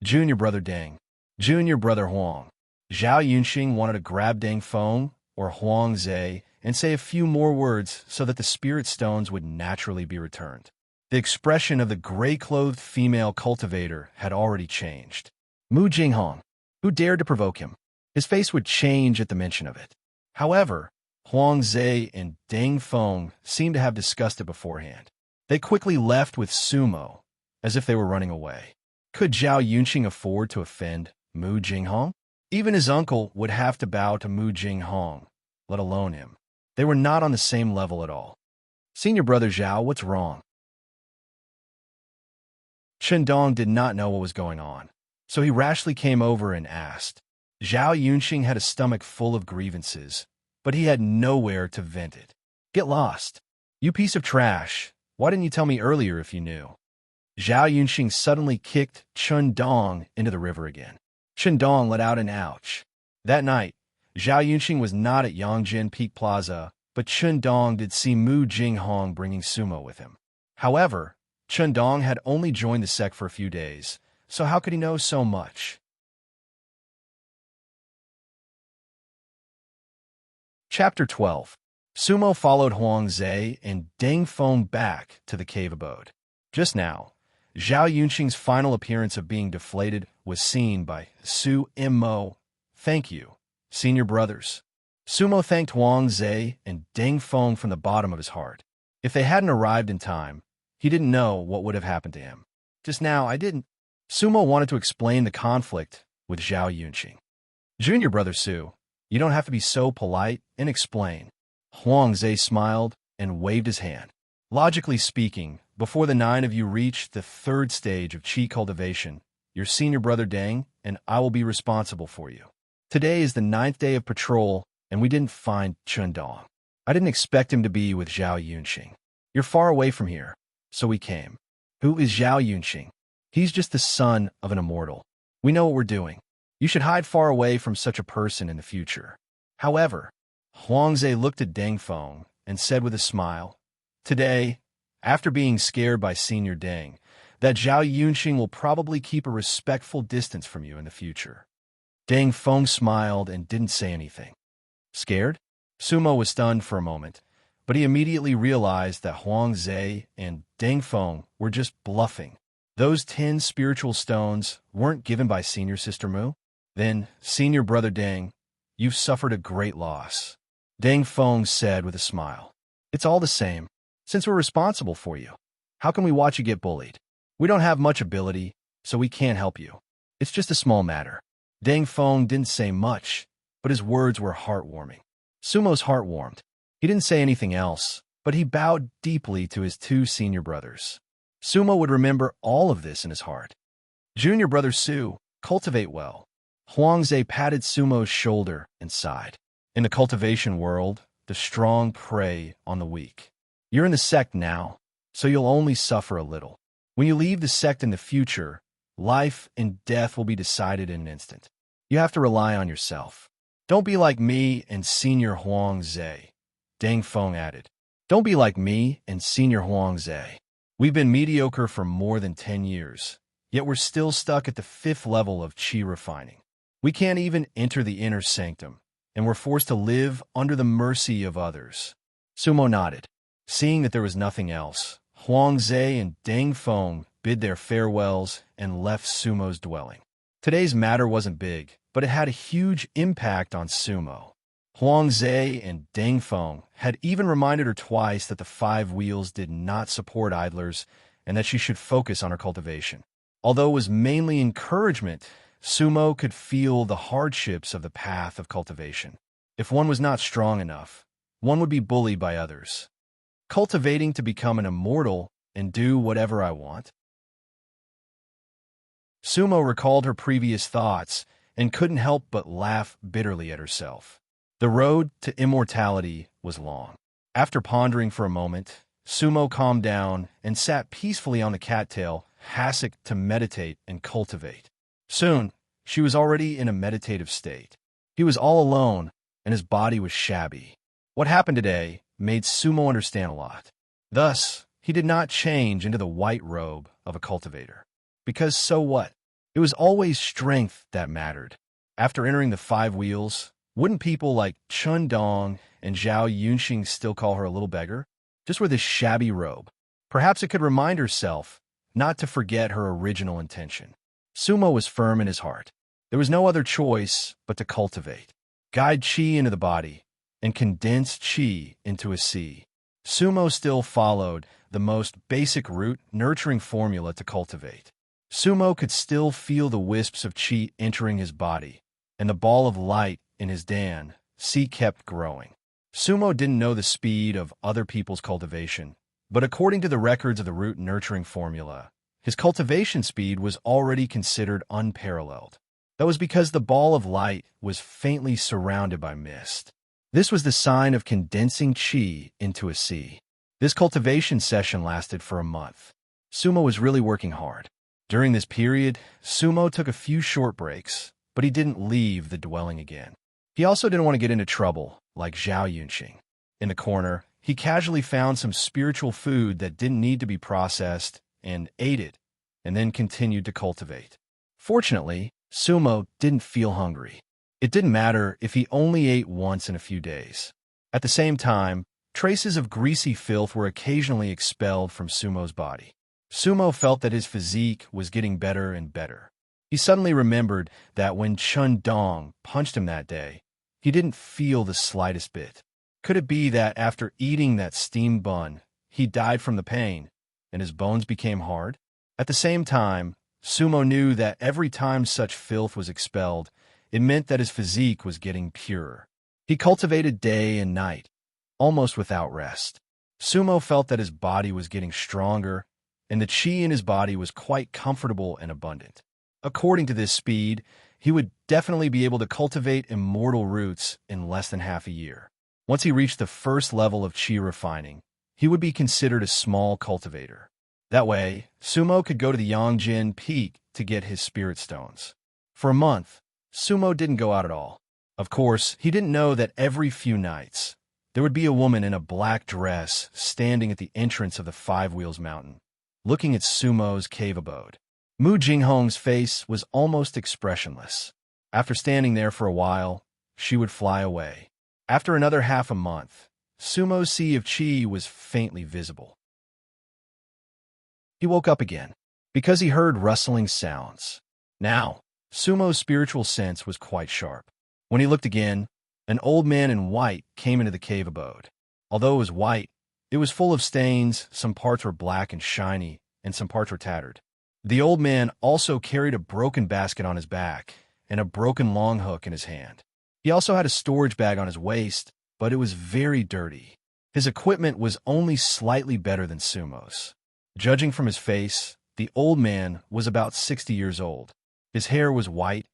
Junior brother Deng. Junior brother Huang. Zhao Yunxing wanted to grab Deng Feng or Huang Zhe and say a few more words so that the spirit stones would naturally be returned. The expression of the gray-clothed female cultivator had already changed. Mu Jinghong, who dared to provoke him? His face would change at the mention of it. However, Huang Zhe and Deng Feng seemed to have discussed it beforehand. They quickly left with Sumo, as if they were running away. Could Zhao Yunxing afford to offend Mu Jinghong? Even his uncle would have to bow to Mu Jinghong, let alone him. They were not on the same level at all. Senior brother Zhao, what's wrong? Chen Dong did not know what was going on, so he rashly came over and asked. Zhao Yunxing had a stomach full of grievances, but he had nowhere to vent it. Get lost. You piece of trash. Why didn't you tell me earlier if you knew? Zhao Yunxing suddenly kicked Chun Dong into the river again. Chun Dong let out an ouch. That night, Zhao Yunxing was not at Yongjin Peak Plaza, but Chun Dong did see Mu Jinghong bringing sumo with him. However, Chun Dong had only joined the sect for a few days, so how could he know so much? Chapter 12. Sumo followed Huang Zhe and Deng Feng back to the cave abode. Just now, Zhao Yunxing's final appearance of being deflated was seen by Su Immo. Thank you, senior brothers. Sumo thanked Huang Zhe and Deng Feng from the bottom of his heart. If they hadn't arrived in time, he didn't know what would have happened to him. Just now, I didn't. Sumo wanted to explain the conflict with Zhao Yunxing. Junior brother Su, you don't have to be so polite and explain. Huang Zhe smiled and waved his hand. Logically speaking, before the 9 of you reach the 3rd stage of qi cultivation, your senior brother Deng and I will be responsible for you. Today is the 9th day of patrol, and we didn't find Chun Dong. I didn't expect him to be with Zhao Yunxing. You're far away from here, so we came. Who is Zhao Yunxing? He's just the son of an immortal. We know what we're doing. You should hide far away from such a person in the future. However, Huang Zhe looked at Deng Feng and said with a smile, today, after being scared by Senior Deng, that Zhao Yunxing will probably keep a respectful distance from you in the future. Deng Feng smiled and didn't say anything. Scared? Sumo was stunned for a moment, but he immediately realized that Huang Zhe and Deng Feng were just bluffing. Those 10 spiritual stones weren't given by Senior Sister Mu? Then, Senior Brother Deng, you've suffered a great loss. Deng Feng said with a smile. It's all the same, since we're responsible for you. How can we watch you get bullied? We don't have much ability, so we can't help you. It's just a small matter. Deng Feng didn't say much, but his words were heartwarming. Sumo's heart warmed. He didn't say anything else, but he bowed deeply to his 2 senior brothers. Sumo would remember all of this in his heart. Junior brother Su, cultivate well. Huang Zhe patted Sumo's shoulder and sighed. In the cultivation world, the strong prey on the weak. You're in the sect now, so you'll only suffer a little. When you leave the sect in the future, life and death will be decided in an instant. You have to rely on yourself. Don't be like me and Senior Huang Zhe, Deng Feng added. Don't be like me and Senior Huang Zhe. We've been mediocre for more than 10 years, yet we're still stuck at the 5th level of qi refining. We can't even enter the inner sanctum, and we're forced to live under the mercy of others. Sumo nodded. Seeing that there was nothing else, Huang Zhe and Deng Feng bid their farewells and left Sumo's dwelling. Today's matter wasn't big, but it had a huge impact on Sumo. Huang Zhe and Deng Feng had even reminded her twice that the 5 wheels did not support idlers and that she should focus on her cultivation. Although it was mainly encouragement, Sumo could feel the hardships of the path of cultivation. If one was not strong enough, one would be bullied by others. Cultivating to become an immortal and do whatever I want? Sumo recalled her previous thoughts and couldn't help but laugh bitterly at herself. The road to immortality was long. After pondering for a moment, Sumo calmed down and sat peacefully on the cattail hassock to meditate and cultivate. Soon, she was already in a meditative state. He was all alone, and his body was shabby. What happened today made Sumo understand a lot. Thus, he did not change into the white robe of a cultivator. Because so what? It was always strength that mattered. After entering the 5 wheels, wouldn't people like Chun Dong and Zhao Yunxing still call her a little beggar? Just with this shabby robe. Perhaps it could remind herself not to forget her original intention. Sumo was firm in his heart. There was no other choice but to cultivate. Guide qi into the body and condense qi into a sea. Sumo still followed the most basic root nurturing formula to cultivate. Sumo could still feel the wisps of qi entering his body, and the ball of light in his dan, qi kept growing. Sumo didn't know the speed of other people's cultivation, but according to the records of the root nurturing formula, his cultivation speed was already considered unparalleled. That was because the ball of light was faintly surrounded by mist. This was the sign of condensing chi into a sea. This cultivation session lasted for a month. Sumo was really working hard. During this period, Sumo took a few short breaks, but he didn't leave the dwelling again. He also didn't want to get into trouble, like Zhao Yunxing. In the corner, he casually found some spiritual food that didn't need to be processed and ate it, and then continued to cultivate. Fortunately, Sumo didn't feel hungry. It didn't matter if he only ate once in a few days. At the same time, traces of greasy filth were occasionally expelled from Sumo's body. Sumo felt that his physique was getting better and better. He suddenly remembered that when Chun Dong punched him that day, he didn't feel the slightest bit. Could it be that after eating that steamed bun, he died from the pain, and his bones became hard? At the same time, Sumo knew that every time such filth was expelled, it meant that his physique was getting purer. He cultivated day and night, almost without rest. Sumo felt that his body was getting stronger, and the chi in his body was quite comfortable and abundant. According to this speed, he would definitely be able to cultivate immortal roots in less than half a year. Once he reached the first level of chi refining, he would be considered a small cultivator. That way, Sumo could go to the Yongjin Peak to get his spirit stones. For a month, Sumo didn't go out at all. Of course, he didn't know that every few nights, there would be a woman in a black dress standing at the entrance of the Five Wheels Mountain, looking at Sumo's cave abode. Mu Jinghong's face was almost expressionless. After standing there for a while, she would fly away. After another half a month, Sumo's sea of chi was faintly visible. He woke up again, because he heard rustling sounds. Now, Sumo's spiritual sense was quite sharp. When he looked again, an old man in white came into the cave abode. Although it was white, it was full of stains, some parts were black and shiny, and some parts were tattered. The old man also carried a broken basket on his back and a broken long hook in his hand. He also had a storage bag on his waist, but it was very dirty. His equipment was only slightly better than Sumo's. Judging from his face, the old man was about 60 years old. His hair was white,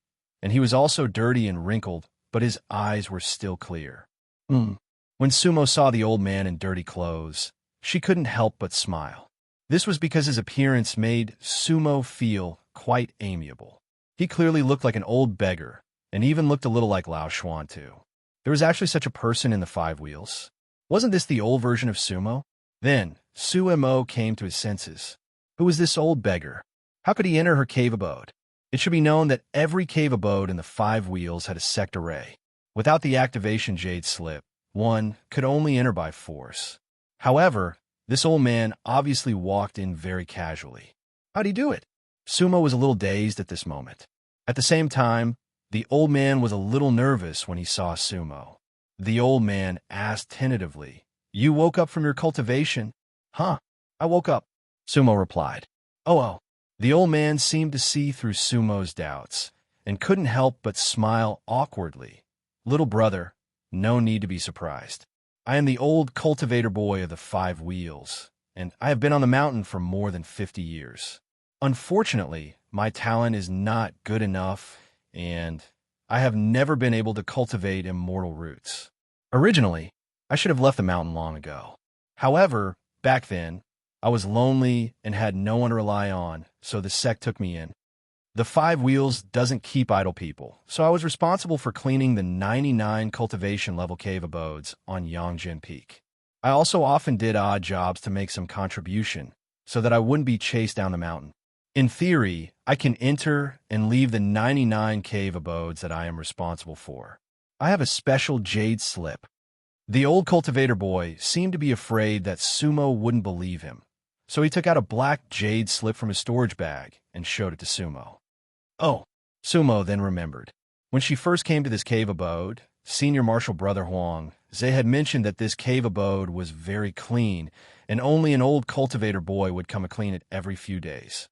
and he was also dirty and wrinkled, but his eyes were still clear. When Sumo saw the old man in dirty clothes, she couldn't help but smile. This was because his appearance made Sumo feel quite amiable. He clearly looked like an old beggar, and even looked a little like Lao Xuan too. There was actually such a person in the Five Wheels. Wasn't this the old version of Sumo? Then, Sumo came to his senses. Who was this old beggar? How could he enter her cave abode? It should be known that every cave abode in the Five Wheels had a sect array. Without the activation jade slip, one could only enter by force. However, this old man obviously walked in very casually. How'd he do it? Sumo was a little dazed at this moment. At the same time, the old man was a little nervous when he saw Sumo. The old man asked tentatively, "You woke up from your cultivation?" "Huh, I woke up," Sumo replied. Oh. The old man seemed to see through Sumo's doubts and couldn't help but smile awkwardly. "Little brother, no need to be surprised. I am the old cultivator boy of the Five Wheels, and I have been on the mountain for more than 50 years. Unfortunately, my talent is not good enough, and I have never been able to cultivate immortal roots. Originally, I should have left the mountain long ago. However, back then, I was lonely and had no one to rely on, so the sect took me in. The Five Wheels doesn't keep idle people, so I was responsible for cleaning the 99 cultivation level cave abodes on Yongjin Peak. I also often did odd jobs to make some contribution, so that I wouldn't be chased down the mountain. In theory, I can enter and leave the 99 cave abodes that I am responsible for. I have a special jade slip." The old cultivator boy seemed to be afraid that Sumo wouldn't believe him, so he took out a black jade slip from his storage bag and showed it to Sumo. Oh, Sumo then remembered. When she first came to this cave abode, Senior Marshal Brother Huang Zhe had mentioned that this cave abode was very clean, and only an old cultivator boy would come and clean it every few days.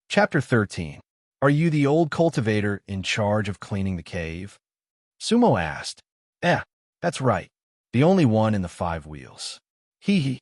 Chapter 13. Are you the old cultivator in charge of cleaning the cave? Sumo asked. That's right. The only one in the Five Wheels. Hee.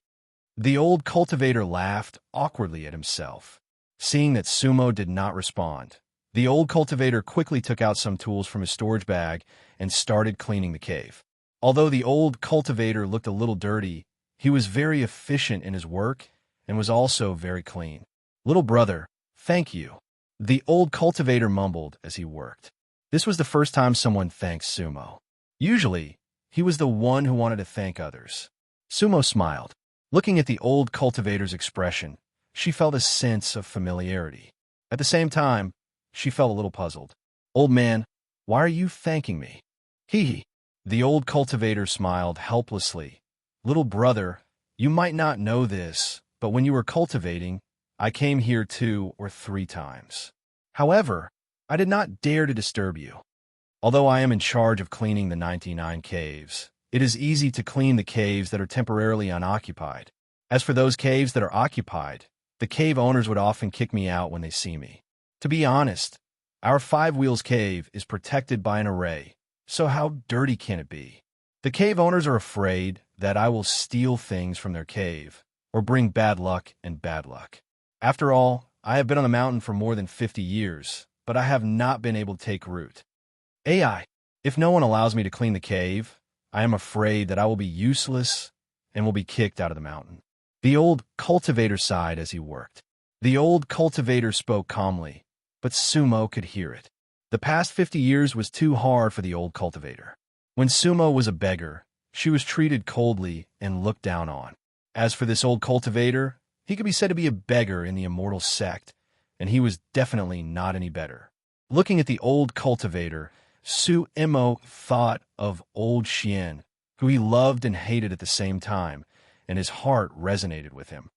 The old cultivator laughed awkwardly at himself. Seeing that Sumo did not respond, The old cultivator quickly took out some tools from his storage bag and started cleaning the cave. Although the old cultivator looked a little dirty, he was very efficient in his work and was also very clean. "Little brother, thank you," the old cultivator mumbled as he worked. This was the first time someone thanked Sumo. Usually, he was the one who wanted to thank others. Sumo smiled. Looking at the old cultivator's expression, she felt a sense of familiarity. At the same time, she felt a little puzzled. "Old man, why are you thanking me?" "Hee." The old cultivator smiled helplessly. "Little brother, you might not know this, but when you were cultivating, I came here 2 or 3 times. However, I did not dare to disturb you. Although I am in charge of cleaning the 99 caves, it is easy to clean the caves that are temporarily unoccupied. As for those caves that are occupied, the cave owners would often kick me out when they see me. To be honest, our 5 Wheels cave is protected by an array, so how dirty can it be? The cave owners are afraid that I will steal things from their cave or bring bad luck and bad luck. After all, I have been on the mountain for more than 50 years, but I have not been able to take root. AI, if no one allows me to clean the cave, I am afraid that I will be useless and will be kicked out of the mountain." The old cultivator sighed as he worked. The old cultivator spoke calmly, but Sumo could hear it. The past 50 years was too hard for the old cultivator. When Sumo was a beggar, she was treated coldly and looked down on. As for this old cultivator, he could be said to be a beggar in the immortal sect, and he was definitely not any better. Looking at the old cultivator, Sumo thought of old Xian, who he loved and hated at the same time, and his heart resonated with him.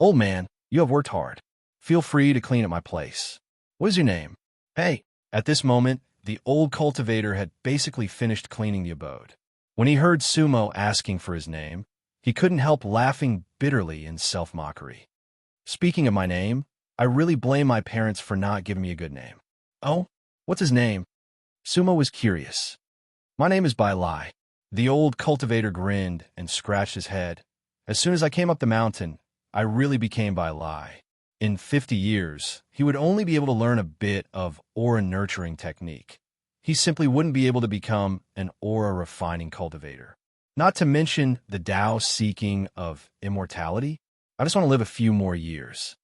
"Old man, you have worked hard. Feel free to clean at my place. What is your name?" "Hey." At this moment, the old cultivator had basically finished cleaning the abode. When he heard Sumo asking for his name, he couldn't help laughing bitterly in self-mockery. "Speaking of my name, I really blame my parents for not giving me a good name." "Oh? What's his name?" Sumo was curious. "My name is Bai Lai." The old cultivator grinned and scratched his head. "As soon as I came up the mountain, I really became Bai Lai. In 50 years, he would only be able to learn a bit of aura nurturing technique. He simply wouldn't be able to become an aura refining cultivator. Not to mention the Tao seeking of immortality. I just want to live a few more years."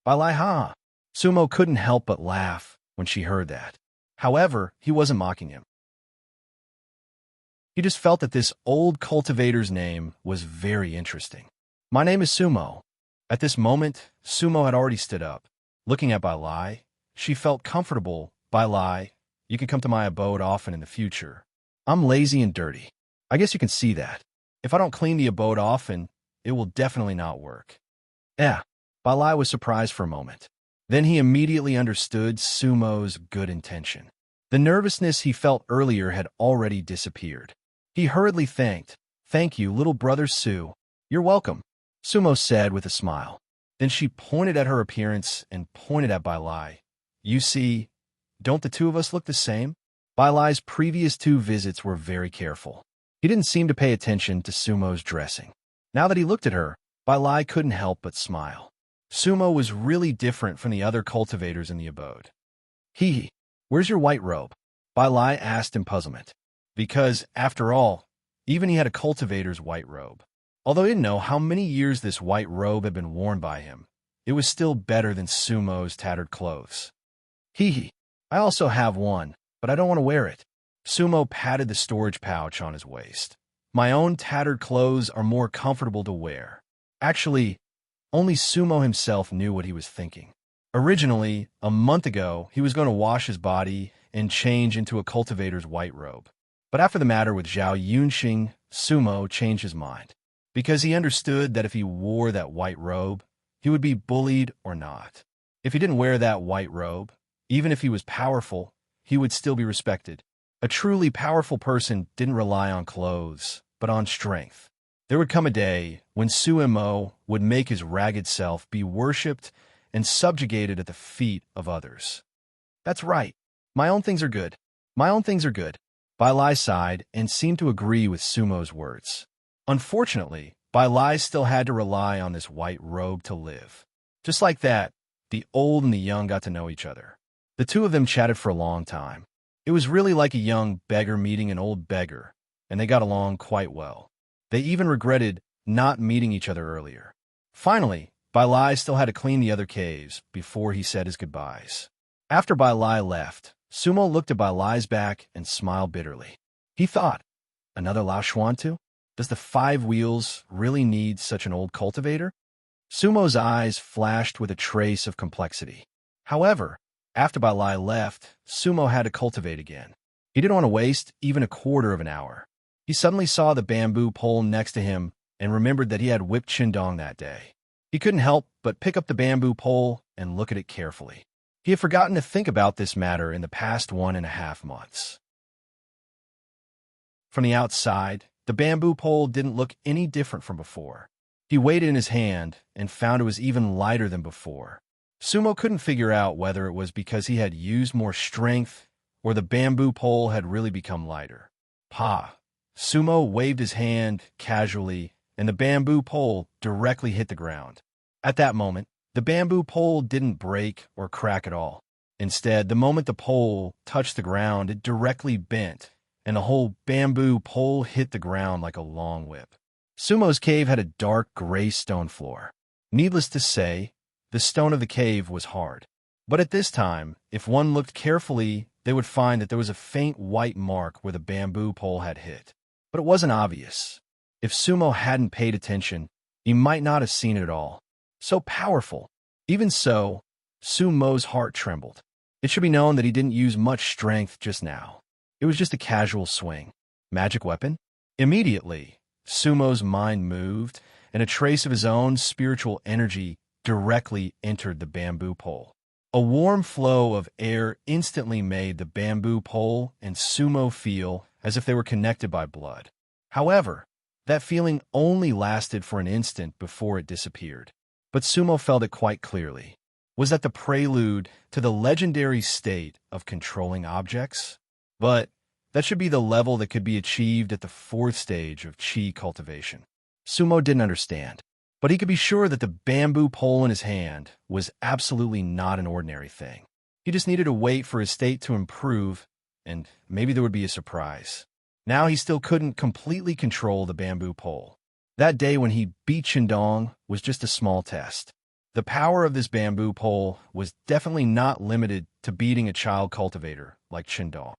"Bai Lai ha." Sumo couldn't help but laugh when she heard that. However, he wasn't mocking him. He just felt that this old cultivator's name was very interesting. "My name is Sumo." At this moment, Sumo had already stood up. Looking at Bai Lai, she felt comfortable. "Bai Lai, you can come to my abode often in the future. I'm lazy and dirty. I guess you can see that. If I don't clean the abode often, it will definitely not work." "Yeah." Bai Lai was surprised for a moment. Then he immediately understood Sumo's good intention. The nervousness he felt earlier had already disappeared. He hurriedly thanked. "Thank you, little brother Su. You're welcome," Sumo said with a smile. Then she pointed at her appearance and pointed at Bai Lai. "You see, don't the 2 of us look the same?" Bai Lai's previous 2 visits were very careful. He didn't seem to pay attention to Sumo's dressing. Now that he looked at her, Bai Lai couldn't help but smile. Sumo was really different from the other cultivators in the abode. "Hee, where's your white robe?" Bai Lai asked in puzzlement. Because, after all, even he had a cultivator's white robe. Although he didn't know how many years this white robe had been worn by him, it was still better than Sumo's tattered clothes. "Hee, I also have one, but I don't want to wear it." Sumo patted the storage pouch on his waist. "My own tattered clothes are more comfortable to wear." Actually, only Sumo himself knew what he was thinking. Originally, a month ago, he was going to wash his body and change into a cultivator's white robe. But after the matter with Zhao Yunxing, Sumo changed his mind. Because he understood that if he wore that white robe, he would be bullied or not. If he didn't wear that white robe, even if he was powerful, he would still be respected. A truly powerful person didn't rely on clothes, but on strength. There would come a day when Sumo would make his ragged self be worshipped and subjugated at the feet of others. "That's right. My own things are good. My own things are good." Bai Lai sighed and seemed to agree with Sumo's words. Unfortunately, Bai Lai still had to rely on this white robe to live. Just like that, the old and the young got to know each other. The two of them chatted for a long time. It was really like a young beggar meeting an old beggar, and they got along quite well. They even regretted not meeting each other earlier. Finally, Bailai still had to clean the other caves before he said his goodbyes. After Bailai left, Sumo looked at Bailai's back and smiled bitterly. He thought, another Lao Xuantu? Does the 5 wheels really need such an old cultivator? Sumo's eyes flashed with a trace of complexity. However, after Bailai left, Sumo had to cultivate again. He didn't want to waste even a quarter of an hour. He suddenly saw the bamboo pole next to him and remembered that he had whipped Qingdong that day. He couldn't help but pick up the bamboo pole and look at it carefully. He had forgotten to think about this matter in the past 1.5 months. From the outside, the bamboo pole didn't look any different from before. He weighed it in his hand and found it was even lighter than before. Sumo couldn't figure out whether it was because he had used more strength or the bamboo pole had really become lighter. Pa! Sumo waved his hand casually, and the bamboo pole directly hit the ground. At that moment, the bamboo pole didn't break or crack at all. Instead, the moment the pole touched the ground, it directly bent, and the whole bamboo pole hit the ground like a long whip. Sumo's cave had a dark gray stone floor. Needless to say, the stone of the cave was hard. But at this time, if one looked carefully, they would find that there was a faint white mark where the bamboo pole had hit. But it wasn't obvious. If Sumo hadn't paid attention, he might not have seen it at all. So powerful. Even so, Sumo's heart trembled. It should be known that he didn't use much strength just now. It was just a casual swing. Magic weapon? Immediately, Sumo's mind moved, and a trace of his own spiritual energy directly entered the bamboo pole. A warm flow of air instantly made the bamboo pole and Sumo feel as if they were connected by blood. However, that feeling only lasted for an instant before it disappeared. But Sumo felt it quite clearly. Was that the prelude to the legendary state of controlling objects? But that should be the level that could be achieved at the 4th stage of Qi cultivation. Sumo didn't understand, but he could be sure that the bamboo pole in his hand was absolutely not an ordinary thing. He just needed to wait for his state to improve, and maybe there would be a surprise. Now he still couldn't completely control the bamboo pole. That day when he beat Qingdong was just a small test. The power of this bamboo pole was definitely not limited to beating a child cultivator like Qingdong.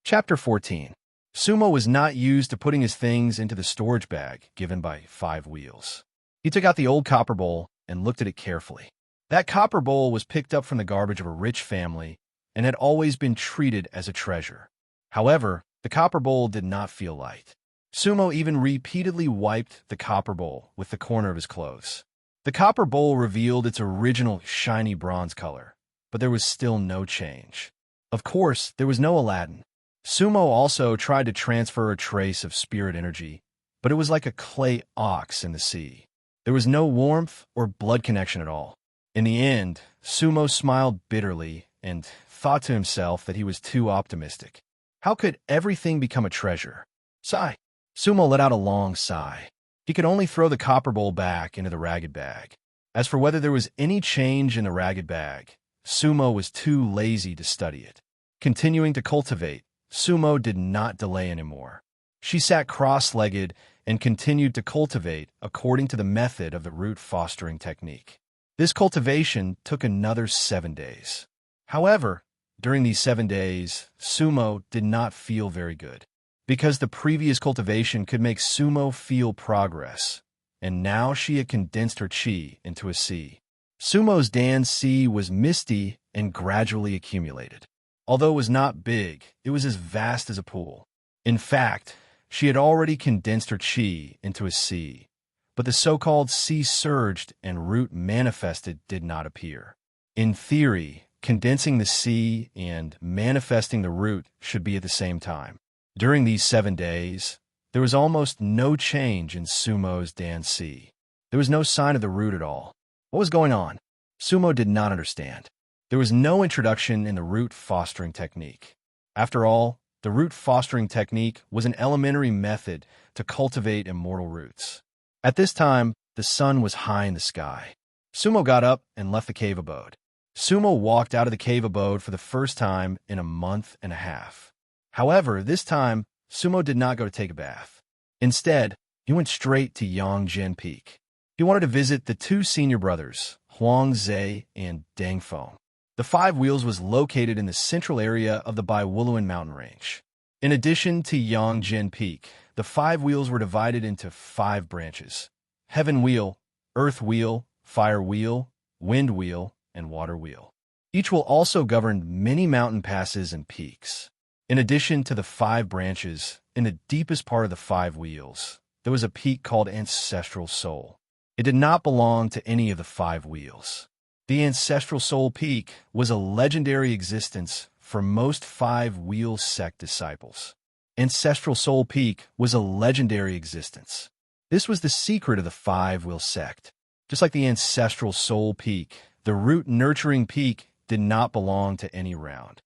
Chapter 14. Sumo was not used to putting his things into the storage bag given by 5 wheels. He took out the old copper bowl and looked at it carefully. That copper bowl was picked up from the garbage of a rich family and had always been treated as a treasure. However, the copper bowl did not feel light. Sumo even repeatedly wiped the copper bowl with the corner of his clothes. The copper bowl revealed its original shiny bronze color, but there was still no change. Of course, there was no Aladdin. Sumo also tried to transfer a trace of spirit energy, but it was like a clay ox in the sea. There was no warmth or blood connection at all. In the end, Sumo smiled bitterly and thought to himself that he was too optimistic. How could everything become a treasure? Sigh. Sumo let out a long sigh. He could only throw the copper bowl back into the ragged bag. As for whether there was any change in the ragged bag, Sumo was too lazy to study it. Continuing to cultivate, Sumo did not delay anymore. She sat cross-legged and continued to cultivate according to the method of the root fostering technique. This cultivation took another 7 days. However, during these 7 days, Sumo did not feel very good, because the previous cultivation could make Sumo feel progress, and now she had condensed her qi into a sea. Sumo's Dan sea was misty and gradually accumulated. Although it was not big, it was as vast as a pool. In fact, she had already condensed her qi into a sea, but the so-called sea surged and root manifested did not appear. In theory, condensing the sea and manifesting the root should be at the same time. During these 7 days, there was almost no change in Sumo's Dan sea. There was no sign of the root at all. What was going on? Sumo did not understand. There was no introduction in the root fostering technique. After all, the root fostering technique was an elementary method to cultivate immortal roots. At this time, the sun was high in the sky. Sumo got up and left the cave abode. Sumo walked out of the cave abode for the first time in a month and a half. However, this time, Sumo did not go to take a bath. Instead, he went straight to Yongjin Peak. He wanted to visit the two senior brothers, Huang Zhe and Deng Feng. The Five Wheels was located in the central area of the Baiwuluan mountain range. In addition to Yongjin Peak, the Five Wheels were divided into 5 branches: Heaven Wheel, Earth Wheel, Fire Wheel, Wind Wheel, and Water Wheel. Each will also govern many mountain passes and peaks. In addition to the 5 branches, in the deepest part of the 5 Wheels, there was a peak called Ancestral Soul. It did not belong to any of the 5 Wheels. The Ancestral Soul Peak was a legendary existence for most 5 Wheel sect disciples. Ancestral Soul Peak was a legendary existence. This was the secret of the 5 Wheel sect. Just like the Ancestral Soul Peak, the Root Nurturing Peak did not belong to any round.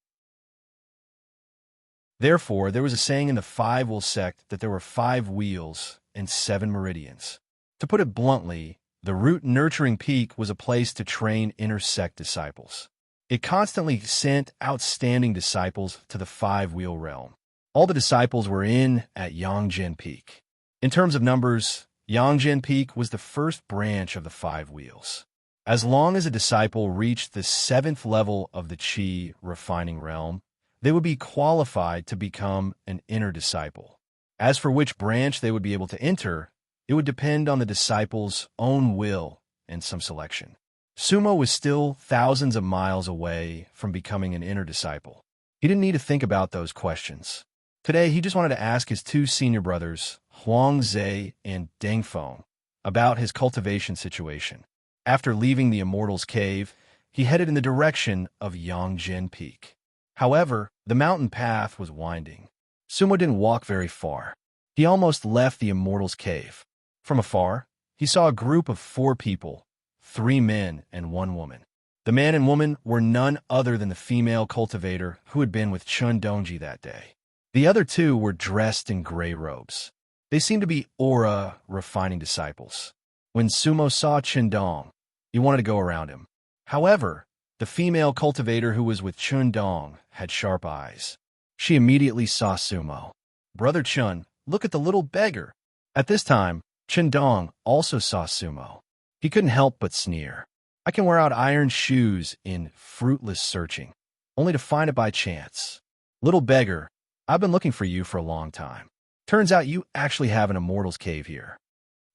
Therefore, there was a saying in the 5 Wheel sect that there were 5 wheels and 7 meridians. To put it bluntly, the Root Nurturing Peak was a place to train inner-sect disciples. It constantly sent outstanding disciples to the 5 Wheel realm. All the disciples were in at Yongjin Peak. In terms of numbers, Yongjin Peak was the first branch of the 5 Wheels. As long as a disciple reached the 7th level of the Qi refining realm, they would be qualified to become an inner disciple. As for which branch they would be able to enter, it would depend on the disciple's own will and some selection. Sumo was still thousands of miles away from becoming an inner disciple. He didn't need to think about those questions. Today, he just wanted to ask his 2 senior brothers, Huang Zhe and Deng Feng, about his cultivation situation. After leaving the Immortal's Cave, he headed in the direction of Yongjin Peak. However, the mountain path was winding. Sumo didn't walk very far. He almost left the Immortal's Cave. From afar, he saw a group of 4 people, 3 men and 1 woman. The man and woman were none other than the female cultivator who had been with Chun Dongji that day. The other 2 were dressed in gray robes. They seemed to be aura refining disciples. When Sumo saw Chundong, he wanted to go around him. However, the female cultivator who was with Chundong had sharp eyes. She immediately saw Sumo. "Brother Chun, look at the little beggar." At this time, Chundong also saw Sumo. He couldn't help but sneer. "I can wear out iron shoes in fruitless searching, only to find it by chance. Little beggar, I've been looking for you for a long time. Turns out you actually have an Immortal's Cave here."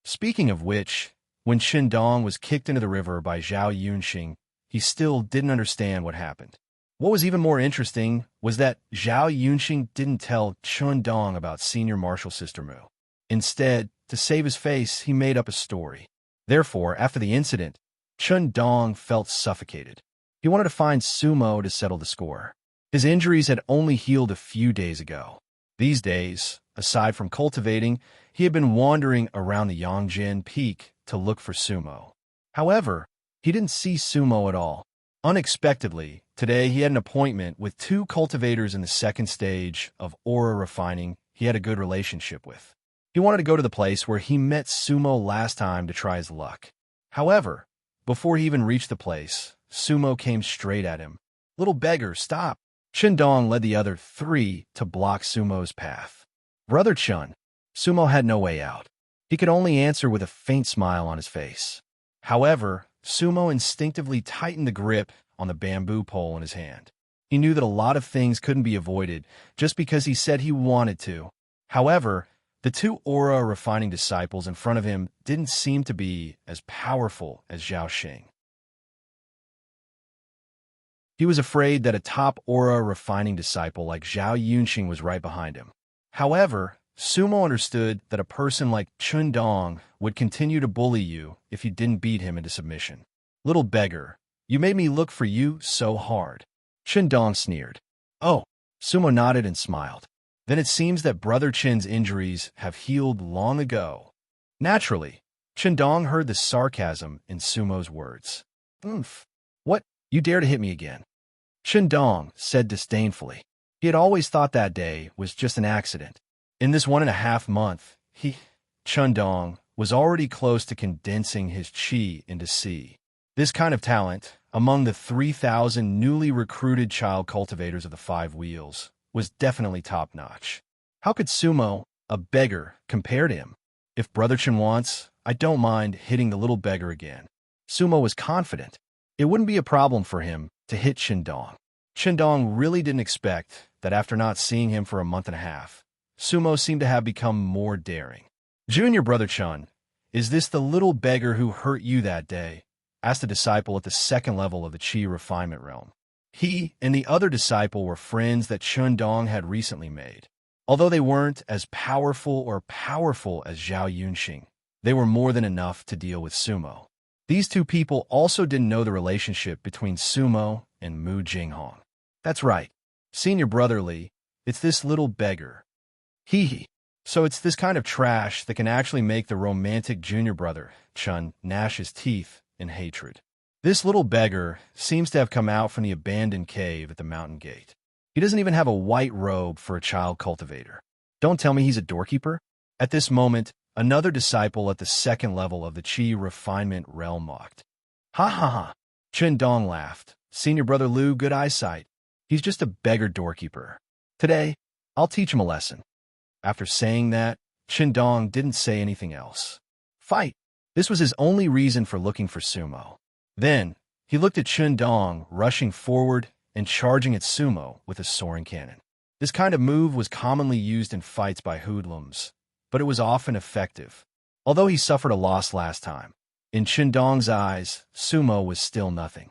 Speaking of which, when Chundong was kicked into the river by Zhao Yunxing, he still didn't understand what happened. What was even more interesting was that Zhao Yunxing didn't tell Chundong about Senior Martial Sister Mu. Instead, to save his face, he made up a story. Therefore, after the incident, Chundong felt suffocated. He wanted to find Sumo to settle the score. His injuries had only healed a few days ago. These days, aside from cultivating, he had been wandering around the Yongjin Peak to look for Sumo. However, he didn't see Sumo at all. Unexpectedly, today he had an appointment with 2 cultivators in the 2nd stage of aura refining he had a good relationship with. He wanted to go to the place where he met Sumo last time to try his luck. However, before he even reached the place, Sumo came straight at him. "Little beggar, stop!" Chundong led the other 3 to block Sumo's path. "Brother Chun." Sumo had no way out. He could only answer with a faint smile on his face. However, Sumo instinctively tightened the grip on the bamboo pole in his hand. He knew that a lot of things couldn't be avoided just because he said he wanted to. However, the 2 aura refining disciples in front of him didn't seem to be as powerful as Zhao Xing. He was afraid that a top aura refining disciple like Zhao Yunxing was right behind him. However, Sumo understood that a person like Chundong would continue to bully you if you didn't beat him into submission. "Little beggar, you made me look for you so hard." Chundong sneered. "Oh." Sumo nodded and smiled. "Then it seems that Brother Chin's injuries have healed long ago." Naturally, Chundong heard the sarcasm in Sumo's words. "Oomph. What? You dare to hit me again?" Chundong said disdainfully. He had always thought that day was just an accident. In this 1.5 month, Chundong was already close to condensing his qi into C. This kind of talent, among the 3,000 newly recruited child cultivators of the Five Wheels, was definitely top-notch. How could Sumo, a beggar, compare to him? If Brother Chen wants, I don't mind hitting the little beggar again. Sumo was confident. It wouldn't be a problem for him to hit Qindong. Qindong really didn't expect that after not seeing him for a month and a half, Sumo seemed to have become more daring. Junior Brother Chun, is this the little beggar who hurt you that day? Asked a disciple at the second level of the Qi refinement realm. He and the other disciple were friends that Qindong had recently made. Although they weren't as powerful as Zhao Yunxing, they were more than enough to deal with Sumo. These two people also didn't know the relationship between Sumo and Mu Jinghong. That's right, Senior Brother Li, it's this little beggar. Hee hee. So it's this kind of trash that can actually make the romantic junior brother, Chun, gnash his teeth in hatred. This little beggar seems to have come out from the abandoned cave at the mountain gate. He doesn't even have a white robe for a child cultivator. Don't tell me he's a doorkeeper? At this moment, another disciple at the second level of the Qi refinement realm mocked. Ha ha ha. Qindong laughed. Senior Brother Lu, good eyesight. He's just a beggar doorkeeper. Today, I'll teach him a lesson. After saying that, Qindong didn't say anything else. Fight! This was his only reason for looking for Sumo. Then, he looked at Qindong rushing forward and charging at Sumo with a soaring cannon. This kind of move was commonly used in fights by hoodlums, but it was often effective. Although he suffered a loss last time, in Qindong's eyes, Sumo was still nothing.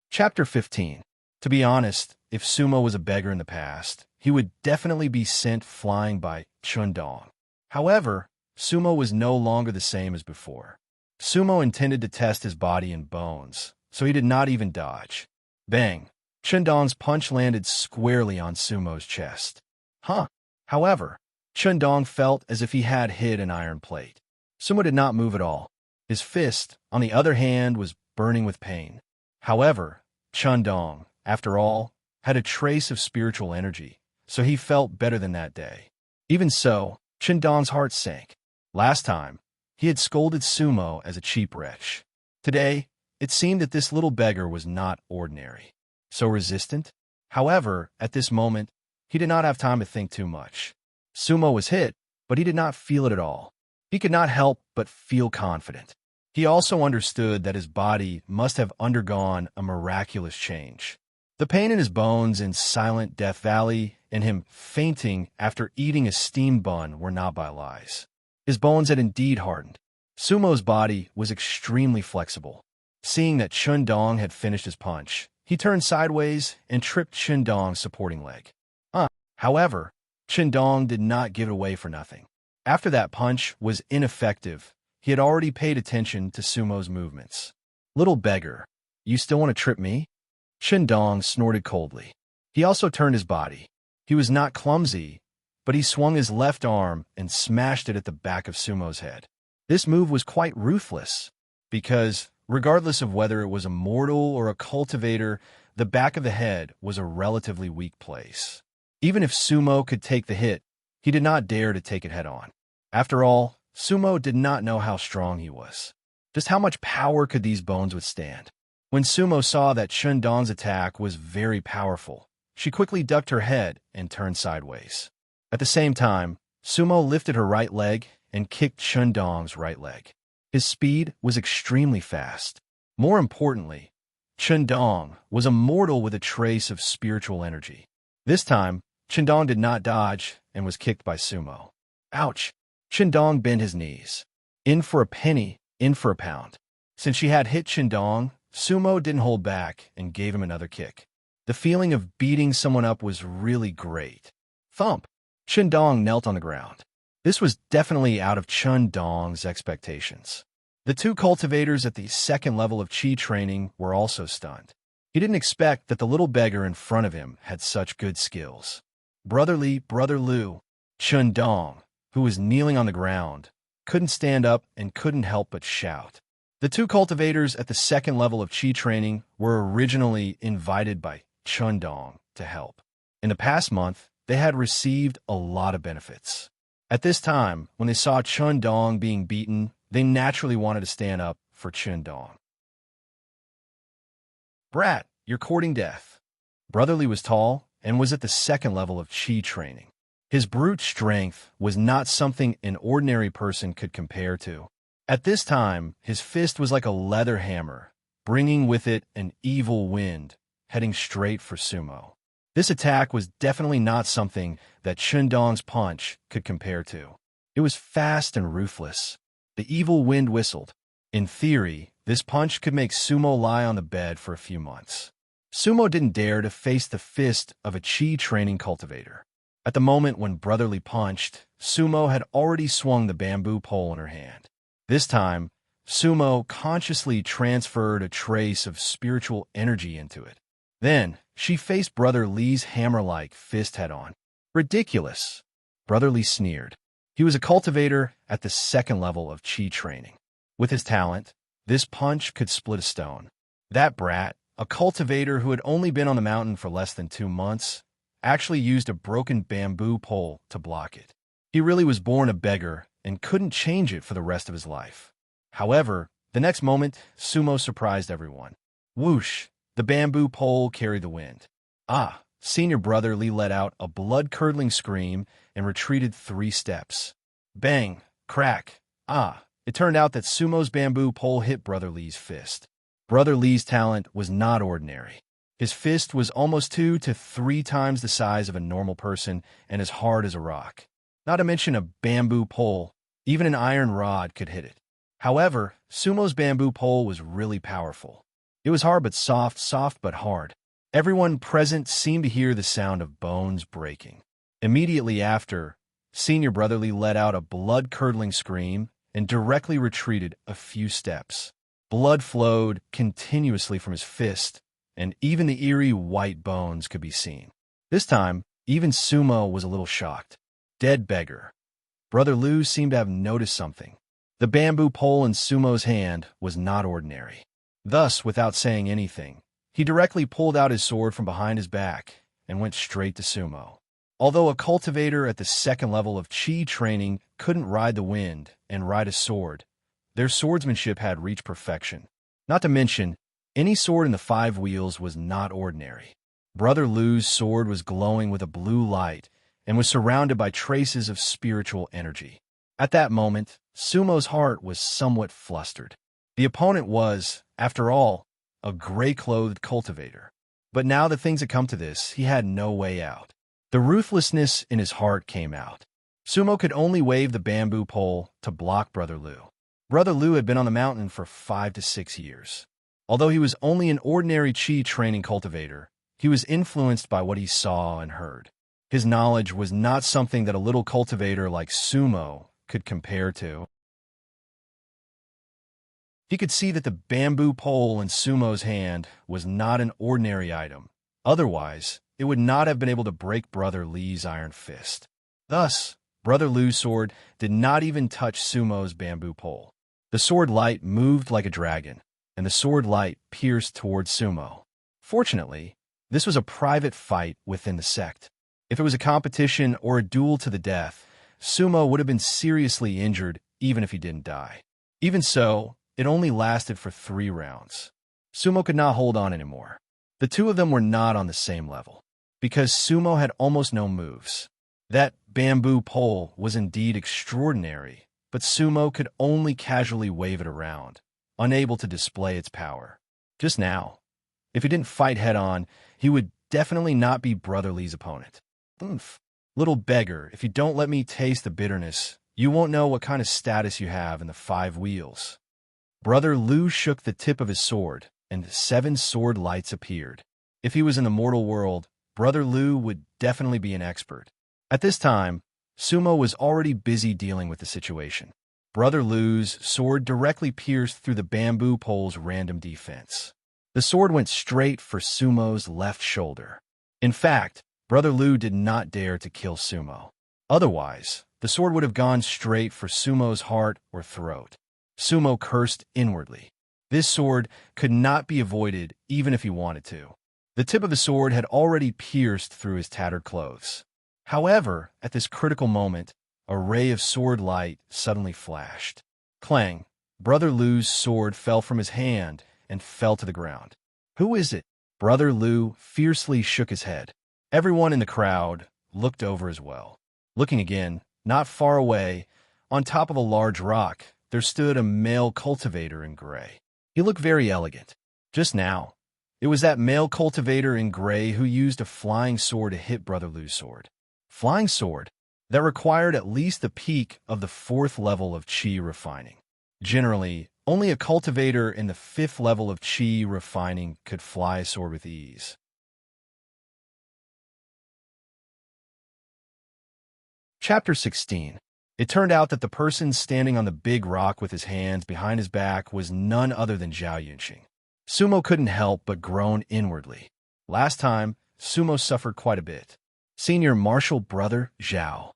Chapter 15. To be honest, if Sumo was a beggar in the past, he would definitely be sent flying by Qindong. However, Sumo was no longer the same as before. Sumo intended to test his body and bones, so he did not even dodge. Bang! Qindong's punch landed squarely on Sumo's chest. However, Qindong felt as if he had hit an iron plate. Sumo did not move at all. His fist, on the other hand, was burning with pain. However, Qindong, after all, had a trace of spiritual energy, so he felt better than that day. Even so, Qindong's heart sank. Last time, he had scolded Sumo as a cheap wretch. Today, it seemed that this little beggar was not ordinary. So resistant? However, at this moment, he did not have time to think too much. Sumo was hit, but he did not feel it at all. He could not help but feel confident. He also understood that his body must have undergone a miraculous change. The pain in his bones in Silent Death Valley and him fainting after eating a steamed bun were not by lies. His bones had indeed hardened. Sumo's body was extremely flexible. Seeing that Qindong had finished his punch, he turned sideways and tripped Qindong's supporting leg. However, Qindong did not give it away for nothing. After that punch was ineffective, he had already paid attention to Sumo's movements. Little beggar, you still want to trip me? Qindong snorted coldly. He also turned his body. He was not clumsy, but he swung his left arm and smashed it at the back of Sumo's head. This move was quite ruthless, because, regardless of whether it was a mortal or a cultivator, the back of the head was a relatively weak place. Even if Sumo could take the hit, he did not dare to take it head-on. After all, Sumo did not know how strong he was. Just how much power could these bones withstand? When Sumo saw that Qindong's attack was very powerful, she quickly ducked her head and turned sideways. At the same time, Sumo lifted her right leg and kicked Qindong's right leg. His speed was extremely fast. More importantly, Qindong was a mortal with a trace of spiritual energy. This time, Qindong did not dodge and was kicked by Sumo. Ouch! Qindong bent his knees. In for a penny, in for a pound. Since she had hit Qindong, Sumo didn't hold back and gave him another kick. The feeling of beating someone up was really great. Thump! Qindong knelt on the ground. This was definitely out of Qindong's expectations. The two cultivators at the second level of Qi training were also stunned. He didn't expect that the little beggar in front of him had such good skills. Brother Lu, Qindong, who was kneeling on the ground, couldn't stand up and couldn't help but shout. The two cultivators at the second level of Qi training were originally invited by Qindong to help. In the past month, they had received a lot of benefits. At this time, when they saw Chun Dong being beaten, they naturally wanted to stand up for Chun Dong. Brat, you're courting death. Brotherly was tall and was at the second level of chi training. His brute strength was not something an ordinary person could compare to. At this time, his fist was like a leather hammer, bringing with it an evil wind, heading straight for Sumo. This attack was definitely not something that Chun Dong's punch could compare to. It was fast and ruthless. The evil wind whistled. In theory, this punch could make Sumo lie on the bed for a few months. Sumo didn't dare to face the fist of a chi training cultivator. At the moment when Brotherly punched, Sumo had already swung the bamboo pole in her hand. This time, Sumo consciously transferred a trace of spiritual energy into it. Then, she faced Brother Lee's hammer-like fist head-on. Ridiculous! Brother Lee sneered. He was a cultivator at the second level of chi training. With his talent, this punch could split a stone. That brat, a cultivator who had only been on the mountain for less than 2 months, actually used a broken bamboo pole to block it. He really was born a beggar and couldn't change it for the rest of his life. However, the next moment, Sumo surprised everyone. Whoosh! The bamboo pole carried the wind. Ah! Senior Brother Lee let out a blood-curdling scream and retreated 3 steps. Bang! Crack! Ah! It turned out that Sumo's bamboo pole hit Brother Lee's fist. Brother Lee's talent was not ordinary. His fist was almost 2 to 3 times the size of a normal person and as hard as a rock. Not to mention a bamboo pole, even an iron rod could hit it. However, Sumo's bamboo pole was really powerful. It was hard but soft, soft but hard. Everyone present seemed to hear the sound of bones breaking. Immediately after, Senior Brotherly let out a blood-curdling scream and directly retreated a few steps. Blood flowed continuously from his fist, and even the eerie white bones could be seen. This time, even Sumo was a little shocked. Dead beggar. Brother Lu seemed to have noticed something. The bamboo pole in Sumo's hand was not ordinary. Thus, without saying anything, he directly pulled out his sword from behind his back and went straight to Sumo. Although a cultivator at the second level of chi training couldn't ride the wind and ride a sword, their swordsmanship had reached perfection. Not to mention, any sword in the 5 wheels was not ordinary. Brother Lu's sword was glowing with a blue light and was surrounded by traces of spiritual energy. At that moment, Sumo's heart was somewhat flustered. The opponent was, after all, a gray-clothed cultivator. But now that things had come to this, he had no way out. The ruthlessness in his heart came out. Sumo could only wave the bamboo pole to block Brother Lu. Brother Lu had been on the mountain for 5 to 6 years. Although he was only an ordinary chi training cultivator, he was influenced by what he saw and heard. His knowledge was not something that a little cultivator like Sumo could compare to. He could see that the bamboo pole in Sumo's hand was not an ordinary item. Otherwise, it would not have been able to break Brother Lee's iron fist. Thus, Brother Lu's sword did not even touch Sumo's bamboo pole. The sword light moved like a dragon, and the sword light pierced towards Sumo. Fortunately, this was a private fight within the sect. If it was a competition or a duel to the death, Sumo would have been seriously injured even if he didn't die. Even so, it only lasted for 3 rounds. Sumo could not hold on anymore. The two of them were not on the same level, because Sumo had almost no moves. That bamboo pole was indeed extraordinary, but Sumo could only casually wave it around, unable to display its power. Just now, if he didn't fight head-on, he would definitely not be Brother Lee's opponent. Oomph. Little beggar, if you don't let me taste the bitterness, you won't know what kind of status you have in the 5 wheels. Brother Lu shook the tip of his sword, and 7 sword lights appeared. If he was in the mortal world, Brother Lu would definitely be an expert. At this time, Sumo was already busy dealing with the situation. Brother Lu's sword directly pierced through the bamboo pole's random defense. The sword went straight for Sumo's left shoulder. In fact, Brother Lu did not dare to kill Sumo. Otherwise, the sword would have gone straight for Sumo's heart or throat. Sumo cursed inwardly. This sword could not be avoided even if he wanted to. The tip of the sword had already pierced through his tattered clothes. However, at this critical moment, a ray of sword light suddenly flashed. Clang! Brother Lu's sword fell from his hand and fell to the ground. Who is it? Brother Lu fiercely shook his head. Everyone in the crowd looked over as well. Looking again, not far away, on top of a large rock, there stood a male cultivator in gray. He looked very elegant. Just now, it was that male cultivator in gray who used a flying sword to hit Brother Lu's sword. Flying sword that required at least the peak of the 4th level of Qi refining. Generally, only a cultivator in the 5th level of Qi refining could fly a sword with ease. Chapter 16. It turned out that the person standing on the big rock with his hands behind his back was none other than Zhao Yunxing. Sumo couldn't help but groan inwardly. Last time, Sumo suffered quite a bit. Senior Martial Brother Zhao.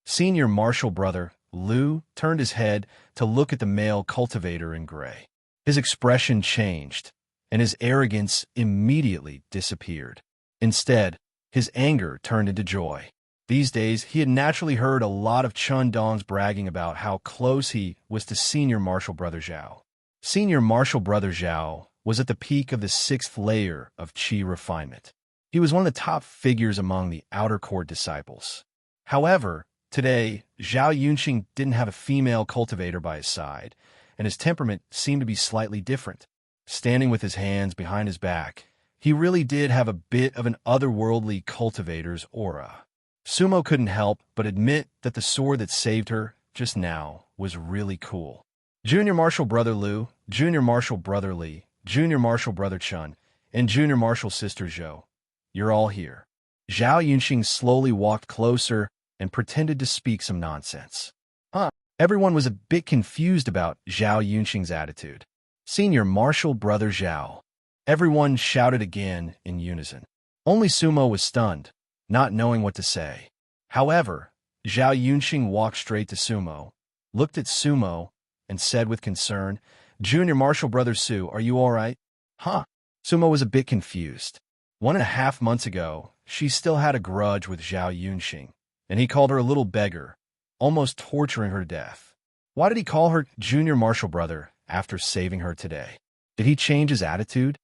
Senior Martial Brother Lu turned his head to look at the male cultivator in gray. His expression changed, and his arrogance immediately disappeared. Instead, his anger turned into joy. These days, he had naturally heard a lot of Chun Dongs bragging about how close he was to Senior Martial Brother Zhao. Senior Martial Brother Zhao was at the peak of the 6th layer of Qi refinement. He was one of the top figures among the outer court disciples. However, today, Zhao Yunxing didn't have a female cultivator by his side, and his temperament seemed to be slightly different. Standing with his hands behind his back, he really did have a bit of an otherworldly cultivator's aura. Sumo couldn't help but admit that the sword that saved her just now was really cool. Junior Martial Brother Lu, Junior Martial Brother Li, Junior Martial Brother Chun, and Junior Martial Sister Zhou. You're all here. Zhao Yunxing slowly walked closer and pretended to speak some nonsense. Everyone was a bit confused about Zhao Yunxing's attitude. Senior Martial Brother Zhao. Everyone shouted again in unison. Only Sumo was stunned, not knowing what to say. However, Zhao Yunxing walked straight to Sumo, looked at Sumo, and said with concern, Junior Martial Brother Su, are you all right? Sumo was a bit confused. 1.5 months ago, she still had a grudge with Zhao Yunxing, and he called her a little beggar, almost torturing her to death. Why did he call her Junior Martial Brother after saving her today? Did he change his attitude?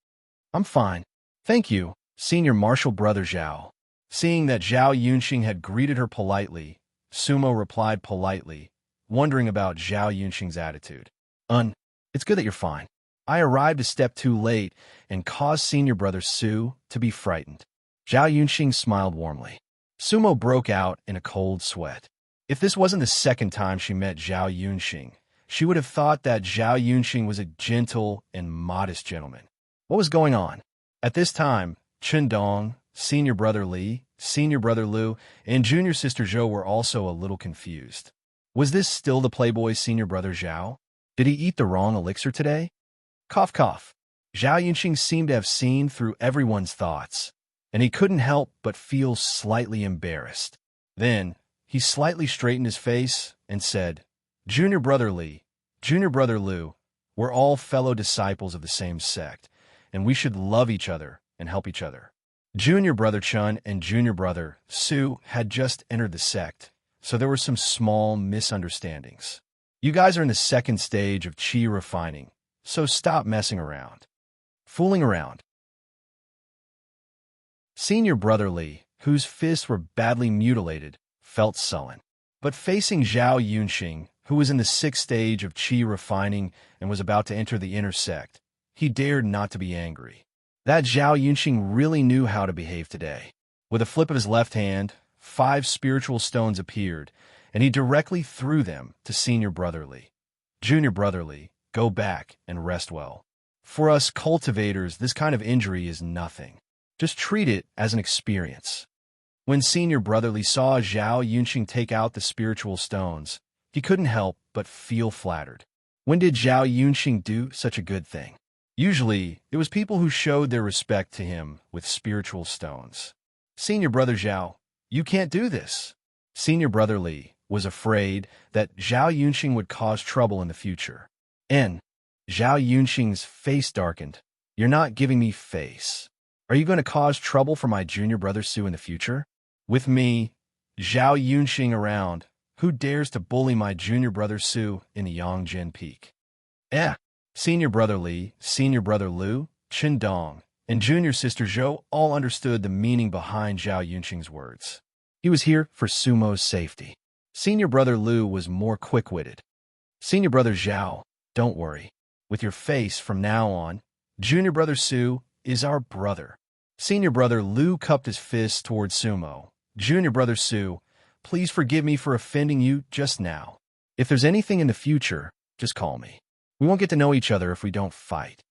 I'm fine. Thank you, Senior Martial Brother Zhao. Seeing that Zhao Yunxing had greeted her politely, Sumo replied politely, wondering about Zhao Yunxing's attitude. It's good that you're fine. I arrived a step too late and caused Senior Brother Su to be frightened. Zhao Yunxing smiled warmly. Sumo broke out in a cold sweat. If this wasn't the second time she met Zhao Yunxing, she would have thought that Zhao Yunxing was a gentle and modest gentleman. What was going on? At this time, Chun Dong, Senior Brother Li, Senior Brother Lu, and Junior Sister Zhou were also a little confused. Was this still the playboy Senior Brother Zhao? Did he eat the wrong elixir today? Cough, cough. Zhao Yunxing seemed to have seen through everyone's thoughts, and he couldn't help but feel slightly embarrassed. Then, he slightly straightened his face and said, Junior Brother Li, Junior Brother Lu, we're all fellow disciples of the same sect, and we should love each other and help each other. Junior Brother Chun and Junior Brother Su had just entered the sect, so there were some small misunderstandings. You guys are in the 2nd stage of Qi refining, so stop messing around. Fooling around. Senior Brother Li, whose fists were badly mutilated, felt sullen. But facing Zhao Yunxing, who was in the 6th stage of Qi refining and was about to enter the inner sect, he dared not to be angry. That Zhao Yunxing really knew how to behave today. With a flip of his left hand, 5 spiritual stones appeared, and he directly threw them to Senior Brother Li. Junior Brother Li, go back and rest well. For us cultivators, this kind of injury is nothing. Just treat it as an experience. When Senior Brother Li saw Zhao Yunxing take out the spiritual stones, he couldn't help but feel flattered. When did Zhao Yunxing do such a good thing? Usually, it was people who showed their respect to him with spiritual stones. Senior Brother Zhao, you can't do this. Senior Brother Li was afraid that Zhao Yunxing would cause trouble in the future. And Zhao Yunxing's face darkened. You're not giving me face. Are you going to cause trouble for my Junior Brother Su in the future? With me, Zhao Yunxing around, Who dares to bully my junior brother Su in the Yongjin Peak? Eh, senior brother Li, senior brother Lu, Chen Dong, and junior sister Zhou all understood the meaning behind Zhao Yunqing's words. He was here for Sumo's safety. Senior brother Lu was more quick-witted. Senior brother Zhao, don't worry. With your face from now on, junior brother Su is our brother. Senior brother Lu cupped his fist toward Sumo. Junior brother Su, please forgive me for offending you just now. If there's anything in the future, just call me. We won't get to know each other if we don't fight.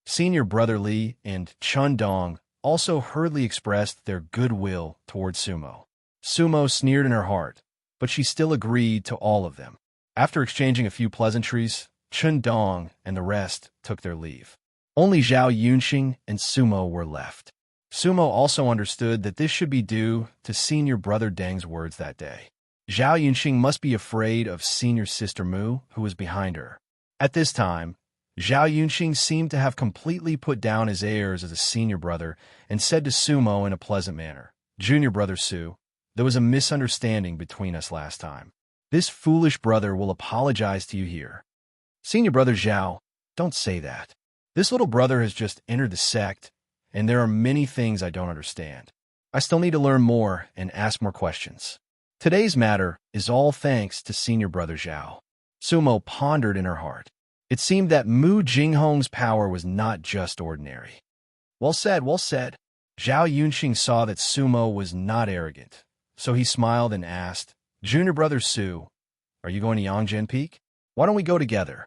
Senior brother Li and Chun Dong also hurriedly expressed their goodwill toward Sumo. Sumo sneered in her heart, but she still agreed to all of them. After exchanging a few pleasantries, Chun Dong and the rest took their leave. Only Zhao Yunqing and Sumo were left. Sumo also understood that this should be due to senior brother Deng's words that day. Zhao Yunqing must be afraid of senior sister Mu, who was behind her. At this time, Zhao Yunqing seemed to have completely put down his airs as a senior brother and said to Sumo in a pleasant manner, "Junior brother Su, there was a misunderstanding between us last time. This foolish brother will apologize to you here." Senior brother Zhao, don't say that. This little brother has just entered the sect, and there are many things I don't understand. I still need to learn more and ask more questions. Today's matter is all thanks to senior brother Zhao. Sumo pondered in her heart. It seemed that Mu Jinghong's power was not just ordinary. Well said, well said. Zhao Yunqing saw that Sumo was not arrogant, so he smiled and asked, "Junior brother Su, are you going to Yongjin Peak? Why don't we go together?"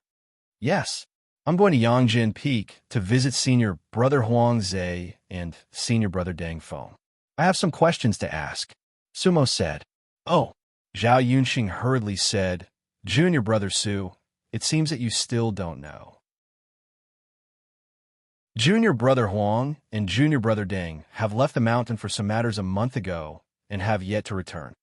"Yes, I'm going to Yongjin Peak to visit senior brother Huang Zhe and senior brother Deng Feng. I have some questions to ask," Sumo said. "Oh," Zhao Yunqing hurriedly said, "Junior brother Su, it seems that you still don't know." Junior brother Huang and junior brother Deng have left the mountain for some matters a month ago and have yet to return.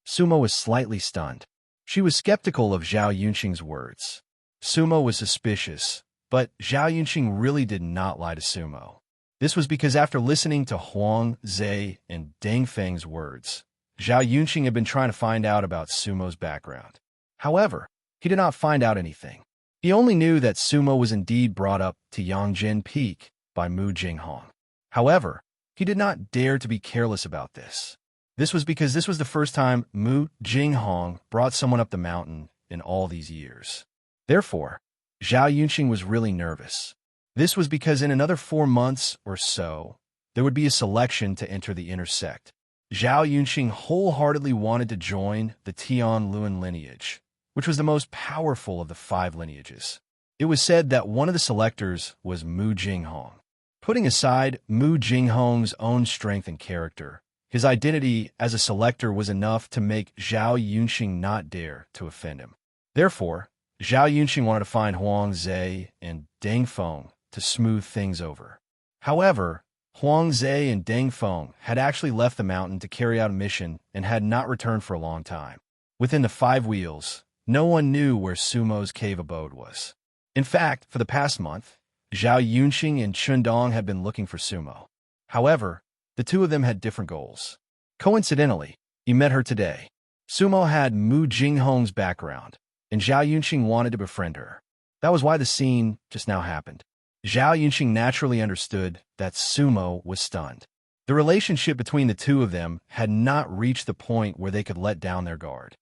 Sumo was slightly stunned. She was skeptical of Zhao Yunqing's words. Sumo was suspicious, but Zhao Yunqing really did not lie to Sumo. This was because after listening to Huang Zhe and Deng Feng's words, Zhao Yunqing had been trying to find out about Sumo's background. However, he did not find out anything. He only knew that Sumo was indeed brought up to Yongjin Peak by Mu Jinghong. However, he did not dare to be careless about this. This was because this was the first time Mu Jinghong brought someone up the mountain in all these years. Therefore, Zhao Yunqing was really nervous. This was because in another 4 months or so, there would be a selection to enter the inner sect. Zhao Yunqing wholeheartedly wanted to join the Tian Luan lineage, which was the most powerful of the 5 lineages. It was said that one of the selectors was Mu Jinghong. Putting aside Mu Jinghong's own strength and character, his identity as a selector was enough to make Zhao Yunqing not dare to offend him. Therefore, Zhao Yunqing wanted to find Huang Zhe and Deng Feng to smooth things over. However, Huang Zhe and Deng Feng had actually left the mountain to carry out a mission and had not returned for a long time. Within the 5 wheels, no one knew where Sumo's cave abode was. In fact, for the past month, Zhao Yunqing and Chun Dong had been looking for Sumo. However, the two of them had different goals. Coincidentally, he met her today. Sumo had Mu Jinghong's background, and Zhao Yunqing wanted to befriend her. That was why the scene just now happened. Zhao Yunqing naturally understood that Sumo was stunned. The relationship between the two of them had not reached the point where they could let down their guard.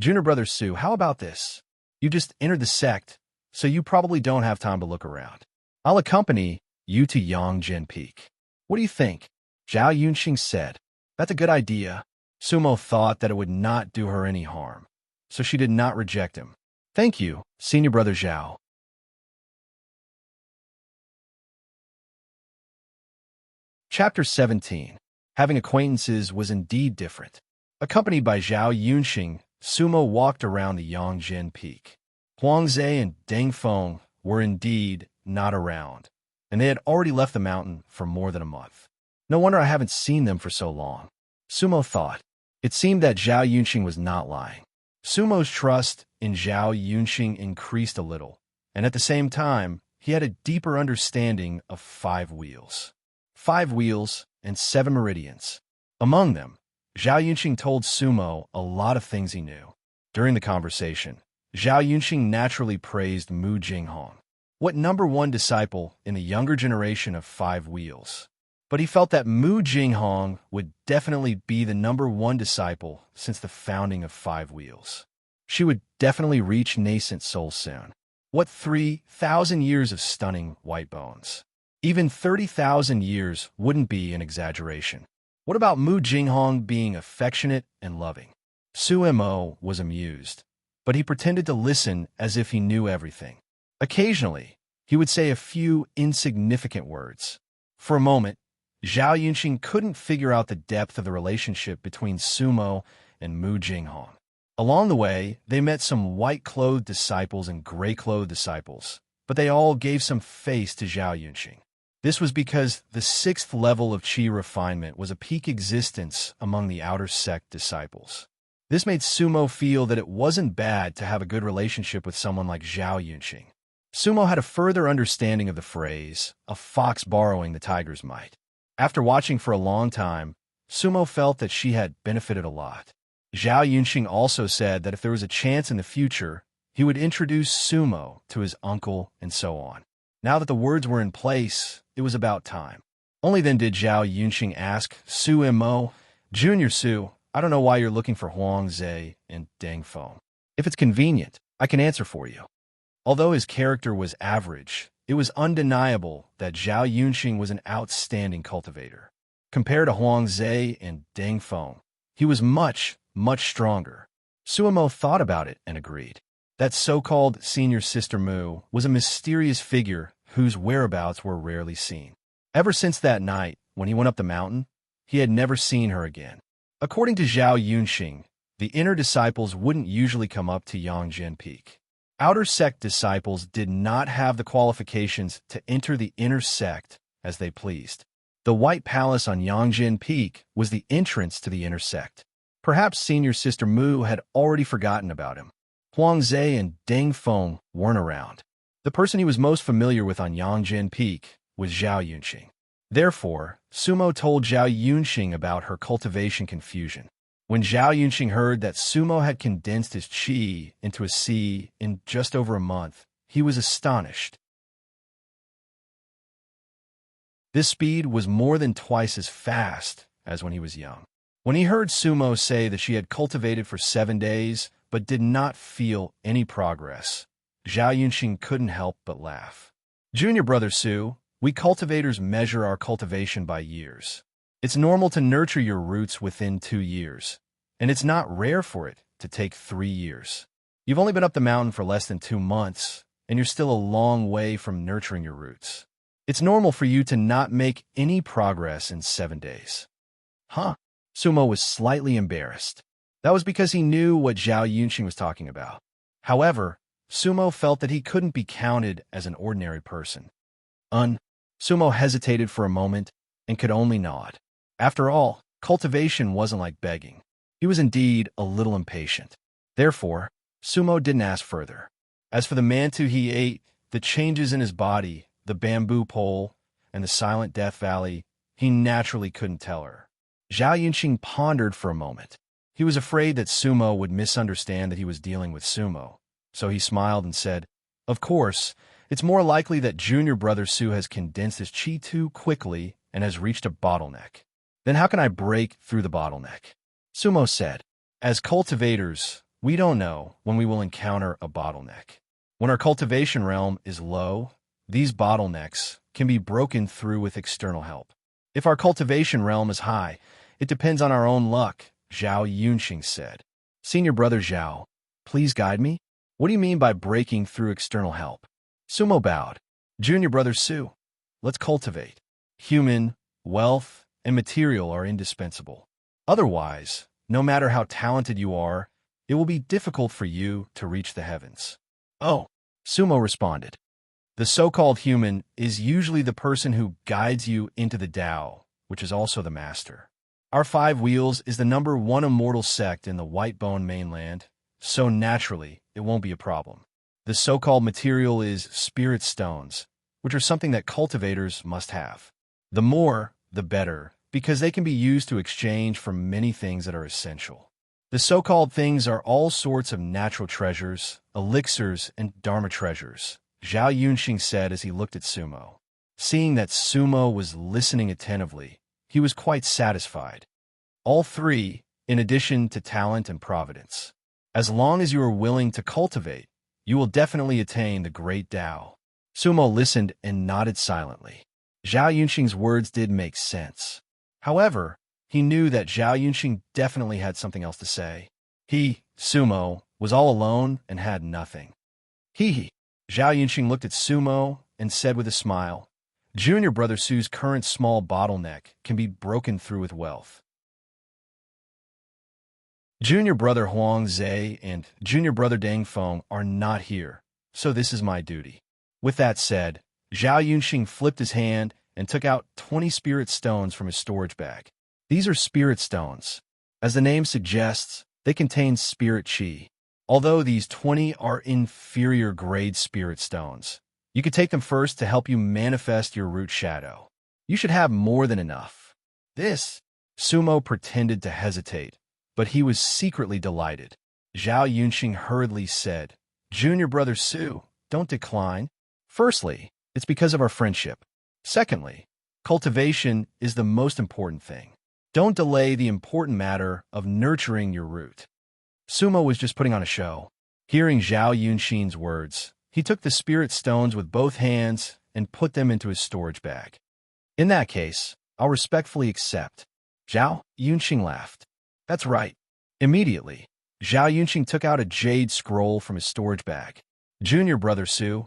"Junior brother Su, how about this? You just entered the sect, so you probably don't have time to look around. I'll accompany you to Yongjin Peak. What do you think?" Zhao Yunqing said. "That's a good idea." Sumo thought that it would not do her any harm, so she did not reject him. "Thank you, senior brother Zhao." Chapter 17. Having acquaintances was indeed different. Accompanied by Zhao Yunqing, Sumo walked around the Yongjin Peak. Huang Zhe and Deng Feng were indeed not around, and they had already left the mountain for more than a month. No wonder I haven't seen them for so long, Sumo thought. It seemed that Zhao Yunqing was not lying. Sumo's trust in Zhao Yunqing increased a little, and at the same time, he had a deeper understanding of 5 wheels. 5 wheels and 7 meridians. Among them, Zhao Yunqing told Sumo a lot of things he knew. During the conversation, Zhao Yunxing naturally praised Mu Jinghong, what number one disciple in the younger generation of Five Wheels. But he felt that Mu Jinghong would definitely be the number one disciple since the founding of Five Wheels. She would definitely reach nascent soul soon. What 3,000 years of stunning white bones? Even 30,000 years wouldn't be an exaggeration. What about Mu Jinghong being affectionate and loving? Su Mo was amused, but he pretended to listen as if he knew everything. Occasionally, he would say a few insignificant words. For a moment, Zhao Yunxing couldn't figure out the depth of the relationship between Sumo and Mu Jinghong. Along the way, they met some white-clothed disciples and gray-clothed disciples, but they all gave some face to Zhao Yunxing. This was because the sixth level of qi refinement was a peak existence among the outer sect disciples. This made Sumo feel that it wasn't bad to have a good relationship with someone like Zhao Yunxing. Sumo had a further understanding of the phrase, a fox borrowing the tiger's might. After watching for a long time, Sumo felt that she had benefited a lot. Zhao Yunxing also said that if there was a chance in the future, he would introduce Sumo to his uncle and so on. Now that the words were in place, it was about time. Only then did Zhao Yunxing ask Su Mo, Junior Su, I don't know why you're looking for Huang Zhe and Deng Feng. If it's convenient, I can answer for you. Although his character was average, it was undeniable that Zhao Yunxing was an outstanding cultivator. Compared to Huang Zhe and Deng Feng, he was much, much stronger. Sumo thought about it and agreed. That so-called senior sister Mu was a mysterious figure whose whereabouts were rarely seen. Ever since that night, when he went up the mountain, he had never seen her again. According to Zhao Yunxing, the inner disciples wouldn't usually come up to Yangjian Peak. Outer sect disciples did not have the qualifications to enter the inner sect as they pleased. The White Palace on Yangjian Peak was the entrance to the inner sect. Perhaps senior sister Mu had already forgotten about him. Huang Zhe and Deng Feng weren't around. The person he was most familiar with on Yangjian Peak was Zhao Yunxing. Therefore, Sumo told Zhao Yunxing about her cultivation confusion. When Zhao Yunxing heard that Sumo had condensed his qi into a si in just over a month, he was astonished. This speed was more than twice as fast as when he was young. When he heard Sumo say that she had cultivated for 7 days but did not feel any progress, Zhao Yunxing couldn't help but laugh. Junior brother Su, we cultivators measure our cultivation by years. It's normal to nurture your roots within 2 years, and it's not rare for it to take 3 years. You've only been up the mountain for less than 2 months, and you're still a long way from nurturing your roots. It's normal for you to not make any progress in 7 days. Huh? Sumo was slightly embarrassed. That was because he knew what Zhao Yunxing was talking about. However, Sumo felt that he couldn't be counted as an ordinary person. Sumo hesitated for a moment and could only nod. After all, cultivation wasn't like begging. He was indeed a little impatient. Therefore, Sumo didn't ask further. As for the mantu he ate, the changes in his body, the bamboo pole, and the silent death valley, he naturally couldn't tell her. Zhao Yunxing pondered for a moment. He was afraid that Sumo would misunderstand that he was dealing with Sumo, so he smiled and said, Of course, it's more likely that junior brother Su has condensed his qi too quickly and has reached a bottleneck. Then how can I break through the bottleneck? Sumo said, As cultivators, we don't know when we will encounter a bottleneck. When our cultivation realm is low, these bottlenecks can be broken through with external help. If our cultivation realm is high, it depends on our own luck, Zhao Yunxing said. Senior brother Zhao, please guide me? What do you mean by breaking through external help? Sumo bowed. Junior brother Su, let's cultivate. Human, wealth, and material are indispensable. Otherwise, no matter how talented you are, it will be difficult for you to reach the heavens. Oh, Sumo responded. The so-called human is usually the person who guides you into the Tao, which is also the master. Our Five Wheels is the number one immortal sect in the White Bone mainland, so naturally, it won't be a problem. The so-called material is spirit stones, which are something that cultivators must have. The more, the better, because they can be used to exchange for many things that are essential. The so-called things are all sorts of natural treasures, elixirs, and dharma treasures, Zhao Yunxing said as he looked at Sumo. Seeing that Sumo was listening attentively, he was quite satisfied. All three, in addition to talent and providence. As long as you are willing to cultivate, you will definitely attain the great Tao. Sumo listened and nodded silently. Zhao Yunxing's words did make sense. However, he knew that Zhao Yunxing definitely had something else to say. He, Sumo, was all alone and had nothing. He. Zhao Yunxing looked at Sumo and said with a smile, Junior Brother Su's current small bottleneck can be broken through with wealth. Junior Brother Huang Zhe and Junior Brother Deng Feng are not here, so this is my duty. With that said, Zhao Yunxing flipped his hand and took out 20 spirit stones from his storage bag. These are spirit stones. As the name suggests, they contain spirit chi. Although these 20 are inferior grade spirit stones, you could take them first to help you manifest your root shadow. You should have more than enough. This, Sumo pretended to hesitate, but he was secretly delighted. Zhao Yunxing hurriedly said, Junior Brother Su, don't decline. Firstly, it's because of our friendship. Secondly, cultivation is the most important thing. Don't delay the important matter of nurturing your root. Sumo was just putting on a show. Hearing Zhao Yunxing's words, he took the spirit stones with both hands and put them into his storage bag. In that case, I'll respectfully accept. Zhao Yunxing laughed. That's right. Immediately, Zhao Yunxing took out a jade scroll from his storage bag. Junior Brother Su,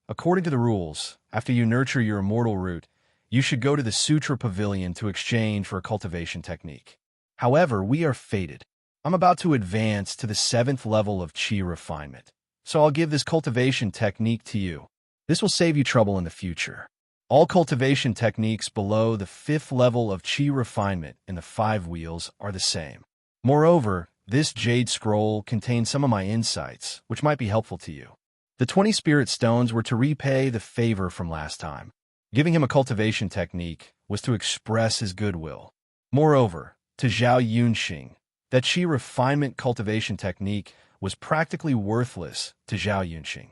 according to the rules, after you nurture your immortal root, you should go to the Sutra Pavilion to exchange for a cultivation technique. However, we are fated. I'm about to advance to the 7th level of Qi refinement, so I'll give this cultivation technique to you. This will save you trouble in the future. All cultivation techniques below the 5th level of Qi refinement in the 5 wheels are the same. Moreover, this jade scroll contains some of my insights, which might be helpful to you. The 20 spirit stones were to repay the favor from last time. Giving him a cultivation technique was to express his goodwill. Moreover, to Zhao Yunxing, that Qi refinement cultivation technique was practically worthless to Zhao Yunxing.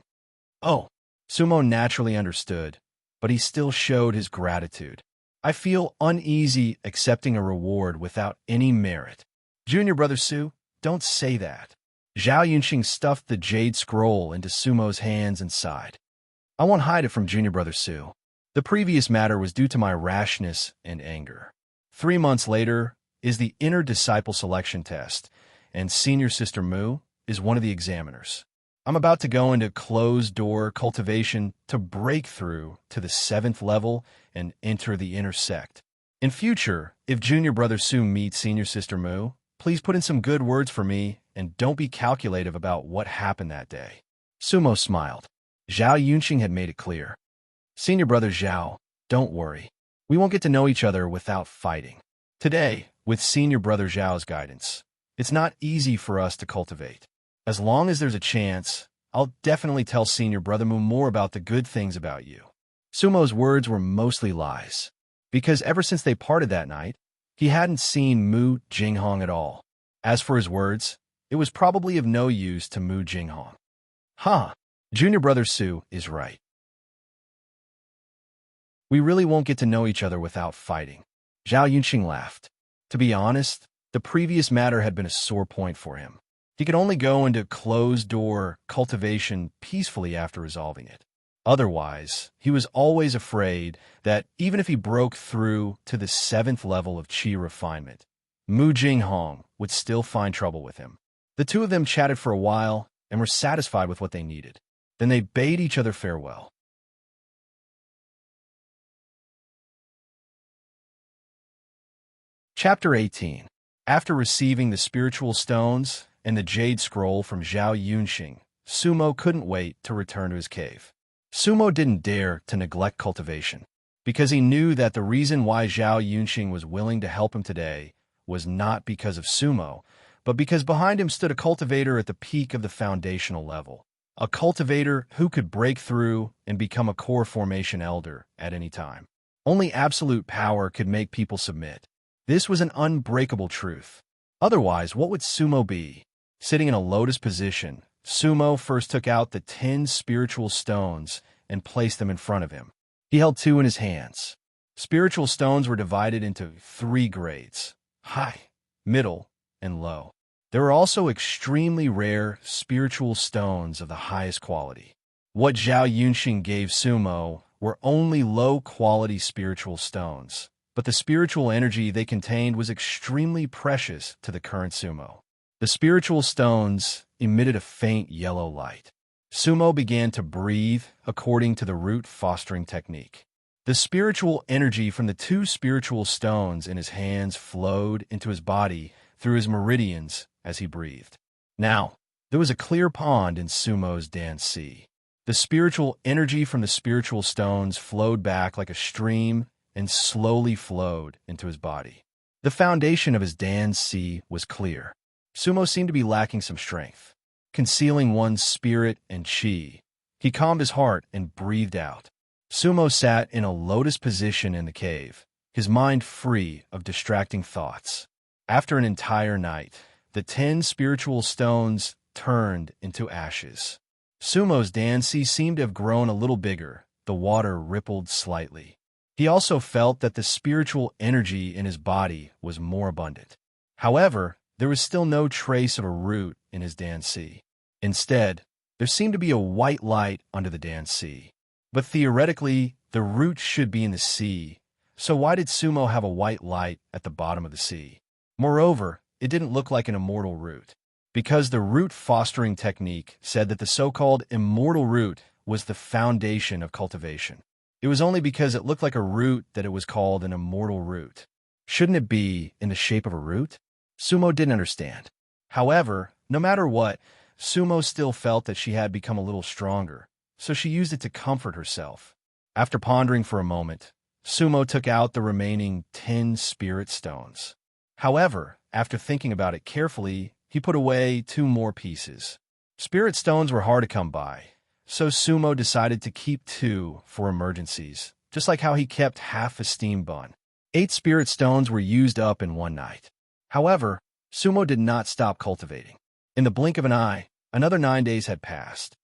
Oh, Sumo naturally understood, but he still showed his gratitude. I feel uneasy accepting a reward without any merit. Junior Brother Su, don't say that. Zhao Yunxing stuffed the jade scroll into Sumo's hands and sighed. I won't hide it from Junior Brother Su. The previous matter was due to my rashness and anger. 3 months later is the inner disciple selection test, and Senior Sister Mu is one of the examiners. I'm about to go into closed-door cultivation to break through to the 7th level and enter the inner sect. In future, if Junior Brother Su meets Senior Sister Mu, please put in some good words for me and don't be calculative about what happened that day. Sumo smiled. Zhao Yunxing had made it clear. Senior Brother Zhao, don't worry. We won't get to know each other without fighting. Today, with Senior Brother Zhao's guidance, it's not easy for us to cultivate. As long as there's a chance, I'll definitely tell Senior Brother Mu more about the good things about you. Sumo's words were mostly lies, because ever since they parted that night, he hadn't seen Mu Jinghong at all. As for his words, it was probably of no use to Mu Jinghong. Junior Brother Su is right. We really won't get to know each other without fighting. Zhao Yunxing laughed. To be honest, the previous matter had been a sore point for him. He could only go into closed-door cultivation peacefully after resolving it. Otherwise, he was always afraid that even if he broke through to the 7th level of Qi refinement, Mu Jinghong would still find trouble with him. The two of them chatted for a while and were satisfied with what they needed. Then they bade each other farewell. Chapter 18. After receiving the spiritual stones and the jade scroll from Zhao Yunxing, Sumo couldn't wait to return to his cave. Sumo didn't dare to neglect cultivation, because he knew that the reason why Zhao Yunxing was willing to help him today was not because of Sumo, but because behind him stood a cultivator at the peak of the foundational level, a cultivator who could break through and become a core formation elder at any time. Only absolute power could make people submit. This was an unbreakable truth. Otherwise, what would Sumo be? Sitting in a lotus position, Sumo first took out the 10 spiritual stones and placed them in front of him. He held 2 in his hands. Spiritual stones were divided into 3 grades: high, middle, and low. There were also extremely rare spiritual stones of the highest quality. What Zhao Yunxing gave Sumo were only low-quality spiritual stones, but the spiritual energy they contained was extremely precious to the current Sumo. The spiritual stones emitted a faint yellow light. Sumo began to breathe according to the root fostering technique. The spiritual energy from the 2 spiritual stones in his hands flowed into his body through his meridians as he breathed. Now, there was a clear pond in Sumo's Dan-si. The spiritual energy from the spiritual stones flowed back like a stream and slowly flowed into his body. The foundation of his Dan-si was clear. Sumo seemed to be lacking some strength, concealing one's spirit and chi. He calmed his heart and breathed out. Sumo sat in a lotus position in the cave, his mind free of distracting thoughts. After an entire night, the 10 spiritual stones turned into ashes. Sumo's Dan-si seemed to have grown a little bigger. The water rippled slightly. He also felt that the spiritual energy in his body was more abundant. However, there was still no trace of a root in his Dan-si. Instead, there seemed to be a white light under the Dan-si. But theoretically, the root should be in the sea, so why did Sumo have a white light at the bottom of the sea? Moreover, it didn't look like an immortal root, because the root fostering technique said that the so-called immortal root was the foundation of cultivation. It was only because it looked like a root that it was called an immortal root. Shouldn't it be in the shape of a root? Sumo didn't understand. However, no matter what, Sumo still felt that she had become a little stronger, so she used it to comfort herself. After pondering for a moment, Sumo took out the remaining 10 spirit stones. However, after thinking about it carefully, he put away 2 more pieces. Spirit stones were hard to come by, so Sumo decided to keep 2 for emergencies, just like how he kept half a steam bun. 8 spirit stones were used up in one night. However, Sumo did not stop cultivating. In the blink of an eye, another 9 days had passed.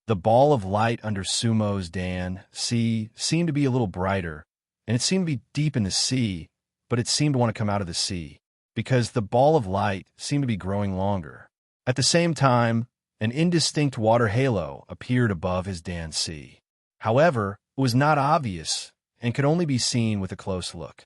The ball of light under Sumo's Dan-si seemed to be a little brighter, and it seemed to be deep in the sea, but it seemed to want to come out of the sea, because the ball of light seemed to be growing longer. At the same time, an indistinct water halo appeared above his Dan-si. However, it was not obvious and could only be seen with a close look.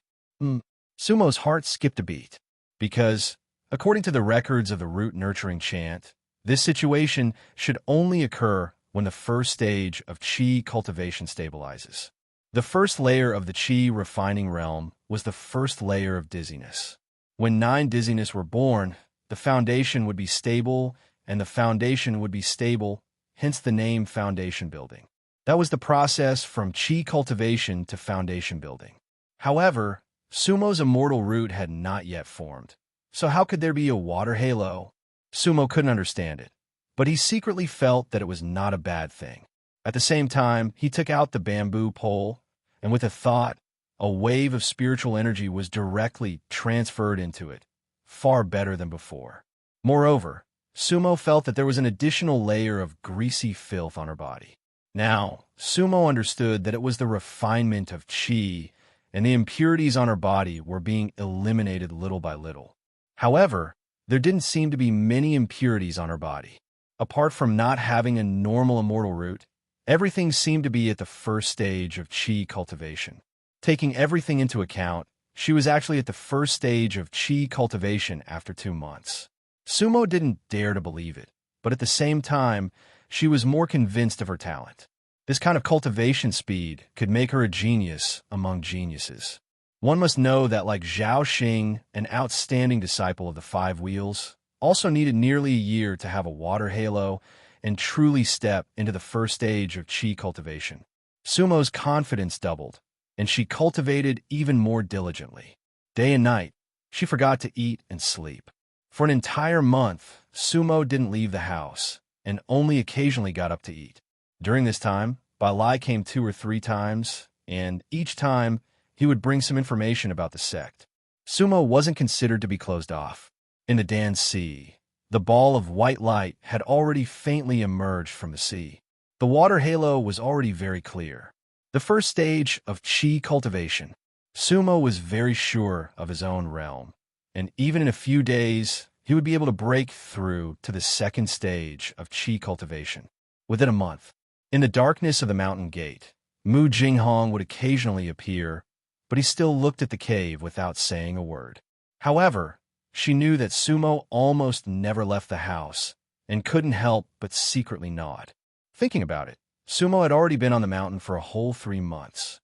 Sumo's heart skipped a beat, because, according to the records of the root nurturing chant, this situation should only occur when the first stage of chi cultivation stabilizes. The first layer of the chi refining realm was the first layer of dizziness. When 9 dizziness were born, the foundation would be stable, and the foundation would be stable, hence the name foundation building. That was the process from chi cultivation to foundation building. However, Sumo's immortal root had not yet formed. So how could there be a water halo? Sumo couldn't understand it, but he secretly felt that it was not a bad thing. At the same time, he took out the bamboo pole, and with a thought, a wave of spiritual energy was directly transferred into it, far better than before. Moreover, Sumo felt that there was an additional layer of greasy filth on her body. Now, Sumo understood that it was the refinement of chi, and the impurities on her body were being eliminated little by little. However, there didn't seem to be many impurities on her body. Apart from not having a normal immortal root, everything seemed to be at the first stage of chi cultivation. Taking everything into account, she was actually at the first stage of chi cultivation after 2 months. Sumo didn't dare to believe it, but at the same time, she was more convinced of her talent. This kind of cultivation speed could make her a genius among geniuses. One must know that, like Zhao Xing, an outstanding disciple of the 5 wheels, also needed nearly a year to have a water halo and truly step into the first stage of chi cultivation. Sumo's confidence doubled, and she cultivated even more diligently. Day and night, she forgot to eat and sleep. For an entire month, Sumo didn't leave the house, and only occasionally got up to eat. During this time, Bai Lai came 2 or 3 times, and each time, he would bring some information about the sect. Sumo wasn't considered to be closed off. In the Dan Sea, the ball of white light had already faintly emerged from the sea. The water halo was already very clear. The first stage of chi cultivation. Sumo was very sure of his own realm, and even in a few days, he would be able to break through to the second stage of chi cultivation. Within a month, in the darkness of the mountain gate, Mu Jinghong would occasionally appear, but he still looked at the cave without saying a word. However, she knew that Sumo almost never left the house and couldn't help but secretly nod. Thinking about it, Sumo had already been on the mountain for a whole 3 months.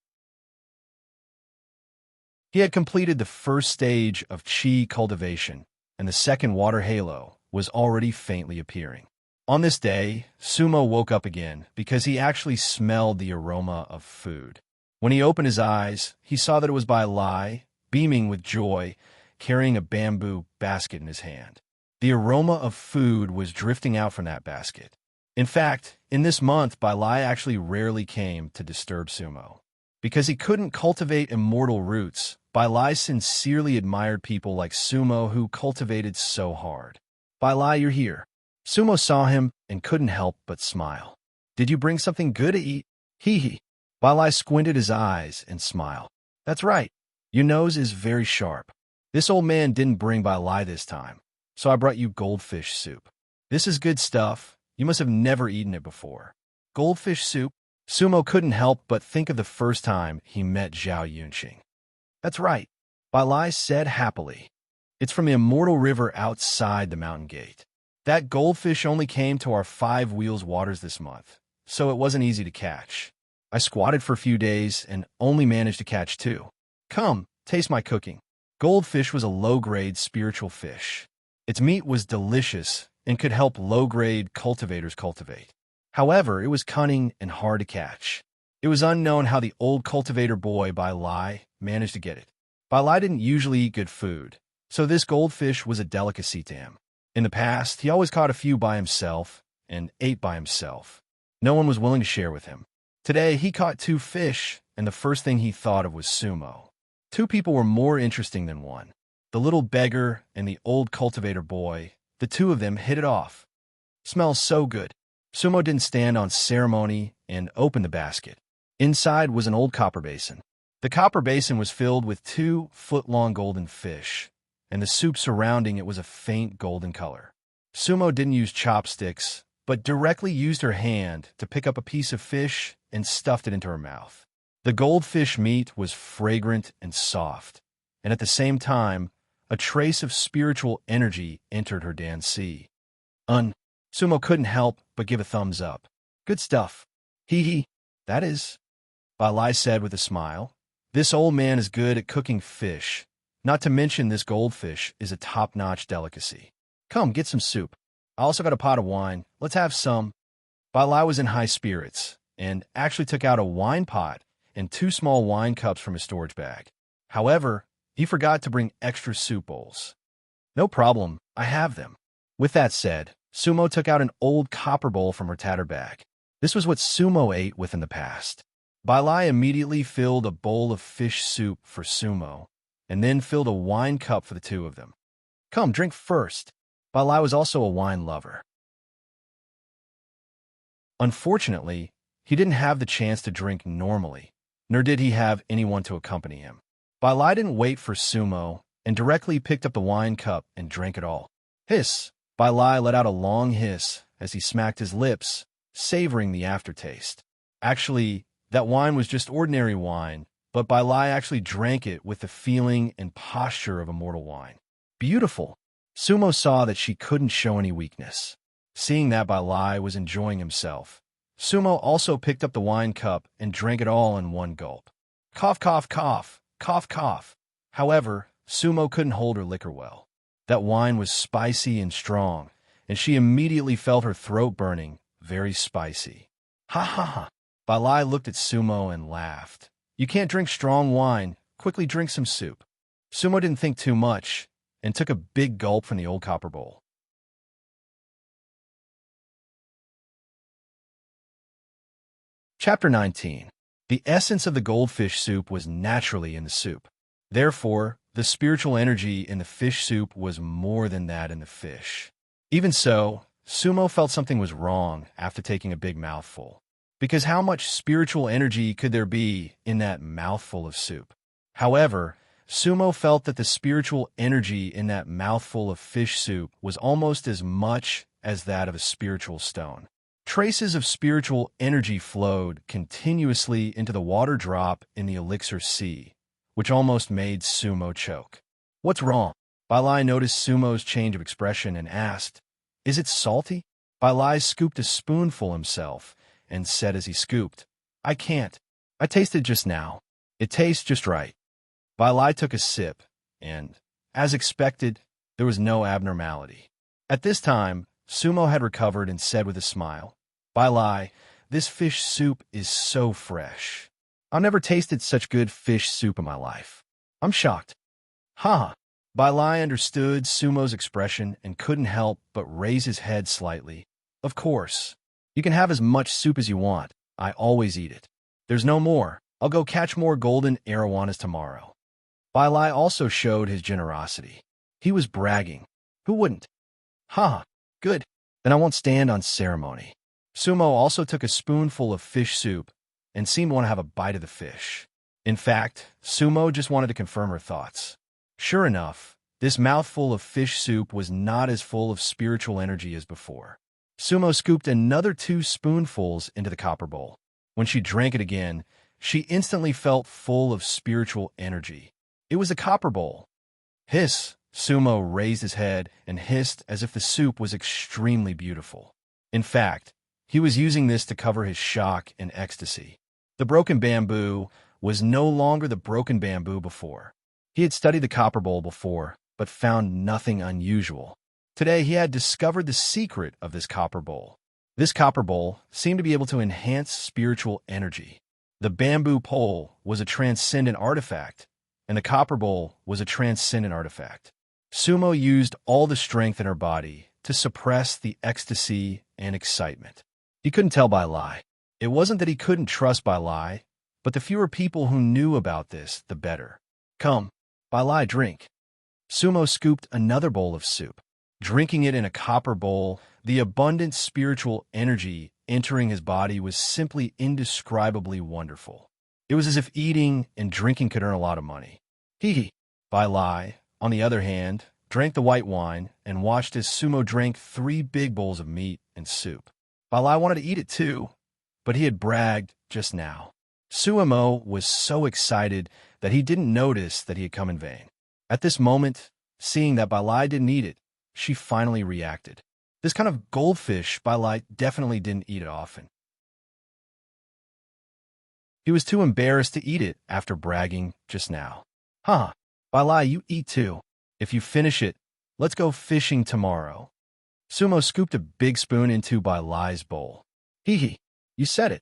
He had completed the first stage of chi cultivation, and the second water halo was already faintly appearing. On this day, Sumo woke up again because he actually smelled the aroma of food. When he opened his eyes, he saw that it was Bai Lai, beaming with joy, carrying a bamboo basket in his hand. The aroma of food was drifting out from that basket. In fact, in this month, Bai Lai actually rarely came to disturb Sumo. Because he couldn't cultivate immortal roots, Bai Lai sincerely admired people like Sumo who cultivated so hard. Bai Lai, you're here. Sumo saw him and couldn't help but smile. Did you bring something good to eat? Hee hee. Bai Lai squinted his eyes and smiled. That's right. Your nose is very sharp. This old man didn't bring Bai Lai this time, so I brought you goldfish soup. This is good stuff. You must have never eaten it before. Goldfish soup? Sumo couldn't help but think of the first time he met Zhao Yunqing. That's right, Bai Lai said happily. It's from the immortal river outside the mountain gate. That goldfish only came to our 5 Wheels waters this month, so it wasn't easy to catch. I squatted for a few days and only managed to catch 2. Come, taste my cooking. Goldfish was a low-grade spiritual fish. Its meat was delicious and could help low-grade cultivators cultivate. However, it was cunning and hard to catch. It was unknown how the old cultivator boy Bai Lai managed to get it. Bai Lai didn't usually eat good food, so this goldfish was a delicacy to him. In the past, he always caught a few by himself and ate by himself. No one was willing to share with him. Today, he caught 2 fish, and the first thing he thought of was Sumo. 2 people were more interesting than one. The little beggar and the old cultivator boy, the 2 of them hit it off. Smells so good. Sumo didn't stand on ceremony and opened the basket. Inside was an old copper basin. The copper basin was filled with 2-foot-long golden fish, and the soup surrounding it was a faint golden color. Sumo didn't use chopsticks, but directly used her hand to pick up a piece of fish and stuffed it into her mouth. The goldfish meat was fragrant and soft, and at the same time, a trace of spiritual energy entered her Dan Sea. Sumo couldn't help but give a thumbs up. Good stuff. Hee hee. That is, Bai Lai said with a smile. This old man is good at cooking fish. Not to mention this goldfish is a top-notch delicacy. Come, get some soup. I also got a pot of wine. Let's have some. Bai Lai was in high spirits and actually took out a wine pot and 2 small wine cups from his storage bag. However, he forgot to bring extra soup bowls. No problem, I have them. With that said, Sumo took out an old copper bowl from her tattered bag. This was what Sumo ate with in the past. Bai Lai immediately filled a bowl of fish soup for Sumo, and then filled a wine cup for the 2 of them. Come, drink first. Bai Lai was also a wine lover. Unfortunately, he didn't have the chance to drink normally, nor did he have anyone to accompany him. Bai Lai didn't wait for Sumo and directly picked up the wine cup and drank it all. Hiss! Bai Lai let out a long hiss as he smacked his lips, savoring the aftertaste. Actually, that wine was just ordinary wine, but Bai Lai actually drank it with the feeling and posture of immortal wine. Beautiful! Sumo saw that she couldn't show any weakness. Seeing that Bai Lai was enjoying himself, Sumo also picked up the wine cup and drank it all in one gulp. Cough, cough, cough, cough, cough. However, Sumo couldn't hold her liquor well. That wine was spicy and strong, and she immediately felt her throat burning, very spicy. Ha ha ha! Bai Lai looked at Sumo and laughed. You can't drink strong wine. Quickly drink some soup. Sumo didn't think too much and took a big gulp from the old copper bowl. Chapter 19. The essence of the goldfish soup was naturally in the soup. Therefore, the spiritual energy in the fish soup was more than that in the fish. Even so, Sumo felt something was wrong after taking a big mouthful. Because how much spiritual energy could there be in that mouthful of soup? However, Sumo felt that the spiritual energy in that mouthful of fish soup was almost as much as that of a spiritual stone. Traces of spiritual energy flowed continuously into the water drop in the elixir sea, which almost made Sumo choke. "What's wrong?" Bailai noticed Sumo's change of expression and asked, "Is it salty?" Bailai scooped a spoonful himself and said as he scooped, "I can't. I tasted just now. It tastes just right." Bailai took a sip, and, as expected, there was no abnormality. At this time, Sumo had recovered and said with a smile, "Bailai, this fish soup is so fresh. I've never tasted such good fish soup in my life. I'm shocked." "Ha!" Bailai understood Sumo's expression and couldn't help but raise his head slightly. "Of course. You can have as much soup as you want. I always eat it. There's no more. I'll go catch more golden arowanas tomorrow." Bailai also showed his generosity. He was bragging. Who wouldn't? "Ha! Good. Then I won't stand on ceremony." Sumo also took a spoonful of fish soup and seemed to want to have a bite of the fish. In fact, Sumo just wanted to confirm her thoughts. Sure enough, this mouthful of fish soup was not as full of spiritual energy as before. Sumo scooped another 2 spoonfuls into the copper bowl. When she drank it again, she instantly felt full of spiritual energy. It was a copper bowl. "Hiss!" Sumo raised his head and hissed as if the soup was extremely beautiful. In fact, he was using this to cover his shock and ecstasy. The broken bamboo was no longer the broken bamboo before. He had studied the copper bowl before, but found nothing unusual. Today he had discovered the secret of this copper bowl. This copper bowl seemed to be able to enhance spiritual energy. The bamboo pole was a transcendent artifact, and the copper bowl was a transcendent artifact. Sumo used all the strength in her body to suppress the ecstasy and excitement. He couldn't tell Bailai. It wasn't that he couldn't trust Bailai, but the fewer people who knew about this, the better. "Come, Bailai, drink." Sumo scooped another bowl of soup. Drinking it in a copper bowl, the abundant spiritual energy entering his body was simply indescribably wonderful. It was as if eating and drinking could earn a lot of money. Hee. Bailai, on the other hand, drank the white wine and watched as Sumo drank 3 big bowls of meat and soup. Bailai wanted to eat it too, but he had bragged just now. Sumo was so excited that he didn't notice that he had come in vain. At this moment, seeing that Bailai didn't eat it, she finally reacted. This kind of goldfish Bailai definitely didn't eat it often. He was too embarrassed to eat it after bragging just now. "Huh, Bailai, you eat too. If you finish it, let's go fishing tomorrow." Sumo scooped a big spoon into Bailai's bowl. "Hee, you said it."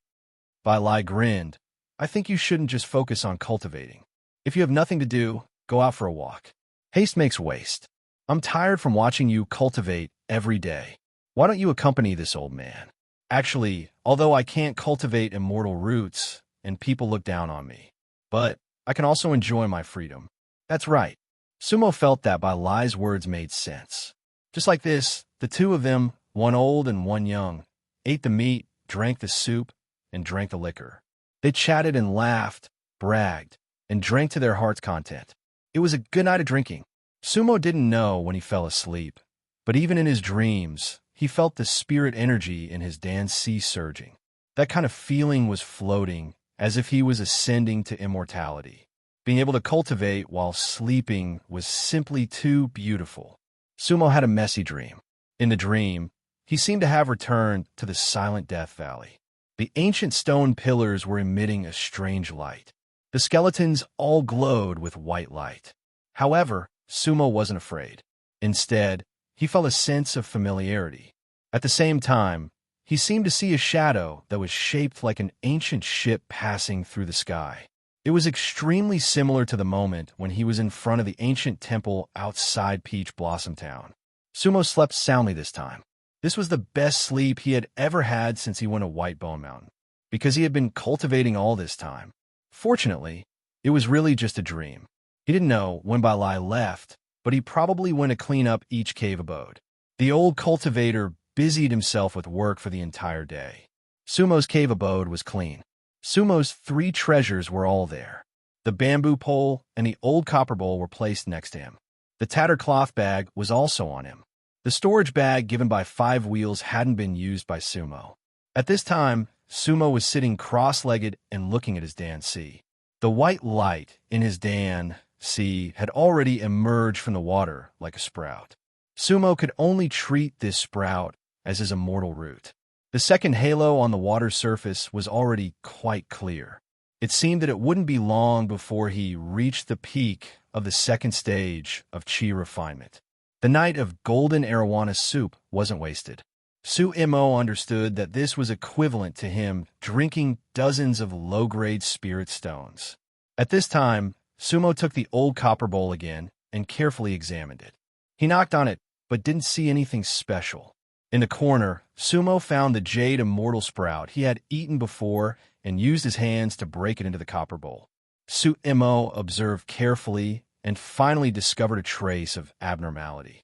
Bailai grinned. "I think you shouldn't just focus on cultivating. If you have nothing to do, go out for a walk. Haste makes waste. I'm tired from watching you cultivate every day. Why don't you accompany this old man? Actually, although I can't cultivate immortal roots, and people look down on me, but I can also enjoy my freedom." That's right. Sumo felt that Bailai's words made sense. Just like this, the 2 of them, one old and one young, ate the meat, drank the soup, and drank the liquor. They chatted and laughed, bragged, and drank to their heart's content. It was a good night of drinking. Sumo didn't know when he fell asleep, but even in his dreams, he felt the spirit energy in his dance sea surging. That kind of feeling was floating, as if he was ascending to immortality. Being able to cultivate while sleeping was simply too beautiful. Sumo had a messy dream. In the dream, he seemed to have returned to the silent Death Valley. The ancient stone pillars were emitting a strange light. The skeletons all glowed with white light. However, Sumo wasn't afraid. Instead, he felt a sense of familiarity. At the same time, he seemed to see a shadow that was shaped like an ancient ship passing through the sky. It was extremely similar to the moment when he was in front of the ancient temple outside Peach Blossom Town. Sumo slept soundly this time. This was the best sleep he had ever had since he went to White Bone Mountain, because he had been cultivating all this time. Fortunately, it was really just a dream. He didn't know when Balai left, but he probably went to clean up each cave abode. The old cultivator busied himself with work for the entire day. Sumo's cave abode was clean. Sumo's 3 treasures were all there. The bamboo pole and the old copper bowl were placed next to him. The tattered cloth bag was also on him. The storage bag given by 5 wheels hadn't been used by Sumo. At this time, Sumo was sitting cross-legged and looking at his Dan C. The white light in his Dan C had already emerged from the water like a sprout. Sumo could only treat this sprout as his immortal root. The second halo on the water surface was already quite clear. It seemed that it wouldn't be long before he reached the peak of the second stage of chi refinement. The night of golden arowana soup wasn't wasted. Su-Imo understood that this was equivalent to him drinking dozens of low-grade spirit stones. At this time, Sumo took the old copper bowl again and carefully examined it. He knocked on it, but didn't see anything special. In the corner, Sumo found the jade immortal sprout he had eaten before and used his hands to break it into the copper bowl. Su-Imo observed carefully and finally discovered a trace of abnormality.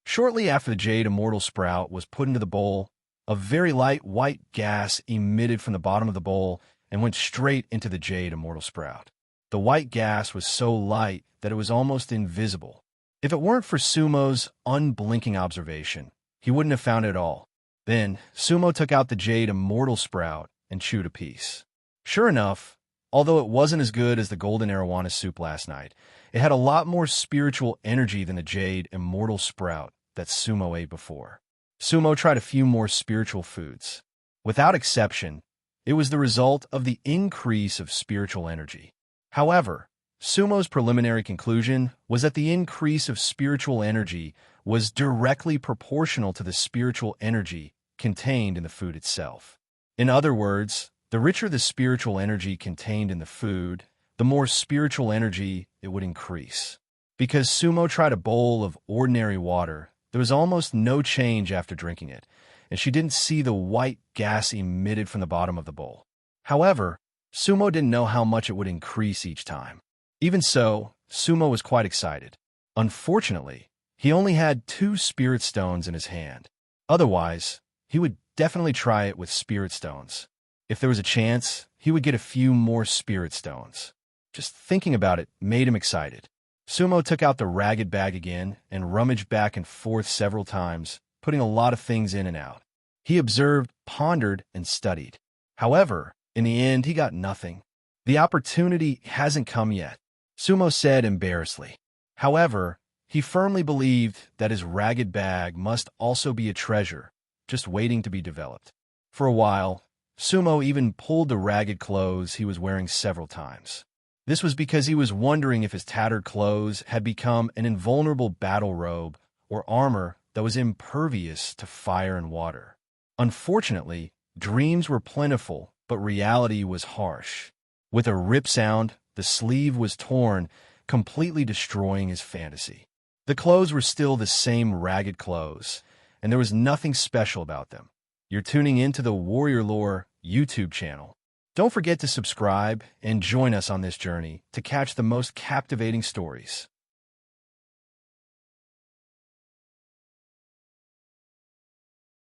Shortly after the jade immortal sprout was put into the bowl, a very light white gas emitted from the bottom of the bowl and went straight into the jade immortal sprout. The white gas was so light that it was almost invisible. If it weren't for Sumo's unblinking observation, he wouldn't have found it at all. Then, Sumo took out the jade immortal sprout and chewed a piece. Sure enough, although it wasn't as good as the golden arowana soup last night, it had a lot more spiritual energy than the jade immortal sprout that Sumo ate before. Sumo tried a few more spiritual foods. Without exception, it was the result of the increase of spiritual energy. However, Sumo's preliminary conclusion was that the increase of spiritual energy was directly proportional to the spiritual energy contained in the food itself. In other words, the richer the spiritual energy contained in the food, the more spiritual energy it would increase. Because Sumo tried a bowl of ordinary water, there was almost no change after drinking it, and she didn't see the white gas emitted from the bottom of the bowl. However, Sumo didn't know how much it would increase each time. Even so, Sumo was quite excited. Unfortunately, he only had 2 spirit stones in his hand. Otherwise, he would definitely try it with spirit stones. If there was a chance, he would get a few more spirit stones. Just thinking about it made him excited. Sumo took out the ragged bag again and rummaged back and forth several times, putting a lot of things in and out. He observed, pondered, and studied. However, in the end, he got nothing. The opportunity hasn't come yet, Sumo said embarrassedly. However, he firmly believed that his ragged bag must also be a treasure, just waiting to be developed. For a while, Sumo even pulled the ragged clothes he was wearing several times. This was because he was wondering if his tattered clothes had become an invulnerable battle robe or armor that was impervious to fire and water. Unfortunately, dreams were plentiful, but reality was harsh. With a rip sound, the sleeve was torn, completely destroying his fantasy. The clothes were still the same ragged clothes, and there was nothing special about them. You're tuning into the Warrior Lore YouTube channel. Don't forget to subscribe and join us on this journey to catch the most captivating stories.